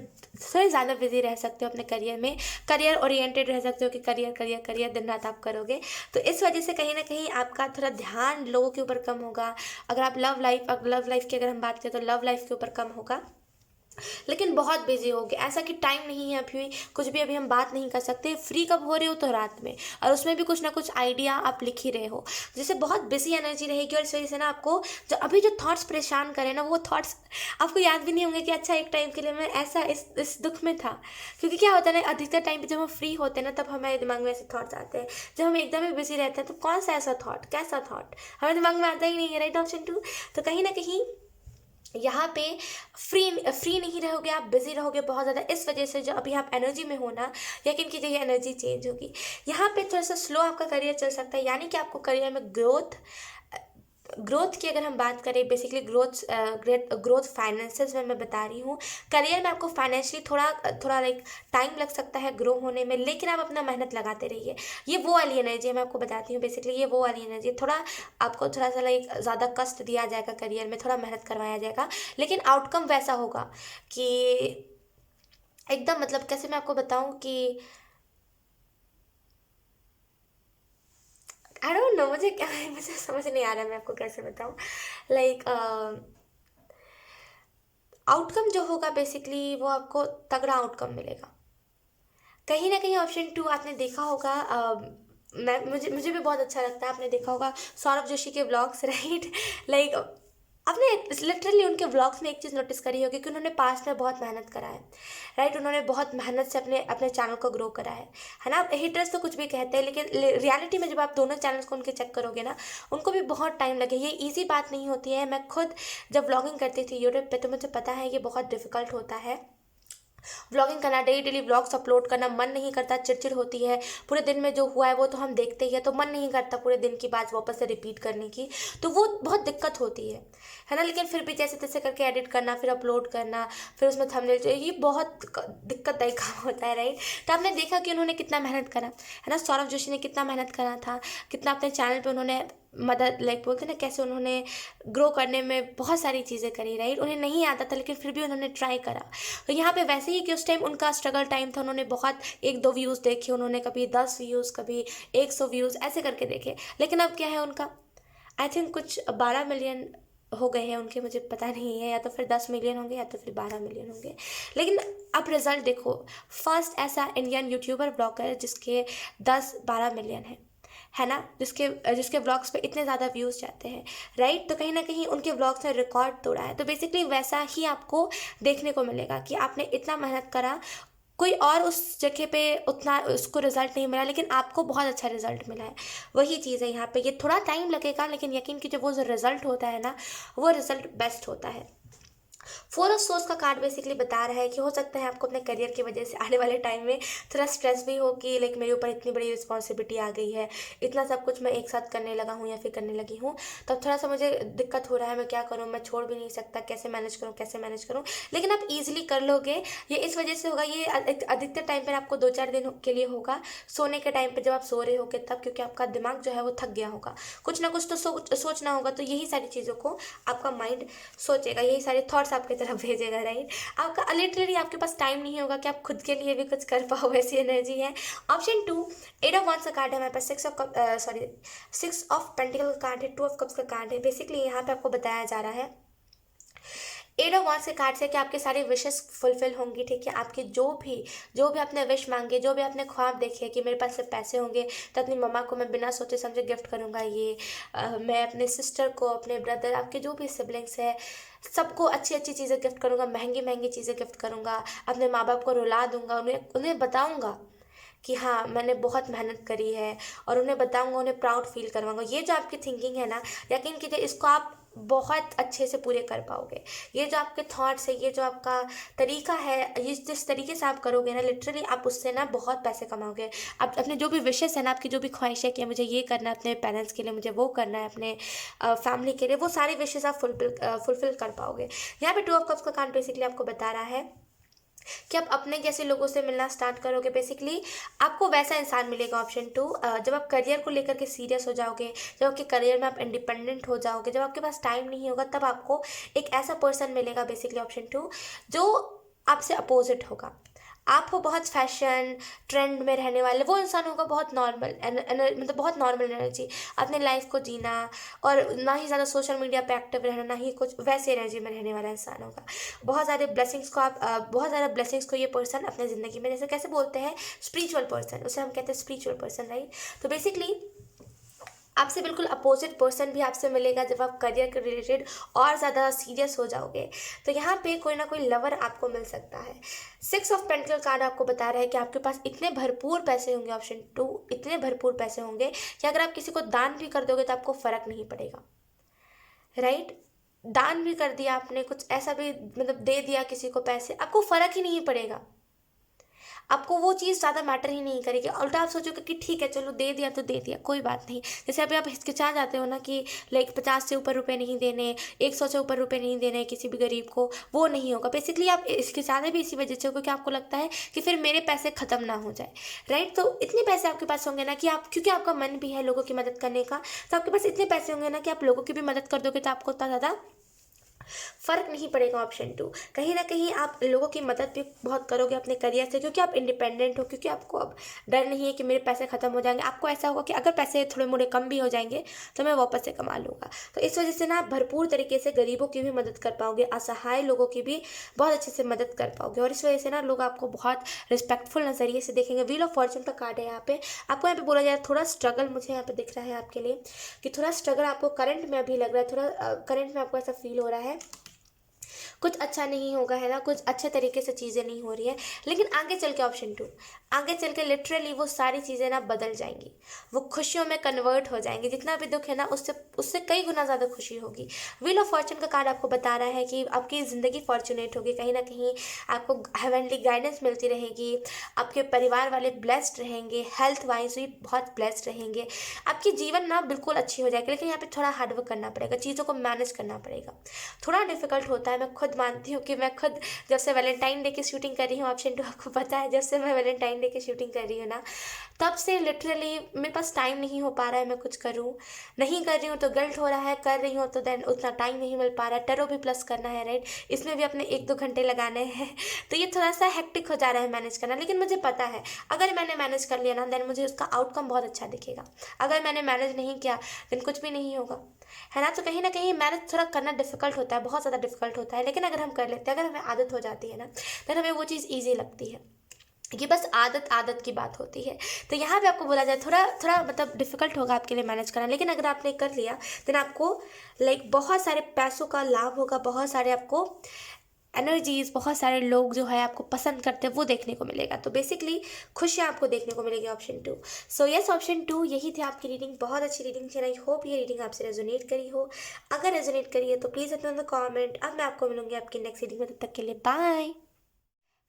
ज़्यादा बिजी रह सकते हो अपने करियर में, करियर ओरिएंटेड रह सकते हो कि करियर करियर करियर दिन रात आप करोगे। तो इस वजह से कहीं ना कहीं आपका थोड़ा ध्यान लोगों के ऊपर कम होगा। अगर आप लव लाइफ की अगर हम बात करें तो लव लाइफ के ऊपर कम होगा, लेकिन बहुत बिजी हो गए। ऐसा कि टाइम नहीं है अभी कुछ भी, अभी हम बात नहीं कर सकते। फ्री कब हो रहे हो तो रात में, और उसमें भी कुछ ना कुछ आइडिया आप लिख ही रहे हो, जैसे बहुत बिजी एनर्जी रहेगी। और इस वजह से ना आपको जो थॉट्स परेशान करें ना, वो थॉट्स आपको याद भी नहीं होंगे कि अच्छा एक टाइम के लिए मैं ऐसा इस दुख में था। क्योंकि क्या होता है ना, अधिकतर टाइम पे जब हम फ्री होते हैं ना, तब हमारे दिमाग में ऐसे थॉट्स आते हैं। जब हम एकदम ही बिजी रहते हैं तो कौन सा ऐसा थॉट, कैसा थॉट हमारे दिमाग में आता ही नहीं है, राइट। ऑप्शन 2, तो कहीं ना कहीं यहाँ पे फ्री नहीं रहोगे, आप बिजी रहोगे बहुत ज़्यादा। इस वजह से जो अभी आप एनर्जी में हो ना, यकीन कीजिए ये एनर्जी चेंज होगी। यहाँ पे थोड़ा सा स्लो आपका करियर चल सकता है, यानी कि आपको करियर में ग्रोथ की अगर हम बात करें, बेसिकली ग्रोथ फाइनेंसेस में मैं बता रही हूँ। करियर में आपको फाइनेंशियली थोड़ा लाइक टाइम लग सकता है ग्रो होने में, लेकिन आप अपना मेहनत लगाते रहिए। ये वो वाली एनर्जी है, मैं आपको बताती हूँ। बेसिकली ये वो वाली एनर्जी, आपको थोड़ा सा लाइक ज़्यादा कष्ट दिया जाएगा करियर में, थोड़ा मेहनत करवाया जाएगा, लेकिन आउटकम वैसा होगा कि एकदम, मतलब कैसे मैं आपको बताऊँ कि आई डोंट नो, मुझे समझ नहीं आ रहा मैं आपको कैसे बताऊँ। लाइक आउटकम जो होगा बेसिकली वो आपको तगड़ा आउटकम मिलेगा। कहीं ना कहीं ऑप्शन 2 आपने देखा होगा, मुझे भी बहुत अच्छा लगता है। आपने देखा होगा सौरभ जोशी के ब्लॉग्स, राइट। लाइक आपने लिटरली उनके व्लॉग्स में एक चीज़ नोटिस करी होगी कि उन्होंने पास्ट में बहुत मेहनत करा है, राइट। उन्होंने बहुत मेहनत से अपने अपने चैनल को ग्रो करा है ना। हेटर्स तो कुछ भी कहते हैं, लेकिन रियलिटी में जब आप दोनों चैनल्स को उनके चेक करोगे ना, उनको भी बहुत टाइम लगे। ये ईजी बात नहीं होती है। मैं खुद जब व्लॉगिंग करती थी यूट्यूब पे, तो मुझे पता है ये बहुत डिफिकल्ट होता है व्लॉगिंग करना। डेली डेली व्लॉग्स अपलोड करना, मन नहीं करता, चिड़चिड़ होती है। पूरे दिन में जो हुआ है वो तो हम देखते ही है, तो मन नहीं करता पूरे दिन की बात वापस से रिपीट करने की, तो वो बहुत दिक्कत होती है ना। लेकिन फिर भी जैसे तैसे करके एडिट करना, फिर अपलोड करना, फिर उसमें थंबनेल चाहिए, ये बहुत दिक्कतदायी काम होता है, राइट। तो आपने देखा कि उन्होंने कितना मेहनत करा है ना। सौरभ जोशी ने कितना मेहनत करा था, कितना अपने चैनल पे उन्होंने मदद, लाइक बोलते हैं ना, कैसे उन्होंने ग्रो करने में बहुत सारी चीज़ें करी, राइट। उन्हें नहीं आता था लेकिन फिर भी उन्होंने ट्राई करा। तो यहाँ पे वैसे ही कि उस टाइम उनका स्ट्रगल टाइम था, उन्होंने बहुत 1-2 व्यूज़ देखे, उन्होंने कभी 10 व्यूज़, कभी 100 व्यूज़ ऐसे करके देखे। लेकिन अब क्या है उनका, आई थिंक कुछ 12 मिलियन हो गए हैं उनके, मुझे पता नहीं है, या तो फिर 10 मिलियन होंगे या तो फिर 12 मिलियन होंगे। लेकिन अब रिजल्ट देखो, फर्स्ट ऐसा इंडियन यूट्यूबर ब्लॉगर जिसके 10-12 मिलियन है ना, जिसके जिसके व्लॉग्स पे इतने ज़्यादा व्यूज़ जाते हैं, राइट। तो कहीं ना कहीं उनके व्लॉग्स ने रिकॉर्ड तोड़ा है। तो बेसिकली वैसा ही आपको देखने को मिलेगा कि आपने इतना मेहनत करा, कोई और उस जगह पे उतना उसको रिजल्ट नहीं मिला, लेकिन आपको बहुत अच्छा रिजल्ट मिला है। वही चीज़ है यहाँ पे, ये थोड़ा टाइम लगेगा, लेकिन यकीन कीजिए वो जो रिजल्ट होता है ना, वो रिजल्ट बेस्ट होता है। 4 ऑफ सोर्स का कार्ड बेसिकली बता रहा है कि हो सकता है आपको अपने करियर की वजह से आने वाले टाइम में थोड़ा स्ट्रेस भी हो कि लाइक मेरे ऊपर इतनी बड़ी रिस्पॉन्सिबिलिटी आ गई है, इतना सब कुछ मैं एक साथ करने लगा हूँ या फिर करने लगी हूँ, तब थोड़ा सा मुझे दिक्कत हो रहा है, मैं क्या करूँ, मैं छोड़ भी नहीं सकता, कैसे मैनेज करूँ, कैसे मैनेज करूँ। लेकिन आप ईजिली कर लोगे। ये इस वजह से होगा, ये अधिकतर टाइम पर आपको 2-4 दिन के लिए होगा, सोने के टाइम पर जब आप सो रहे होगे तब, क्योंकि आपका दिमाग जो है वो थक गया होगा, कुछ ना कुछ तो सोचना होगा। तो यही सारी चीज़ों को आपका माइंड सोचेगा, यही सारे थॉट्स आपकी तरफ भेजेगा, राइट। आपका लिटरली आपके पास टाइम नहीं होगा कि आप खुद के लिए भी कुछ कर पाओ, वैसी एनर्जी है। ऑप्शन 2, 8 ऑफ वांड्स का कार्ड है हमारे पास, 6 ऑफ पेंटिकल का कार्ड है, 2 ऑफ कप्स का कार्ड है। बेसिकली यहाँ पे आपको बताया जा रहा है 8 ऑफ वांड्स के कार्ड से कि आपके सारे विशेस फुलफिल होंगी, ठीक है। आपके जो भी आपने विश मांगे, जो भी आपने ख्वाब देखे कि मेरे पास से पैसे होंगे तो अपनी मम्मा को मैं बिना सोचे समझे गिफ्ट करूँगा, ये मैं अपने सिस्टर को, अपने ब्रदर, आपके जो भी सिबलिंग्स है सबको अच्छी अच्छी चीज़ें गिफ्ट करूँगा, महंगी महंगी चीज़ें गिफ्ट करूँगा, अपने माँ बाप को रुला दूंगा, उन्हें बताऊँगा कि हाँ मैंने बहुत मेहनत करी है, और उन्हें बताऊँगा, उन्हें प्राउड फील करवाऊँगा। ये जो आपकी थिंकिंग है ना, यकीन कीजिए इसको आप बहुत अच्छे से पूरे कर पाओगे। ये जो आपके थॉट्स है, ये जो आपका तरीका है, ये जिस तरीके से आप करोगे ना, लिटरली आप उससे ना बहुत पैसे कमाओगे। आप अपने जो भी विशेस है ना, आपकी जो भी ख्वाहिश है कि मुझे ये करना है अपने पेरेंट्स के लिए, मुझे वो करना है अपने फैमिली के लिए, वो सारे विशेस आप फुलफिल कर पाओगे। यहाँ पे 2 ऑफ कप्स का कार्ड बेसिकली आपको बता रहा है कि आप अपने जैसे लोगों से मिलना स्टार्ट करोगे। बेसिकली आपको वैसा इंसान मिलेगा। ऑप्शन 2, जब आप करियर को लेकर के सीरियस हो जाओगे, जब आपके करियर में आप इंडिपेंडेंट हो जाओगे, जब आपके पास टाइम नहीं होगा, तब आपको एक ऐसा पर्सन मिलेगा, बेसिकली ऑप्शन 2, जो आपसे अपोजिट होगा। आप हो बहुत फैशन ट्रेंड में रहने वाले, वो इंसान होगा बहुत नॉर्मल, मतलब बहुत नॉर्मल एनर्जी, अपने लाइफ को जीना, और ना ही ज़्यादा सोशल मीडिया पे एक्टिव रहना, ना ही कुछ वैसे एनर्जी में रहने वाला इंसान होगा। बहुत ज़्यादा ब्लेसिंग्स को ये पर्सन अपने ज़िंदगी में, जैसे कैसे बोलते हैं, स्पिरिचुअल पर्सन, उसे हम कहते हैं स्पिरिचुअल पर्सन, राइट। तो बेसिकली आपसे बिल्कुल अपोजिट पर्सन भी आपसे मिलेगा जब आप करियर के रिलेटेड और ज़्यादा सीरियस हो जाओगे। तो यहाँ पे कोई ना कोई लवर आपको मिल सकता है। 6 ऑफ पेंटिकल कार्ड आपको बता रहा है कि आपके पास इतने भरपूर पैसे होंगे, ऑप्शन 2, इतने भरपूर पैसे होंगे कि अगर आप किसी को दान भी कर दोगे तो आपको फ़र्क नहीं पड़ेगा, राइट। दान भी कर दिया आपने, कुछ ऐसा भी मतलब दे दिया किसी को पैसे, आपको फ़र्क ही नहीं पड़ेगा, आपको वो चीज़ ज़्यादा मैटर ही नहीं करेगी। उल्टा आप सोचोगे कि ठीक है चलो दे दिया तो दे दिया, कोई बात नहीं। जैसे अभी आप हिचकिचा जाते हो ना कि लाइक 50 से ऊपर रुपए नहीं देने, 100 से ऊपर रुपए नहीं देने किसी भी गरीब को, वो नहीं होगा। बेसिकली आप हिचकिचाते भी इसी वजह से हो क्योंकि आपको लगता है कि फिर मेरे पैसे ख़त्म ना हो जाए, राइट। तो इतने पैसे आपके पास होंगे ना कि आप, क्योंकि आपका मन भी है लोगों की मदद करने का, तो आपके पास इतने पैसे होंगे ना कि आप लोगों की भी मदद कर दोगे, तो आपको उतना ज़्यादा फ़र्क नहीं पड़ेगा ऑप्शन 2। कहीं ना कहीं आप लोगों की मदद भी बहुत करोगे अपने करियर से, क्योंकि आप इंडिपेंडेंट हो, क्योंकि आपको अब डर नहीं है कि मेरे पैसे ख़त्म हो जाएंगे। आपको ऐसा होगा कि अगर पैसे थोड़े मोड़े कम भी हो जाएंगे तो मैं वापस से कमा लूँगा। तो इस वजह से ना आप भरपूर तरीके से गरीबों की भी मदद कर पाओगे, असहाय लोगों की भी बहुत अच्छे से मदद कर पाओगे, और इस वजह से ना लोग आपको बहुत रिस्पेक्टफुल नज़रिए से देखेंगे। व्हील ऑफ फॉर्चून का कार्ड है यहाँ पे। आपको यहाँ पे बोला जाए थोड़ा स्ट्रगल मुझे यहाँ पे दिख रहा है आपके लिए, कि थोड़ा स्ट्रगल आपको करंट में अभी लग रहा है, थोड़ा करंट में आपको ऐसा फील हो रहा है कुछ अच्छा नहीं होगा, है ना, कुछ अच्छे तरीके से चीज़ें नहीं हो रही है। लेकिन आगे चल के ऑप्शन 2, आगे चल के लिटरली वो सारी चीज़ें ना बदल जाएंगी, वो खुशियों में कन्वर्ट हो जाएंगी। जितना भी दुख है ना उससे उससे कई गुना ज़्यादा खुशी होगी। व्हील ऑफ फॉर्चून का कार्ड आपको बता रहा है कि आपकी ज़िंदगी फॉर्चुनेट होगी, कहीं ना कहीं आपको हेवनली गाइडेंस मिलती रहेगी, आपके परिवार वाले ब्लेस्ड रहेंगे, हेल्थ वाइज भी बहुत ब्लेस्ड रहेंगे, आपकी जीवन ना बिल्कुल अच्छी हो जाएगी। लेकिन यहाँ पे थोड़ा हार्डवर्क करना पड़ेगा, चीज़ों को मैनेज करना पड़ेगा, थोड़ा डिफिकल्ट होता है। मैं खुद मानती हूँ कि मैं खुद जब से वैलेंटाइन डे की शूटिंग कर रही हूँ, ऑप्शन 2 आपको पता है, जब से मैं वैलेंटाइन डे की शूटिंग कर रही हूँ ना, तब से लिटरली मेरे पास टाइम नहीं हो पा रहा है मैं कुछ करूँ, नहीं कर रही हूँ तो गिल्ट हो रहा है, कर रही हूँ तो देन उतना टाइम नहीं मिल पा रहा है, टरो भी प्लस करना है, राइट, इसमें भी अपने 1-2 घंटे लगाने हैं। तो ये थोड़ा सा हेक्टिक हो जा रहा है मैनेज करना। लेकिन मुझे पता है अगर मैंने मैनेज कर लिया ना देन मुझे उसका आउटकम बहुत अच्छा दिखेगा। अगर मैंने मैनेज नहीं किया देन कुछ भी नहीं होगा, है ना। तो कहीं ना कहीं मैनेज थोड़ा करना डिफिकल्ट होता है, बहुत ज़्यादा डिफिकल्ट होता है, लेकिन अगर हम कर लेते हैं, अगर हमें आदत हो जाती है ना, देन हमें वो चीज़ ईजी लगती है। ये बस आदत आदत की बात होती है। तो यहाँ पे आपको बोला जाए थोड़ा थोड़ा मतलब डिफिकल्ट होगा आपके लिए मैनेज करना, लेकिन अगर आपने कर लिया देन आपको लाइक बहुत सारे पैसों का लाभ होगा, बहुत सारे आपको एनर्जीज, बहुत सारे लोग जो है आपको पसंद करते हैं वो देखने को मिलेगा। तो बेसिकली खुशियाँ आपको देखने को मिलेगी ऑप्शन 2। सो यस ऑप्शन 2 यही थी आपकी रीडिंग, बहुत अच्छी रीडिंग थी। आई होप ये रीडिंग आपसे रेजोनेट करी हो। अगर रेजोनेट करी है तो प्लीज़ अपना कमेंट। अब मैं आपको मिलूंगी आपकी नेक्स्ट रीडिंग में, तब तक के लिए बाय।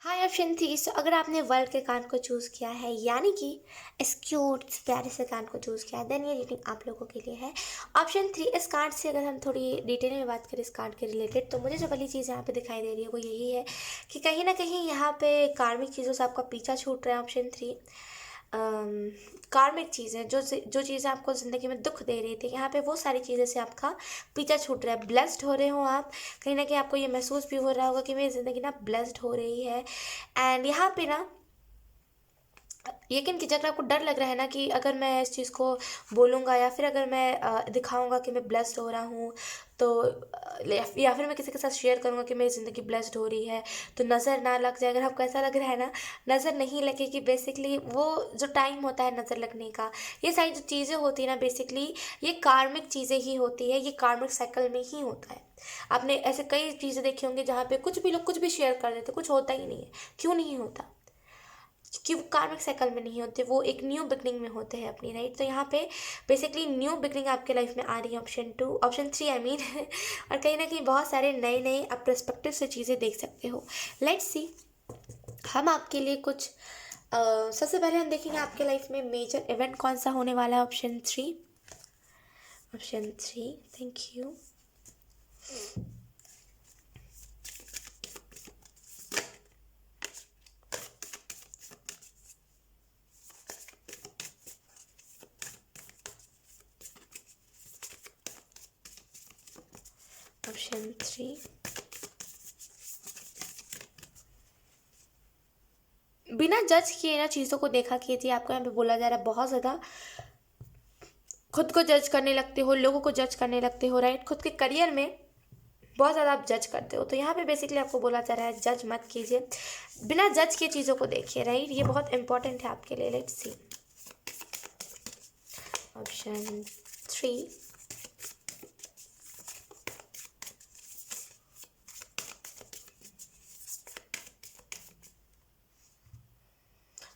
हाय ऑप्शन 3। सो अगर आपने वर्ल्ड के कान को चूज़ किया है, यानी कि इस क्यूट प्यारे से कान को चूज़ किया है, देन ये रीडिंग आप लोगों के लिए है। ऑप्शन 3, इस कार्ड से अगर हम थोड़ी डिटेल में बात करें इस कार्ड के रिलेटेड, तो मुझे जो पहली चीज़ यहाँ पे दिखाई दे रही है वो यही है कि कहीं ना कहीं यहाँ पे कार्मिक चीज़ों से आपका पीछा छूट रहा है। ऑप्शन 3, कार्मिक चीज़ें जो चीज़ें आपको ज़िंदगी में दुख दे रही थी, यहाँ पे वो सारी चीज़ें से आपका पीछा छूट रहा है। ब्लेस्ड हो रहे हो आप, कहीं ना कहीं आपको ये महसूस भी हो रहा होगा कि मेरी ज़िंदगी ना ब्लेस्ड हो रही है। एंड यहाँ पे ना यकीन कीजिए अगर आपको डर लग रहा है ना कि अगर मैं इस चीज़ को बोलूँगा या फिर अगर मैं दिखाऊँगा कि मैं ब्लेस्ड हो रहा हूँ, तो या फिर मैं किसी के साथ शेयर करूँगा कि मेरी ज़िंदगी ब्लेस्ड हो रही है, तो नज़र ना लग जाए। अगर आपको ऐसा लग रहा है ना, नज़र नहीं लगेगी। बेसिकली वो जो टाइम होता है नज़र लगने का, ये सारी जो चीज़ें होती है ना, बेसिकली ये कार्मिक चीज़ें ही होती है, ये कार्मिक साइकिल में ही होता है। आपने ऐसे कई चीज़ें देखी होंगी जहाँ पे कुछ भी लोग कुछ भी शेयर कर देते, कुछ होता ही नहीं है। क्यों नहीं होता? कि वो कार्मिक साइकिल में नहीं होते, वो एक न्यू बिगनिंग में होते हैं अपनी, राइट। तो यहाँ पे बेसिकली न्यू बिगनिंग आपके लाइफ में आ रही है ऑप्शन 2, ऑप्शन 3 आई मीन। और कहीं ना कहीं बहुत सारे नए नए आप पर्सपेक्टिव से चीज़ें देख सकते हो। लेट्स सी हम आपके लिए कुछ सबसे पहले हम देखेंगे आपके लाइफ में मेजर इवेंट कौन सा होने वाला है। Option 3, option 3, thank you. Option 3, बिना जज किए ना चीज़ों को देखा कीजिए। आपको यहाँ पे बोला जा रहा है बहुत ज़्यादा खुद को जज करने लगते हो, लोगों को जज करने लगते हो, राइट। खुद के करियर में बहुत ज़्यादा आप जज करते हो। तो यहाँ पे बेसिकली आपको बोला जा रहा है जज मत कीजिए, बिना जज के चीज़ों को देखिए, राइट। ये बहुत इंपॉर्टेंट है आपके लिए। लेट्स सी ऑप्शन 3,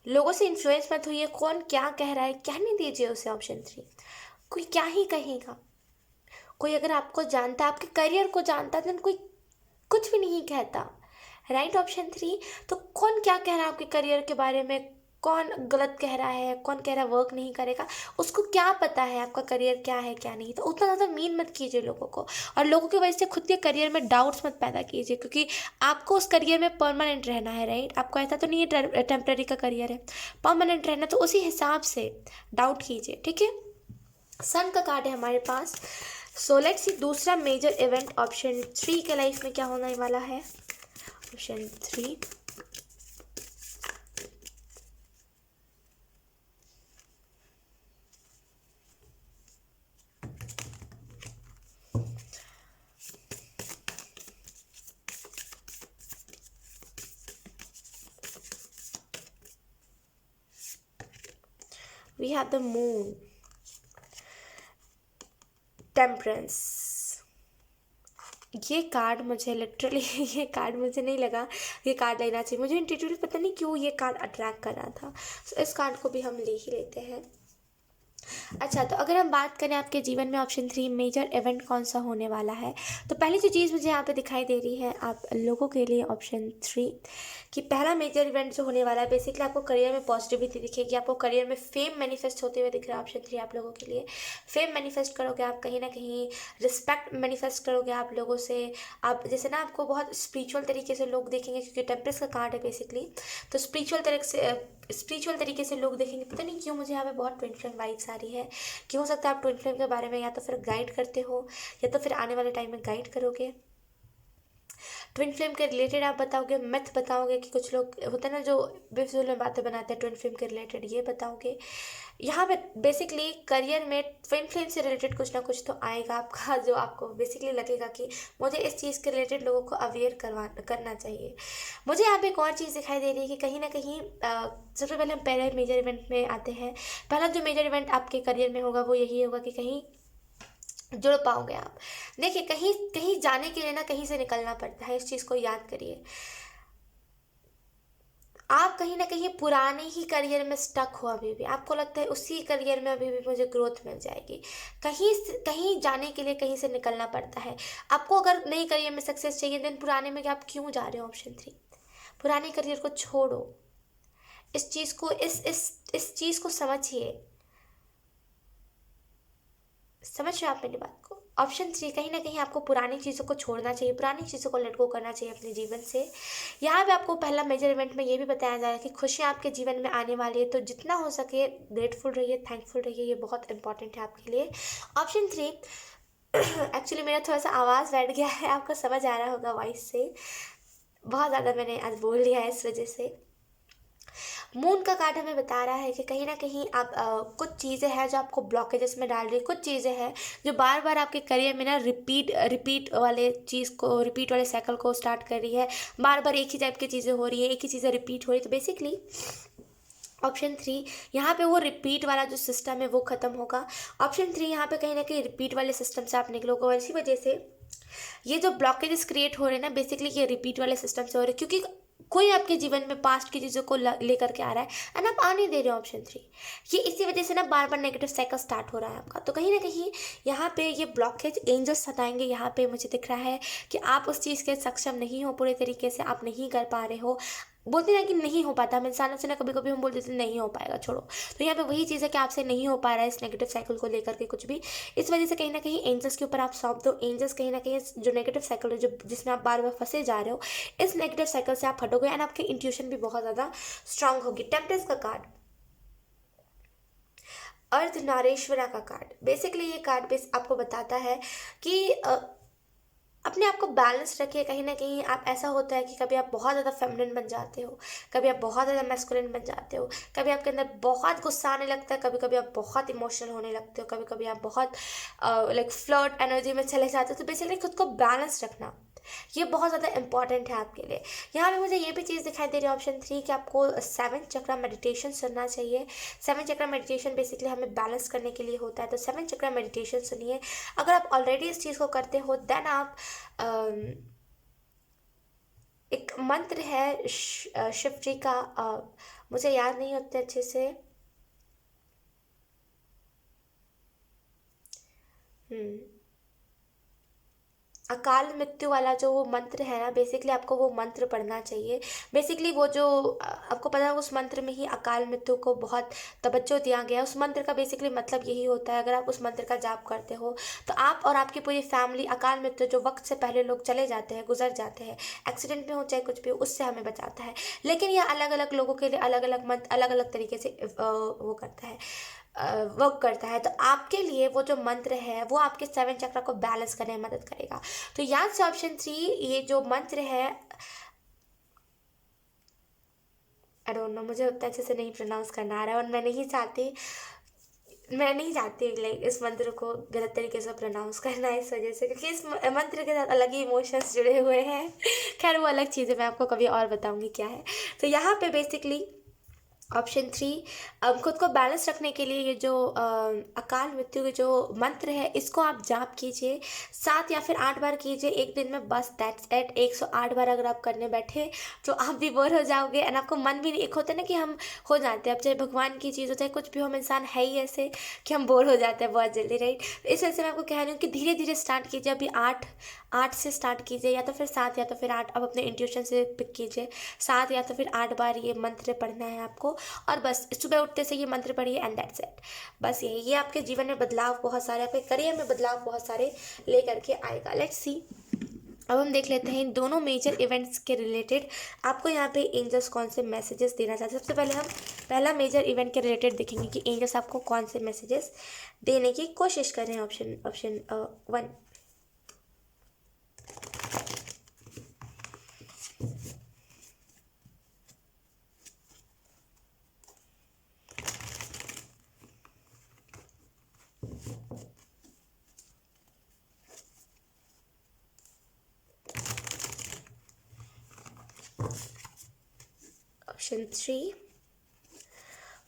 लोगों से इन्फ्लुएंस मत होइए, कौन क्या कह रहा है कहने दीजिए उसे। ऑप्शन 3, कोई क्या ही कहेगा, कोई अगर आपको जानता, आपके करियर को जानता, तो कोई कुछ भी नहीं कहता, राइट। ऑप्शन 3, तो कौन क्या कह रहा है आपके करियर के बारे में, कौन गलत कह रहा है, कौन कह रहा है वर्क नहीं करेगा, उसको क्या पता है आपका करियर क्या है क्या नहीं। तो उतना ज़्यादा मीन मत कीजिए लोगों को, और लोगों की वजह से खुद के करियर में डाउट्स मत पैदा कीजिए, क्योंकि आपको उस करियर में परमानेंट रहना है, राइट। आपको ऐसा तो नहीं है टेम्प्रेरी का करियर है, परमानेंट रहना, तो उसी हिसाब से डाउट कीजिए, ठीक है। सन का कार्ड है हमारे पास। सो लेट्स सी दूसरा मेजर इवेंट ऑप्शन 3 के लाइफ में क्या होने वाला है। Option 3, we have the moon, temperance. ये कार्ड मुझे लिटरली ये कार्ड मुझे नहीं लगा ये कार्ड लेना चाहिए, मुझे इंट्यूटिवली पता नहीं क्यों ये कार्ड अट्रैक्ट कर रहा था। सो इस कार्ड को भी हम ले ही लेते हैं। अच्छा, तो अगर हम बात करें आपके जीवन में ऑप्शन 3 मेजर इवेंट कौन सा होने वाला है, तो पहली जो चीज़ मुझे यहाँ पे दिखाई दे रही है आप लोगों के लिए ऑप्शन 3 कि पहला मेजर इवेंट जो होने वाला है बेसिकली आपको करियर में पॉजिटिविटी दिखेगी, आपको करियर में फेम मैनिफेस्ट होते हुए दिख रहा है। ऑप्शन 3 आप लोगों के लिए फेम मैनिफेस्ट करोगे आप, कहीं ना कहीं रिस्पेक्ट मैनिफेस्ट करोगे आप लोगों से। आप जैसे ना आपको बहुत स्पिरिचुअल तरीके से लोग देखेंगे, क्योंकि टेम्परेंस का कार्ड है बेसिकली, तो स्पिरिचुअल तरीके से लोग देखेंगे। पता नहीं क्यों मुझे यहाँ पे बहुत ट्विन फ्लेम वाइब्स आ रही है कि हो सकता है आप ट्विन फ्लेम के बारे में या तो फिर गाइड करते हो या तो फिर आने वाले टाइम में गाइड करोगे। ट्विन फ्लेम के रिलेटेड आप बताओगे, मिथ बताओगे कि कुछ लोग होते हैं ना जो बेफिजूल में बातें बनाते हैं ट्विन फ्लेम के रिलेटेड, ये बताओगे। यहाँ पे बेसिकली करियर में ट्विन फ्लेम से रिलेटेड कुछ ना कुछ तो आएगा आपका, जो आपको बेसिकली लगेगा कि मुझे इस चीज़ के रिलेटेड लोगों को अवेयर करना चाहिए। मुझे यहाँ पे एक और चीज़ दिखाई दे रही है कि कहीं ना कहीं सबसे पहले हम पहले मेजर इवेंट में आते हैं। पहला जो मेजर इवेंट आपके करियर में होगा वो यही होगा कि कहीं जुड़ पाओगे आप। देखिए, कहीं कहीं जाने के लिए ना कहीं से निकलना पड़ता है, इस चीज़ को याद करिए। आप कहीं ना कहीं पुराने ही करियर में स्टक हो, अभी भी आपको लगता है उसी करियर में अभी भी मुझे ग्रोथ मिल जाएगी। कहीं जाने के लिए कहीं से निकलना पड़ता है आपको। अगर नई करियर में सक्सेस चाहिए देन पुराने में आप क्यों जा रहे हो? ऑप्शन 3, पुराने करियर को छोड़ो। इस चीज़ को इस चीज़ को समझिए। समझ रहे हो आप मेरी बात को? ऑप्शन 3 कहीं ना कहीं आपको पुरानी चीज़ों को छोड़ना चाहिए, पुरानी चीज़ों को लेट गो करना चाहिए अपने जीवन से। यहाँ पे आपको पहला मेजर इवेंट में ये भी बताया जा रहा है कि खुशियाँ आपके जीवन में आने वाली है, तो जितना हो सके ग्रेटफुल रहिए, थैंकफुल रहिए, ये बहुत इंपॉर्टेंट है आपके लिए। ऑप्शन 3 एक्चुअली मेरा थोड़ा सा आवाज़ बैठ गया है, आपको समझ आ रहा होगा वॉइस से, बहुत ज़्यादा मैंने आज बोल लिया है इस वजह से। मून का कार्ड हमें बता रहा है कि कहीं ना कहीं आप कुछ चीज़ें हैं जो आपको ब्लॉकेजेस में डाल रही है, कुछ चीज़ें हैं जो बार बार आपके करियर में ना रिपीट वाले साइकिल को स्टार्ट कर रही है। बार बार एक ही टाइप की चीज़ें हो रही है, एक ही चीज़ें रिपीट हो रही है। तो बेसिकली ऑप्शन 3 यहाँ पे वो रिपीट वाला जो सिस्टम है वो ख़त्म होगा। ऑप्शन 3 यहाँ पे कहीं ना कहीं रिपीट वाले सिस्टम से आप निकलोगे, और इसी वजह से ये जो ब्लॉकेजेस क्रिएट हो रहे हैं ना बेसिकली ये रिपीट वाले सिस्टम से हो रहे हैं, क्योंकि कोई आपके जीवन में पास्ट की चीज़ों को लेकर के आ रहा है एंड आप आने दे रहे हो। ऑप्शन 3 ये इसी वजह से ना बार बार नेगेटिव साइकिल स्टार्ट हो रहा है आपका। तो कहीं ना कहीं यहाँ पे ये ब्लॉकेज एंजल्स हटाएंगे। यहाँ पे मुझे दिख रहा है कि आप उस चीज़ के सक्षम नहीं हो, पूरे तरीके से आप नहीं कर पा रहे हो। बोलते ना कि नहीं हो पाता, हम इंसानों से ना कभी कभी हम बोल देते नहीं हो पाएगा, छोड़ो। तो यहाँ पे वही चीज़ है कि आपसे नहीं हो पा रहा है इस नेगेटिव साइकिल को लेकर के कुछ भी। इस वजह से कहीं ना कहीं एंजल्स के ऊपर आप सौंप दो। एंजल्स कहीं ना कहीं जो नेगेटिव साइकिल है, जो जिसमें आप बार बार फंसे जा रहे हो, इस नेगेटिव साइकिल से आप हटोगे एंड आपकी इंट्यूशन भी बहुत ज़्यादा स्ट्रांग होगी। टेम्परेंस का कार्ड, अर्थ नारेश्वरा का कार्ड, बेसिकली ये कार्ड बेस आपको बताता है कि अपने आप को बैलेंस रखिए। कहीं ना कहीं आप ऐसा होता है कि कभी आप बहुत ज़्यादा फेमिनिन बन जाते हो, कभी आप बहुत ज़्यादा मैस्कुलिन बन जाते हो, कभी आपके अंदर बहुत गुस्सा आने लगता है, कभी कभी आप बहुत इमोशनल होने लगते हो, कभी कभी आप बहुत लाइक फ्लर्ट एनर्जी में चले जाते हो। तो बेसिकली खुद को बैलेंस रखना ये बहुत ज़्यादा इंपॉर्टेंट है आपके लिए। यहाँ पे मुझे ये भी चीज़ दिखाई दे रही है ऑप्शन 3 कि आपको 7 चक्रा मेडिटेशन सुनना चाहिए। 7 चक्रा मेडिटेशन बेसिकली हमें बैलेंस करने के लिए होता है, तो 7 चक्रा मेडिटेशन सुनिए। अगर आप ऑलरेडी इस चीज़ को करते हो देन आप एक मंत्र है शिव जी का, मुझे याद नहीं होते अच्छे से। अकाल मृत्यु वाला जो वो मंत्र है ना बेसिकली आपको वो मंत्र पढ़ना चाहिए। बेसिकली वो जो आपको पता है उस मंत्र में ही अकाल मृत्यु को बहुत तवज्जो दिया गया है। उस मंत्र का बेसिकली मतलब यही होता है, अगर आप उस मंत्र का जाप करते हो तो आप और आपकी पूरी फैमिली अकाल मृत्यु जो वक्त से पहले लोग चले जाते हैं, गुजर जाते हैं, एक्सीडेंट में हो चाहे कुछ भी हो, उससे हमें बचाता है। लेकिन यह अलग अलग लोगों के लिए अलग अलग मंत्र अलग अलग तरीके से वो करता है। वर्क करता है। तो आपके लिए वो जो मंत्र है वो आपके 7 चक्र को बैलेंस करने में मदद करेगा। तो याद से ऑप्शन 3 ये जो मंत्र है, आई डोंट नो, मुझे उतना अच्छे से नहीं प्रोनाउंस करना आ रहा है और मैं नहीं चाहती लाइक इस मंत्र को गलत तरीके से प्रोनाउंस करना, इस वजह से, क्योंकि इस मंत्र के साथ अलग ही इमोशंस जुड़े हुए हैं। खैर वो अलग चीज़ है, मैं आपको कभी और बताऊंगी क्या है। तो यहाँ पे बेसिकली ऑप्शन 3 खुद को बैलेंस रखने के लिए ये जो अकाल मृत्यु के जो मंत्र है इसको आप जाप कीजिए, 7 या फिर 8 बार कीजिए एक दिन में, बस दैट्स इट। 108 बार अगर आप करने बैठे तो आप भी बोर हो जाओगे एंड आपको मन भी नहीं, एक होता है ना कि हम हो जाते हैं, अब चाहे भगवान की चीज़ हो चाहे कुछ भी हो, हम इंसान है ही ऐसे कि हम बोर हो जाते हैं बहुत जल्दी, राइट। तो इस वजह से मैं आपको कह रही हूँ कि धीरे धीरे स्टार्ट कीजिए। अभी 8 से स्टार्ट कीजिए, या तो फिर 7 या तो फिर 8, अब अपने इंट्यूशन से पिक कीजिए। 7 या तो फिर 8 बार ये मंत्र पढ़ना है आपको, और बस सुबह उठते से ये मंत्र पढ़िए एंड दैट्स इट। बस यही, ये आपके जीवन में बदलाव बहुत सारे, आपके करियर में बदलाव बहुत सारे लेकर के आएगा। लेट्स सी, अब हम देख लेते हैं इन दोनों मेजर इवेंट्स के रिलेटेड आपको यहाँ पे एंजल्स कौन से मैसेजेस देना चाहते हैं। सबसे पहले हम पहला मेजर इवेंट के रिलेटेड देखेंगे कि एंजल्स आपको कौन से मैसेजेस देने की कोशिश कर रहे हैं। Option 1, option 3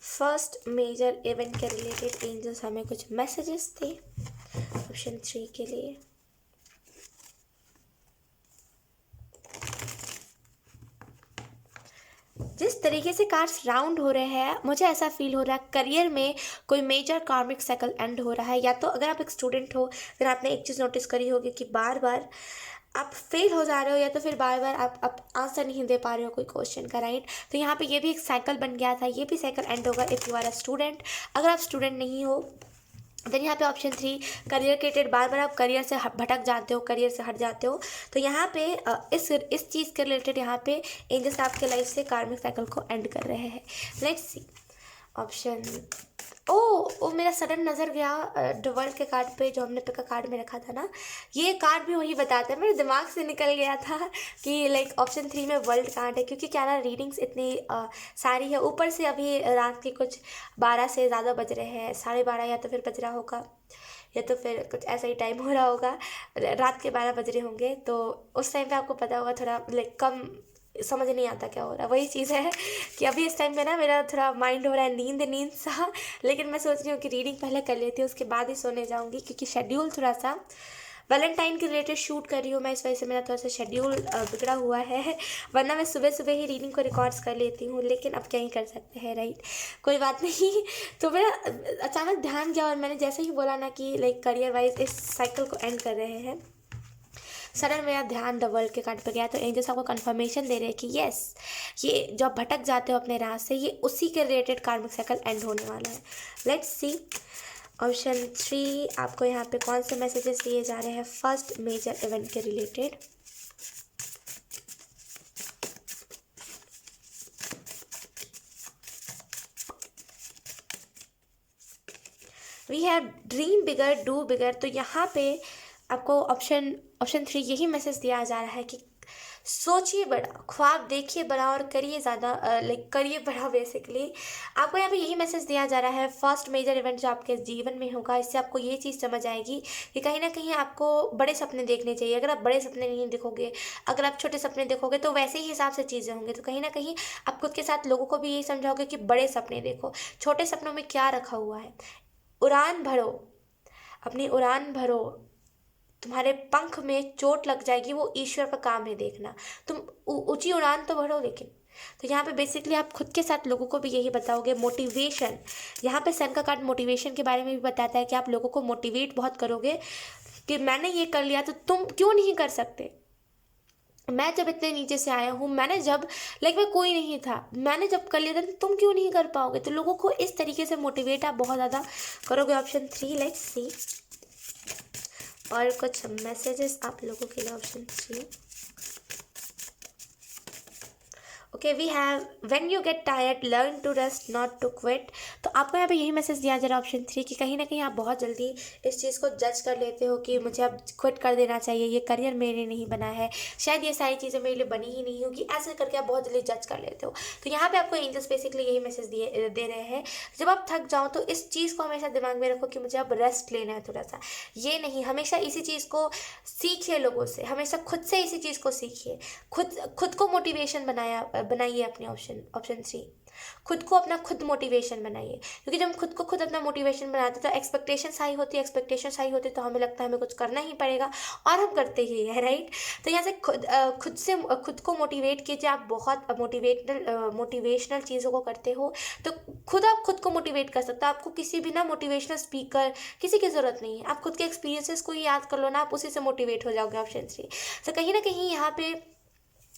first major event के रिलेटेड एंजल्स हमें कुछ मैसेजेस थे ऑप्शन 3 के लिए। जिस तरीके से कार्ड्स राउंड हो रहे हैं मुझे ऐसा फील हो रहा है करियर में कोई मेजर कार्मिक साइकिल एंड हो रहा है। या तो अगर आप एक स्टूडेंट हो फिर आपने एक चीज़ नोटिस करी होगी कि बार बार आप फेल हो जा रहे हो, या तो फिर बार बार आप आंसर नहीं दे पा रहे हो कोई क्वेश्चन का, राइट। तो यहाँ पे ये भी एक साइकिल बन गया था, ये भी साइकिल एंड होगा if you are a student. अगर आप स्टूडेंट नहीं हो देन यहाँ पे ऑप्शन 3 करियर के रिलेटेड, बार बार आप करियर से भटक जाते हो, करियर से हट जाते हो। तो यहाँ पे इस चीज़ के रिलेटेड यहाँ पे एंजल्स आपके लाइफ से कार्मिक साइकिल को एंड कर रहे हैं। लेट्स सी ऑप्शन, ओ मेरा सडन नज़र गया द वर्ल्ड के कार्ड पे, जो हमने पिक कार्ड में रखा था ना, ये कार्ड भी वही बताता है, मेरे दिमाग से निकल गया था कि लाइक ऑप्शन 3 में वर्ल्ड कार्ड है, क्योंकि क्या ना रीडिंग्स इतनी सारी है, ऊपर से अभी रात के कुछ 12 से ज़्यादा बज रहे हैं, 12:30 या तो फिर बज रहा होगा, या तो फिर कुछ ऐसा ही टाइम हो रहा होगा, रात के 12 बज रहे होंगे। तो उस टाइम पे आपको पता होगा थोड़ा लाइक कम समझ नहीं आता क्या हो रहा है। वही चीज़ है कि अभी इस टाइम पे ना मेरा थोड़ा माइंड हो रहा है नींद सा, लेकिन मैं सोच रही हूँ कि रीडिंग पहले कर लेती हूँ उसके बाद ही सोने जाऊँगी, क्योंकि शेड्यूल थोड़ा सा वैलेंटाइन के रिलेटेड शूट कर रही हूँ मैं, इस वजह से मेरा थोड़ा सा शेड्यूल बिगड़ा हुआ है। वरना मैं सुबह सुबह ही रीडिंग को रिकॉर्ड्स कर लेती हूँ, लेकिन अब क्या ही कर सकते हैं, राइट। कोई बात नहीं। तो मेरा अचानक ध्यान गया और मैंने जैसे ही बोला ना कि लाइक करियर वाइज इस साइकिल को एंड कर रहे हैं, सडन मेरा ध्यान द वर्ल्ड के कार्ड पर गया। तो एंजल्स आपको कंफर्मेशन दे रहे हैं कि यस, ये जो आप भटक जाते हो अपने राह से, ये उसी के रिलेटेड कार्मिक साइकिल एंड होने वाला है। लेट्स सी ऑप्शन 3 आपको यहाँ पे कौन से मैसेजेस दिए जा रहे हैं फर्स्ट मेजर इवेंट के related. We have dream bigger do bigger. तो यहाँ पे आपको ऑप्शन 3 यही मैसेज दिया जा रहा है कि सोचिए बड़ा, ख्वाब देखिए बड़ा और करिए ज़्यादा, लाइक करिए बड़ा। बेसिकली आपको यहाँ पे यही मैसेज दिया जा रहा है फर्स्ट मेजर इवेंट जो आपके जीवन में होगा, इससे आपको ये चीज़ समझ आएगी कि कहीं ना कहीं आपको बड़े सपने देखने चाहिए। अगर आप बड़े सपने नहीं देखोगे, अगर आप छोटे सपने देखोगे तो वैसे ही हिसाब से चीज़ें होंगी। तो कहीं ना कहीं आप खुद के साथ लोगों को भी यही समझाओगे कि बड़े सपने देखो, छोटे सपनों में क्या रखा हुआ है। उड़ान भरो, अपनी उड़ान भरो, तुम्हारे पंख में चोट लग जाएगी, वो ईश्वर का काम है देखना। तुम ऊंची उड़ान तो भरो। लेकिन तो यहाँ पे बेसिकली आप खुद के साथ लोगों को भी यही बताओगे, मोटिवेशन। यहाँ पे सन का कार्ड मोटिवेशन के बारे में भी बताता है कि आप लोगों को मोटिवेट बहुत करोगे कि मैंने ये कर लिया तो तुम क्यों नहीं कर सकते। मैं जब इतने नीचे से आया हूँ, मैंने जब लाइक मैं कोई नहीं था, मैंने जब कर लिया था तो तुम क्यों नहीं कर पाओगे। तो लोगों को इस तरीके से मोटिवेट आप बहुत ज़्यादा करोगे। ऑप्शन 3 लेट्स सी और कुछ मैसेजेस आप लोगों के लिए। Option 3 okay we have when you get tired learn to rest not to quit. तो आपको यहाँ पे यही मैसेज दिया जा रहा है ऑप्शन 3 कि कहीं ना कहीं आप बहुत जल्दी इस चीज़ को जज कर लेते हो कि मुझे अब क्विट कर देना चाहिए, ये करियर मेरे लिए नहीं बना है, शायद ये सारी चीज़ें मेरे लिए बनी ही नहीं होगी, ऐसे करके आप बहुत जल्दी जज कर लेते हो। तो यहाँ पे आपको एंजल्स बेसिकली यही मैसेज दे रहे हैं, जब आप थक जाओ तो इस चीज़ को हमेशा दिमाग में रखो कि मुझे अब रेस्ट लेना है थोड़ा सा। ये नहीं, हमेशा इसी चीज़ को सीखिए लोगों से, हमेशा खुद से इसी चीज़ को सीखिए, खुद को मोटिवेशन बनाइए अपने ऑप्शन 3। खुद को अपना खुद मोटिवेशन बनाइए, क्योंकि जब हम खुद को खुद अपना मोटिवेशन बनाते हैं तो एक्सपेक्टेशंस हाई होती है, एक्सपेक्टेशंस हाई होती है तो हमें लगता है हमें कुछ करना ही पड़ेगा, और हम करते ही है, राइट। तो यहाँ से खुद को मोटिवेट कीजिए। आप बहुत मोटिवेशनल चीज़ों को करते हो तो आप खुद को मोटिवेट कर सकते हो। आपको किसी भी ना मोटिवेशनल स्पीकर किसी की ज़रूरत नहीं है, आप खुद के एक्सपीरियंसेस को ही याद कर लो ना, आप उसी से मोटिवेट हो जाओगे ऑप्शन 3। तो कहीं ना कहीं यहाँ पे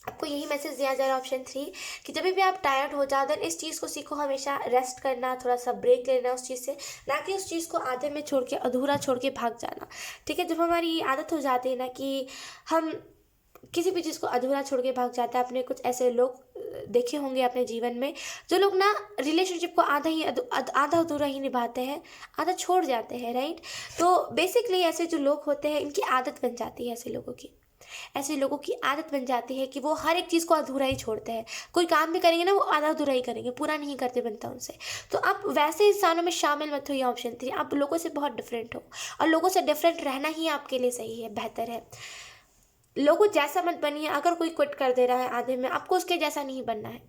आपको यही मैसेज दिया जा रहा है ऑप्शन 3 कि जब भी आप टायर्ड हो जाओ देन इस चीज़ को सीखो, हमेशा रेस्ट करना, थोड़ा सा ब्रेक लेना उस चीज़ से, ना कि उस चीज़ को आधे में छोड़ के, अधूरा छोड़ के भाग जाना। ठीक है, जब हमारी ये आदत हो जाती है ना कि हम किसी भी चीज़ को अधूरा छोड़ के भाग जाता है। आपने कुछ ऐसे लोग देखे होंगे अपने जीवन में, जो लोग ना रिलेशनशिप को आधा अधूरा ही निभाते हैं, आधा छोड़ जाते हैं, राइट। तो बेसिकली ऐसे जो लोग होते हैं इनकी आदत बन जाती है, ऐसे लोगों की आदत बन जाती है कि वो हर एक चीज़ को अधूरा ही छोड़ते हैं। कोई काम भी करेंगे ना वो आधा अधूरा ही करेंगे, पूरा नहीं करते बनता उनसे। तो आप वैसे इंसानों में शामिल मत होइए ऑप्शन 3। आप लोगों से बहुत डिफरेंट हो, और लोगों से डिफरेंट रहना ही आपके लिए सही है, बेहतर है। लोगों जैसा मत बनिए। अगर कोई क्विट कर दे रहा है आधे में, आपको उसके जैसा नहीं बनना है।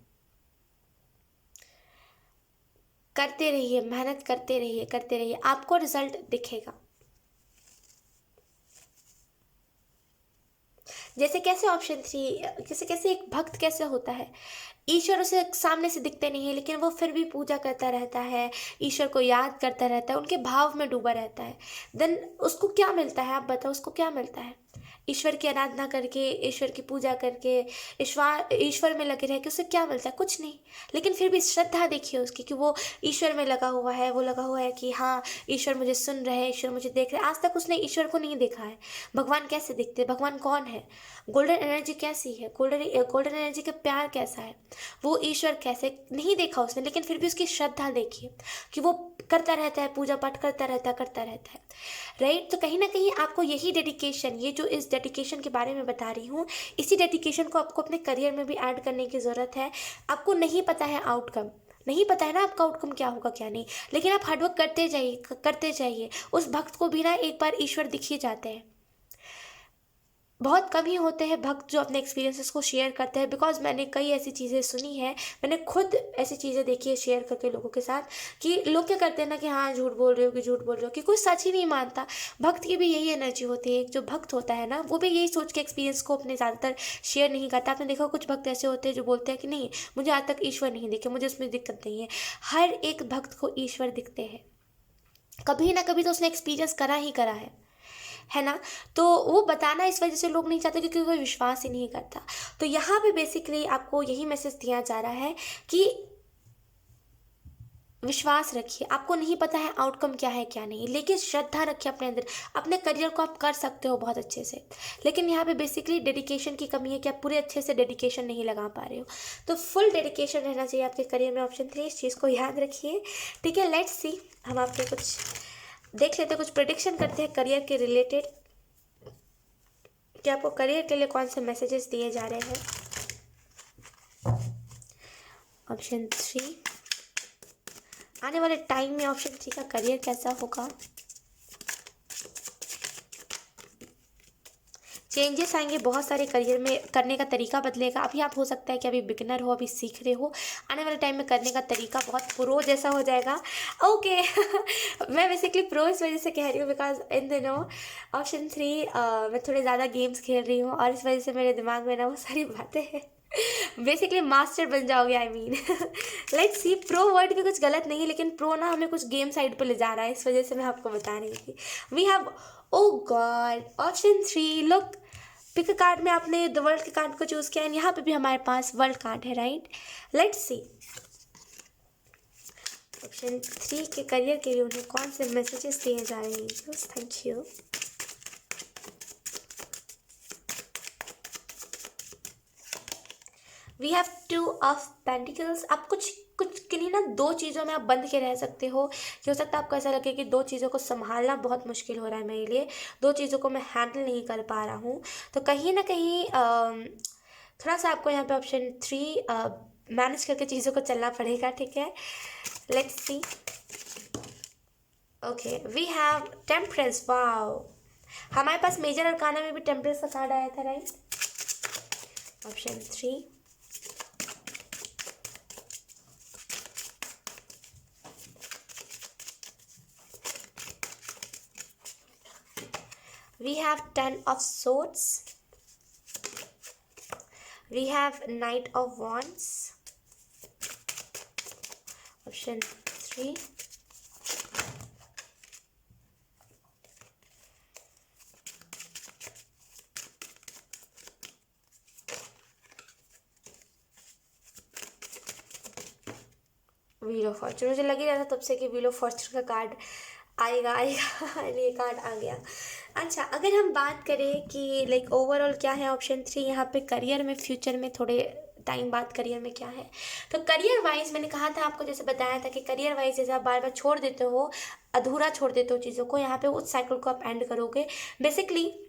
करते रहिए, मेहनत करते रहिए, आपको रिजल्ट दिखेगा। जैसे कैसे ऑप्शन 3, कैसे एक भक्त कैसे होता है, ईश्वर उसे सामने से दिखते नहीं है लेकिन वो फिर भी पूजा करता रहता है, ईश्वर को याद करता रहता है, उनके भाव में डूबा रहता है। देन उसको क्या मिलता है, आप बताओ उसको क्या मिलता है? ईश्वर की आराधना करके, ईश्वर की पूजा करके, ईश्वर में लगे रह के उसे क्या मिलता है? कुछ नहीं। लेकिन फिर भी श्रद्धा देखिए उसकी कि वो ईश्वर में लगा हुआ है, वो लगा हुआ है कि हाँ ईश्वर मुझे सुन रहे हैं, ईश्वर मुझे देख रहे हैं। आज तक उसने ईश्वर को नहीं देखा है। भगवान कैसे दिखते हैं, भगवान कौन है, गोल्डन एनर्जी कैसी है, गोल्डन एनर्जी का प्यार कैसा है, वो ईश्वर कैसे नहीं देखा उसने, लेकिन फिर भी उसकी श्रद्धा देखिए कि वो करता रहता है, पूजा पाठ करता रहता है, राइट। तो कहीं ना कहीं आपको यही डेडिकेशन, ये जो इस डेडिकेशन के बारे में बता रही हूँ, इसी डेडिकेशन को आपको अपने करियर में भी ऐड करने की ज़रूरत है। आपको नहीं पता है आउटकम, नहीं पता है ना आपका आउटकम क्या होगा क्या नहीं, लेकिन आप हार्डवर्क करते जाइए। उस भक्त को भी ना एक बार ईश्वर दिख ही जाते हैं। बहुत कम ही होते हैं भक्त जो अपने एक्सपीरियंसेस को शेयर करते हैं, बिकॉज मैंने कई ऐसी चीज़ें सुनी है, मैंने खुद ऐसी चीज़ें देखी है शेयर करके लोगों के साथ, कि लोग क्या करते हैं ना कि हाँ झूठ बोल रहे हो, कि कोई सच ही नहीं मानता। भक्त की भी यही एनर्जी होती है, जो भक्त होता है ना वो भी यही सोच के एक्सपीरियंस को अपने ज़्यादातर शेयर नहीं करता। आपने देखा कुछ भक्त ऐसे होते हैं जो बोलते हैं कि नहीं मुझे आज तक ईश्वर नहीं दिखे, मुझे उसमें दिक्कत नहीं है। हर एक भक्त को ईश्वर दिखते हैं, कभी ना कभी तो उसने एक्सपीरियंस करा ही करा है ना। तो वो बताना इस वजह से लोग नहीं चाहते क्योंकि कोई विश्वास ही नहीं करता। तो यहाँ पे बेसिकली आपको यही मैसेज दिया जा रहा है कि विश्वास रखिए। आपको नहीं पता है आउटकम क्या है क्या नहीं, लेकिन श्रद्धा रखिए अपने अंदर। अपने करियर को आप कर सकते हो बहुत अच्छे से, लेकिन यहाँ पे बेसिकली डेडिकेशन की कमी है कि आप पूरे अच्छे से डेडिकेशन नहीं लगा पा रहे हो। तो फुल डेडिकेशन रहना चाहिए आपके करियर में, ऑप्शन 3, इस चीज़ को याद रखिए। ठीक है, लेट्स सी, हम आपके कुछ देख लेते हैं, कुछ प्रेडिक्शन करते हैं करियर के रिलेटेड कि आपको करियर के लिए कौन से मैसेजेस दिए जा रहे हैं। ऑप्शन 3, आने वाले टाइम में ऑप्शन 3 का करियर कैसा होगा। चेंजेस आएंगे बहुत सारे करियर में, करने का तरीका बदलेगा। अभी आप हो सकता है कि अभी बिगिनर हो, अभी सीख रहे हो, आने वाले टाइम में करने का तरीका बहुत प्रो जैसा हो जाएगा। ओके मैं बेसिकली प्रो इस वजह से कह रही हूँ बिकॉज इन दिनों ऑप्शन 3 मैं थोड़े ज़्यादा गेम्स खेल रही हूँ, और इस वजह से मेरे दिमाग में ना वो सारी बातें हैं। बेसिकली मास्टर बन जाओगे, I mean let's see. Pro word भी कुछ गलत नहीं है, लेकिन प्रो ना हमें कुछ गेम साइड पर ले जा रहा है, इस वजह से मैं आपको बता रही थी। We have, oh god, option 3, look, pick card में आपने द वर्ल्ड के कार्ड को चूज किया है, यहाँ पे भी हमारे पास वर्ल्ड कार्ड है, राइट। लेट्स सी ऑप्शन 3 के करियर के लिए उन्हें कौन से मैसेजेस दिए जा रहे हैं। Thank you. We have two of pentacles. आप कुछ कुछ किन्हीं ना दो चीज़ों में आप बंद के रह सकते हो, कि हो सकता है आपको ऐसा लगे कि दो चीज़ों को संभालना बहुत मुश्किल हो रहा है मेरे लिए, दो चीज़ों को मैं हैंडल नहीं कर पा रहा हूँ। तो कहीं ना कहीं थोड़ा सा आपको यहाँ पे ऑप्शन 3 मैनेज करके चीज़ों को चलना पड़ेगा, ठीक है। Let's see. Okay, we have temperance. Wow, हमारे पास मेजर अरकाना में भी टेम्परेंस का कार्ड आया था, right. Option 3। We have 10 of swords. We have Knight of Wands. Option 3. Wheel of Fortune. मुझे लग ही रहा था तब से कि व्हील ऑफ फॉर्चून का कार्ड आएगा आएगा ये कार्ड आ गया। अच्छा, अगर हम बात करें कि लाइक ओवरऑल क्या है ऑप्शन 3 यहाँ पे, करियर में, फ्यूचर में, थोड़े टाइम बाद करियर में क्या है। तो करियर वाइज मैंने कहा था आपको, जैसे बताया था कि करियर वाइज जैसे आप बार बार छोड़ देते हो, अधूरा छोड़ देते हो चीज़ों को, यहाँ पे उस साइकिल को आप एंड करोगे। बेसिकली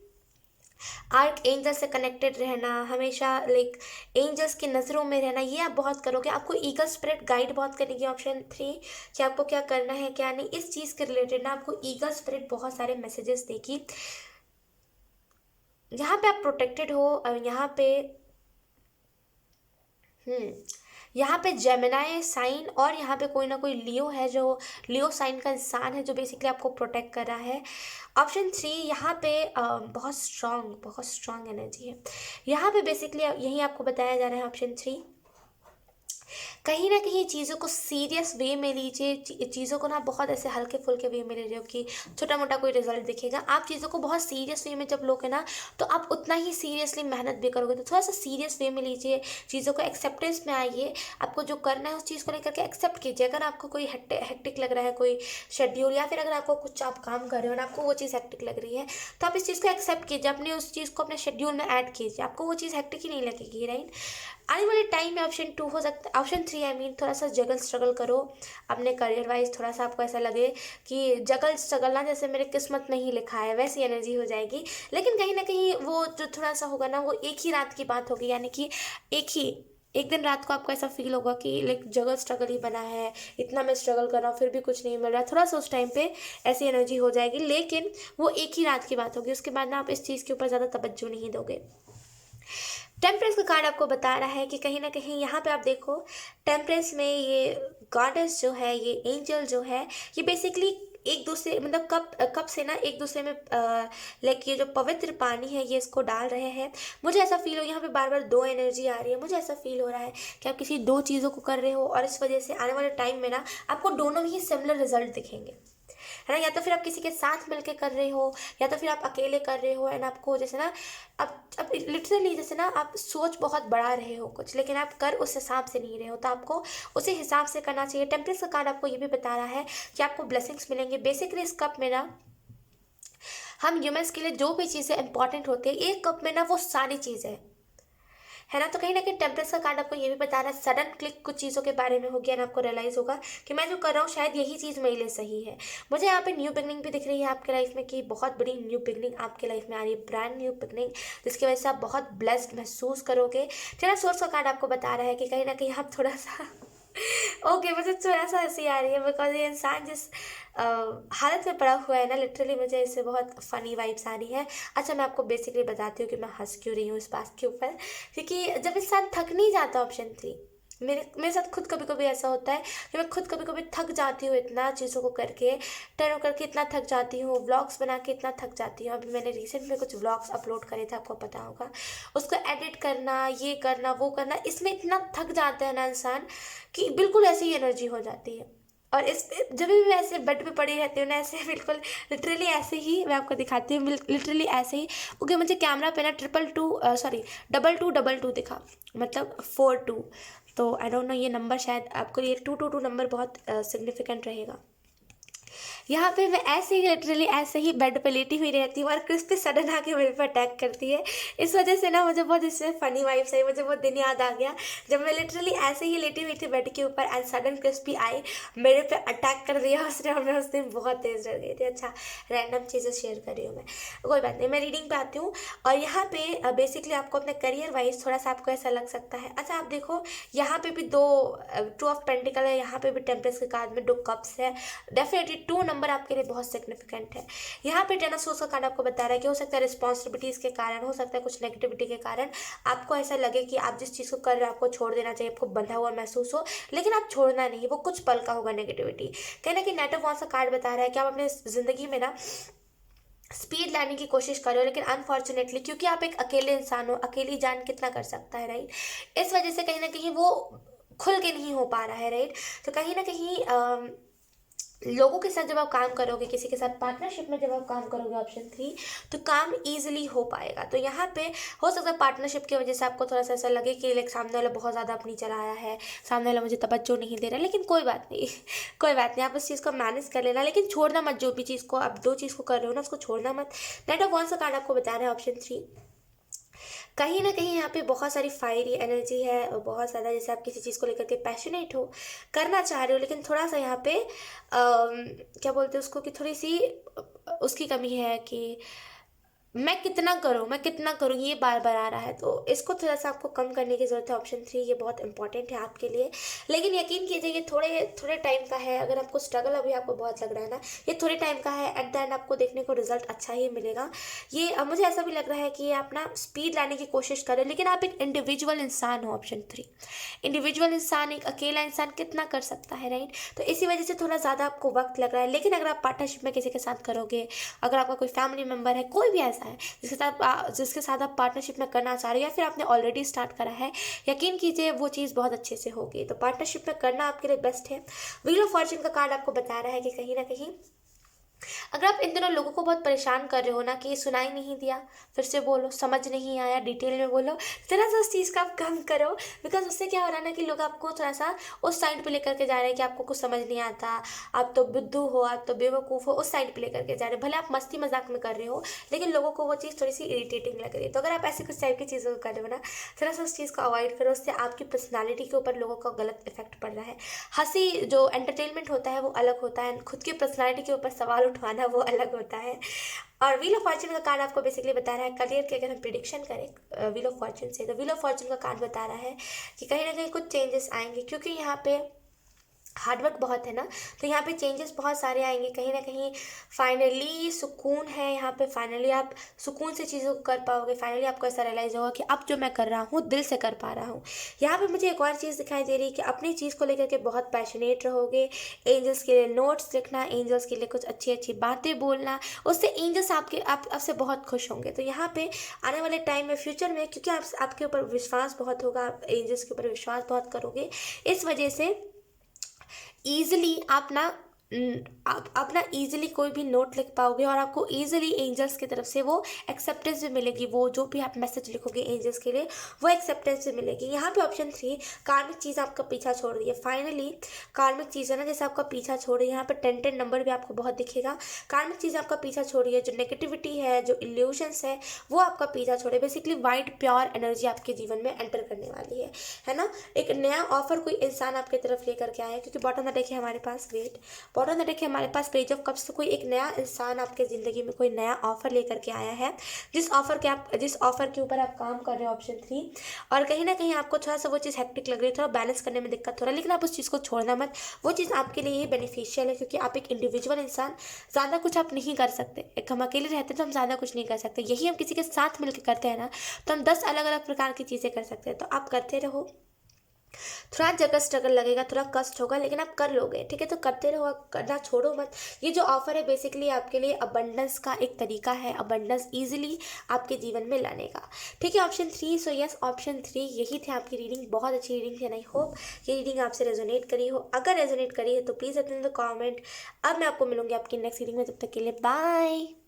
आर्क एंजल से कनेक्टेड रहना, हमेशा लाइक एंजल्स की नज़रों में रहना, ये आप बहुत करोगे। आपको ईगल स्पिरिट गाइड बहुत करेगी ऑप्शन 3, कि आपको क्या करना है क्या नहीं। इस चीज़ के रिलेटेड ना आपको ईगल स्पिरिट बहुत सारे मैसेजेस देगी। यहाँ पे आप प्रोटेक्टेड हो, और यहाँ पे जेमिनाई साइन, और यहाँ पे कोई ना कोई लियो है, जो लियो साइन का इंसान है, जो बेसिकली आपको प्रोटेक्ट कर रहा है। ऑप्शन 3 यहाँ पे बहुत स्ट्रॉन्ग एनर्जी है। यहाँ पे बेसिकली यही आपको बताया जा रहा है ऑप्शन 3, कहीं ना कहीं चीज़ों को सीरियस वे में लीजिए, चीज़ों को ना बहुत ऐसे हल्के फुल्के वे में ले रहे हो कि छोटा मोटा कोई रिजल्ट दिखेगा। आप चीज़ों को बहुत सीरियस वे में जब लोगे ना, तो आप उतना ही सीरियसली मेहनत भी करोगे। तो थोड़ा सा सीरियस वे में लीजिए चीज़ों को, एक्सेप्टेंस में आइए। आपको जो करना है उस चीज़ को लेकर के एक्सेप्ट कीजिए। अगर आपको कोई हेक्टिक लग रहा है कोई शेड्यूल, या फिर अगर आपको कुछ आप काम कर रहे हो और आपको वो चीज़ हेक्टिक लग रही है, तो आप इस चीज़ को एक्सेप्ट कीजिए, अपनी उस चीज़ को अपने शेड्यूल में ऐड कीजिए, आपको वो चीज़ हेक्टिक ही नहीं लगेगी, राइट। आने वाले टाइम में ऑप्शन 2 हो सकता है, ऑप्शन 3 आई मीन, थोड़ा सा जगल स्ट्रगल करो अपने करियर वाइज। थोड़ा सा आपको ऐसा लगे कि जगल स्ट्रगल ना जैसे मेरे किस्मत में ही लिखा है, वैसी एनर्जी हो जाएगी। लेकिन कहीं ना कहीं वो जो थोड़ा सा होगा ना, वो एक ही रात की बात होगी, यानी कि एक दिन रात को आपको ऐसा फील होगा कि लाइक जगल स्ट्रगल ही बना है, इतना मैं स्ट्रगल कर रहा हूँ फिर भी कुछ नहीं मिल रहा है। थोड़ा सा उस टाइम पे ऐसी एनर्जी हो जाएगी, लेकिन वो एक ही रात की बात होगी। उसके बाद ना आप इस चीज़ के ऊपर ज़्यादा तवज्जो नहीं दोगे। टेम्परेंस का कार्ड आपको बता रहा है कि कहीं ना कहीं यहाँ पे आप देखो, टेम्परेंस में ये गॉडेस जो है, ये एंजल जो है, ये बेसिकली एक दूसरे मतलब कप से ना एक दूसरे में लाइक ये जो पवित्र पानी है ये इसको डाल रहे हैं। मुझे ऐसा फील हो, यहाँ पे बार बार दो एनर्जी आ रही है। मुझे ऐसा फील हो रहा है कि आप किसी दो चीज़ों को कर रहे हो, और इस वजह से आने वाले टाइम में ना आपको दोनों में ही सिमिलर रिजल्ट दिखेंगे, है ना। या तो फिर आप किसी के साथ मिलके कर रहे हो, या तो फिर आप अकेले कर रहे हो, एंड आपको जैसे ना अब लिटरली जैसे ना आप सोच बहुत बढ़ा रहे हो कुछ, लेकिन आप कर उस हिसाब से नहीं रहे हो, तो आपको उसी हिसाब से करना चाहिए। टेम्परेंस का कार्ड आपको ये भी बता रहा है कि आपको ब्लेसिंग्स मिलेंगे। बेसिकली इस कप में ना हम ह्यूमंस के लिए जो भी चीज़ें इंपॉर्टेंट होती है, एक कप में ना वो सारी चीज़ें है ना। तो कहीं ना कहीं टेम्परेंस का कार्ड आपको ये भी बता रहा है, सडन क्लिक कुछ चीज़ों के बारे में हो गया ना, आपको रियलाइज़ होगा कि मैं जो कर रहा हूँ शायद यही चीज़ मेरे लिए सही है। मुझे यहाँ पे न्यू बिगनिंग भी दिख रही है आपके लाइफ में, कि बहुत बड़ी न्यू बिगनिंग आपके लाइफ में आ रही है, ब्रांड न्यू बिगनिंग, जिसकी वजह से आप बहुत ब्लेस्ड महसूस करोगे। चला सोर्स का कार्ड आपको बता रहा है कि कहीं ना कहीं आप थोड़ा सा ओके मुझे थोड़ा सा हंसी आ रही है, बिकॉज ये इंसान जिस हालत में पड़ा हुआ है ना, लिटरली मुझे इससे बहुत फ़नी वाइब्स आ रही है। अच्छा, मैं आपको बेसिकली बताती हूँ कि मैं हंस क्यों रही हूँ इस बात के ऊपर, क्योंकि जब इंसान थक नहीं जाता, ऑप्शन 3 मेरे साथ खुद कभी कभी ऐसा होता है कि मैं खुद कभी कभी थक जाती हूँ इतना चीज़ों को करके, टर्न करके इतना थक जाती हूँ, व्लॉग्स बना के इतना थक जाती हूँ। अभी मैंने रिसेंट में कुछ व्लॉग्स अपलोड करे थे, आपको पता होगा, उसको एडिट करना, ये करना वो करना, इसमें इतना थक जाता है ना इंसान कि बिल्कुल ऐसी ही एनर्जी हो जाती है। और इस जब भी मैं ऐसे बेड पे पड़ी रहती हूँ ना, ऐसे बिल्कुल लिटरली ऐसे ही मैं आपको दिखाती हूँ, लिटरली ऐसे ही। ओके, मुझे कैमरा पे ना 222 दिखा, मतलब 42। तो आई डोंट नो, ये नंबर शायद आपको ये 222 नंबर बहुत सिग्निफिकेंट रहेगा। यहाँ पे मैं ऐसे ही लिटरली ऐसे ही बेड पे लेटी हुई रहती हूँ और क्रिस्पी सडन आके मेरे पे अटैक करती है। इस वजह से ना मुझे बहुत इसमें फ़नी वाइब्स आई, मुझे बहुत दिन याद आ गया जब मैं लिटरली ऐसे ही लेटी हुई थी बेड के ऊपर एंड सडन क्रिस्पी आई, मेरे पे अटैक कर दिया उसने और मैं उस दिन बहुत तेज़ डर गई थी। अच्छा, रैंडम चीज़ें शेयर कर रही हूँ मैं, कोई बात नहीं। मैं रीडिंग पे आती हूँ और यहाँ पे बेसिकली आपको अपने करियर वाइज थोड़ा सा आपको ऐसा लग सकता है। अच्छा, आप देखो यहाँ पे भी दो टू ऑफ पेंटिकल है, यहाँ पे भी टेम्परेंस के कार्ड में 2 कप्स है। डेफिनेटली 2 नंबर आपके लिए बहुत सिग्निफिकेंट है। यहाँ पे टेन ऑफ सोर्स का कार्ड आपको बता रहा है कि हो सकता है रिस्पॉन्सिबिलिटीज के कारण, हो सकता है कुछ नेगेटिविटी के कारण आपको ऐसा लगे कि आप जिस चीज़ को कर रहे हो आपको छोड़ देना चाहिए, आपको बंधा हुआ महसूस हो, लेकिन आप छोड़ना नहीं, वो कुछ पल का होगा नेगेटिविटी। कहीं ना कहीं नाइट ऑफ वांड्स का कार्ड बता रहा है कि आप अपने ज़िंदगी में ना स्पीड लाने की कोशिश कर रहे हो, लेकिन अनफॉर्चुनेटली क्योंकि आप एक अकेले इंसान हो, अकेली जान कितना कर सकता है, राइट। इस वजह से कहीं ना कहीं वो खुल के नहीं हो पा रहा है, राइट। तो कहीं ना कहीं लोगों के साथ जब आप काम करोगे, किसी के साथ पार्टनरशिप में जब आप काम करोगे, ऑप्शन 3, तो काम इजीली हो पाएगा। तो यहाँ पे हो सकता है पार्टनरशिप की वजह से आपको थोड़ा सा ऐसा लगे कि लाइक सामने वाला बहुत ज़्यादा अपनी चलाया है, सामने वाला मुझे तवज्जो नहीं दे रहा, लेकिन कोई बात नहीं कोई बात नहीं, आप उस चीज़ को मैनेज कर लेना, लेकिन छोड़ना मत। जो भी चीज़ को आप 2 चीज़ को कर रहे हो ना, उसको छोड़ना मत। नाइट ऑफ वांड्स का कार्ड आपको बता रहा है ऑप्शन 3, कहीं ना कहीं यहाँ पे बहुत सारी फायरी एनर्जी है और बहुत ज़्यादा जैसे आप किसी चीज़ को लेकर के पैशनेट हो, करना चाह रहे हो, लेकिन थोड़ा सा यहाँ पे क्या बोलते हैं उसको कि थोड़ी सी उसकी कमी है कि मैं कितना करूँ, ये बार बार आ रहा है। तो इसको थोड़ा सा आपको कम करने की ज़रूरत है। ऑप्शन 3 ये बहुत इंपॉर्टेंट है आपके लिए, लेकिन यकीन कीजिए ये थोड़े थोड़े टाइम का है। अगर आपको स्ट्रगल अभी आपको बहुत लग रहा है ना, ये थोड़े टाइम का है, एट द एंड आपको देखने को रिजल्ट अच्छा ही मिलेगा। ये मुझे ऐसा भी लग रहा है कि ये आप ना स्पीड लाने की कोशिश करें, लेकिन आप एक इंडिविजुअल इंसान हो। ऑप्शन 3, इंडिविजुअल इंसान, एक अकेला इंसान कितना कर सकता है, राइट। तो इसी वजह से थोड़ा ज़्यादा आपको वक्त लग रहा है, लेकिन अगर आप पार्टनरशिप में किसी के साथ करोगे, अगर आपका कोई फैमिली मेम्बर है, कोई भी ऐसा है जिसके साथ आप पार्टनरशिप में करना चाह रहे हो या फिर आपने ऑलरेडी स्टार्ट करा है, यकीन कीजिए वो चीज़ बहुत अच्छे से होगी। तो पार्टनरशिप में करना आपके लिए बेस्ट है। व्हील ऑफ फॉर्च्यून का कार्ड आपको बता रहा है कि कहीं ना कहीं अगर आप इन दिनों लोगों को बहुत परेशान कर रहे हो ना कि सुनाई नहीं दिया, फिर से बोलो, समझ नहीं आया, डिटेल में बोलो, थोड़ा सा उस चीज़ का आप कम करो। बिकॉज उससे क्या हो रहा है ना कि लोग आपको थोड़ा सा उस साइड पे लेकर के जा रहे हैं कि आपको कुछ समझ नहीं आता, आप तो बुद्धू हो, आप तो बेवकूफ़ हो, उस साइड पे लेकर के जा रहे हैं। भले आप मस्ती मजाक में कर रहे हो, लेकिन लोगों को वो चीज़ थोड़ी सी इरिटेटिंग लग रही है। तो अगर आप ऐसी कुछ टाइप की चीज़ों को कर रहे हो ना, थोड़ा सा उस चीज़ को अवॉइड करो, उससे आपकी पर्सनैलिटी के ऊपर लोगों का गलत इफेक्ट पड़ रहा है। हंसी जो एंटरटेनमेंट होता है वो अलग होता है, खुद की पर्सनैलिटी के ऊपर सवाल उठवाना वो अलग होता है। और व्हील ऑफ फॉर्च्यून का कार्ड आपको बेसिकली बता रहा है करियर की अगर हम प्रिडिक्शन करें व्हील ऑफ फॉर्च्यून से, तो व्हील ऑफ फॉर्च्यून का कार्ड बता रहा है कि कहीं ना कहीं कुछ चेंजेस आएंगे, क्योंकि यहाँ पे हार्डवर्क बहुत है ना, तो यहाँ पे चेंजेस बहुत सारे आएंगे। कहीं ना कहीं फाइनली सुकून है यहाँ पे, फाइनली आप सुकून से चीज़ों को कर पाओगे। फाइनली आपको ऐसा रियलाइज़ होगा कि अब जो मैं कर रहा हूँ दिल से कर पा रहा हूँ। यहाँ पे मुझे एक और चीज़ दिखाई दे रही है कि अपनी चीज़ को लेकर के बहुत पैशनेट रहोगे। एंजल्स के लिए नोट्स लिखना, एंजल्स के लिए कुछ अच्छी अच्छी बातें बोलना, उससे एंजल्स आपसे बहुत खुश होंगे। तो यहाँ पे आने वाले टाइम में, फ्यूचर में, क्योंकि आपके ऊपर विश्वास बहुत होगा, आप एंजल्स के ऊपर विश्वास बहुत करोगे, इस वजह से ईजिली आप ना आप अपना ईजिली कोई भी नोट लिख पाओगे और आपको ईजिली एंजल्स की तरफ से वो एक्सेप्टेंस भी मिलेगी। वो जो भी आप मैसेज लिखोगे एंजल्स के लिए, वो एक्सेप्टेंस भी मिलेगी। यहाँ पे ऑप्शन 3, कार्मिक चीज़ आपका पीछा छोड़ रही है। फाइनली कार्मिक चीज़ है ना, जैसे आपका पीछा छोड़ रही है, यहाँ पर 10 नंबर भी आपको बहुत दिखेगा। कार्मिक चीज़ आपका पीछा छोड़ रही है, जो नेगेटिविटी है, जो इल्यूशंस है, वो आपका पीछा छोड़े। बेसिकली वाइट प्योर एनर्जी आपके जीवन में एंटर करने वाली है ना। एक नया ऑफर कोई इंसान आपकी तरफ लेकर के आया है, क्योंकि बॉटम द डेक है हमारे पास, wait, bottom of the deck है हमारे पास पेज ऑफ कप्स। तो कोई एक नया इंसान आपके ज़िंदगी में कोई नया ऑफर लेकर के आया है, जिस ऑफर के ऊपर आप काम कर रहे हो, ऑप्शन 3। और कहीं ना कहीं आपको थोड़ा सा वो चीज़ हेक्टिक लग रही है, थोड़ा बैलेंस करने में दिक्कत हो रहा है, लेकिन आप उस चीज़ को छोड़ना मत। वो चीज़ आपके लिए ही बेनिफिशियल है, क्योंकि आप एक इंडिविजुअल इंसान, ज़्यादा कुछ आप नहीं कर सकते। एक हम अकेले रहते हैं तो हम ज़्यादा कुछ नहीं कर सकते, यही हम किसी के साथ मिलकर करते हैं ना, तो हम 10 अलग अलग प्रकार की चीज़ें कर सकते हैं। तो आप करते रहो, थोड़ा जगह स्ट्रगल लगेगा, थोड़ा कष्ट होगा, लेकिन आप कर लोगे, ठीक है। तो करते रहो, करना छोड़ो मत। ये जो ऑफर है बेसिकली आपके लिए अबंडेंस का एक तरीका है, अबंडेंस इजीली आपके जीवन में लाने का, ठीक है। ऑप्शन 3, सो यस, ऑप्शन 3 यही थे आपकी रीडिंग। बहुत अच्छी रीडिंग थी, आई होप ये रीडिंग आपसे रेजोनेट करी हो। अगर रेजोनेट करी है तो प्लीज़ अपने कॉमेंट। अब मैं आपको मिलूंगी आपकी नेक्स्ट रीडिंग में, तब तक के लिए बाय।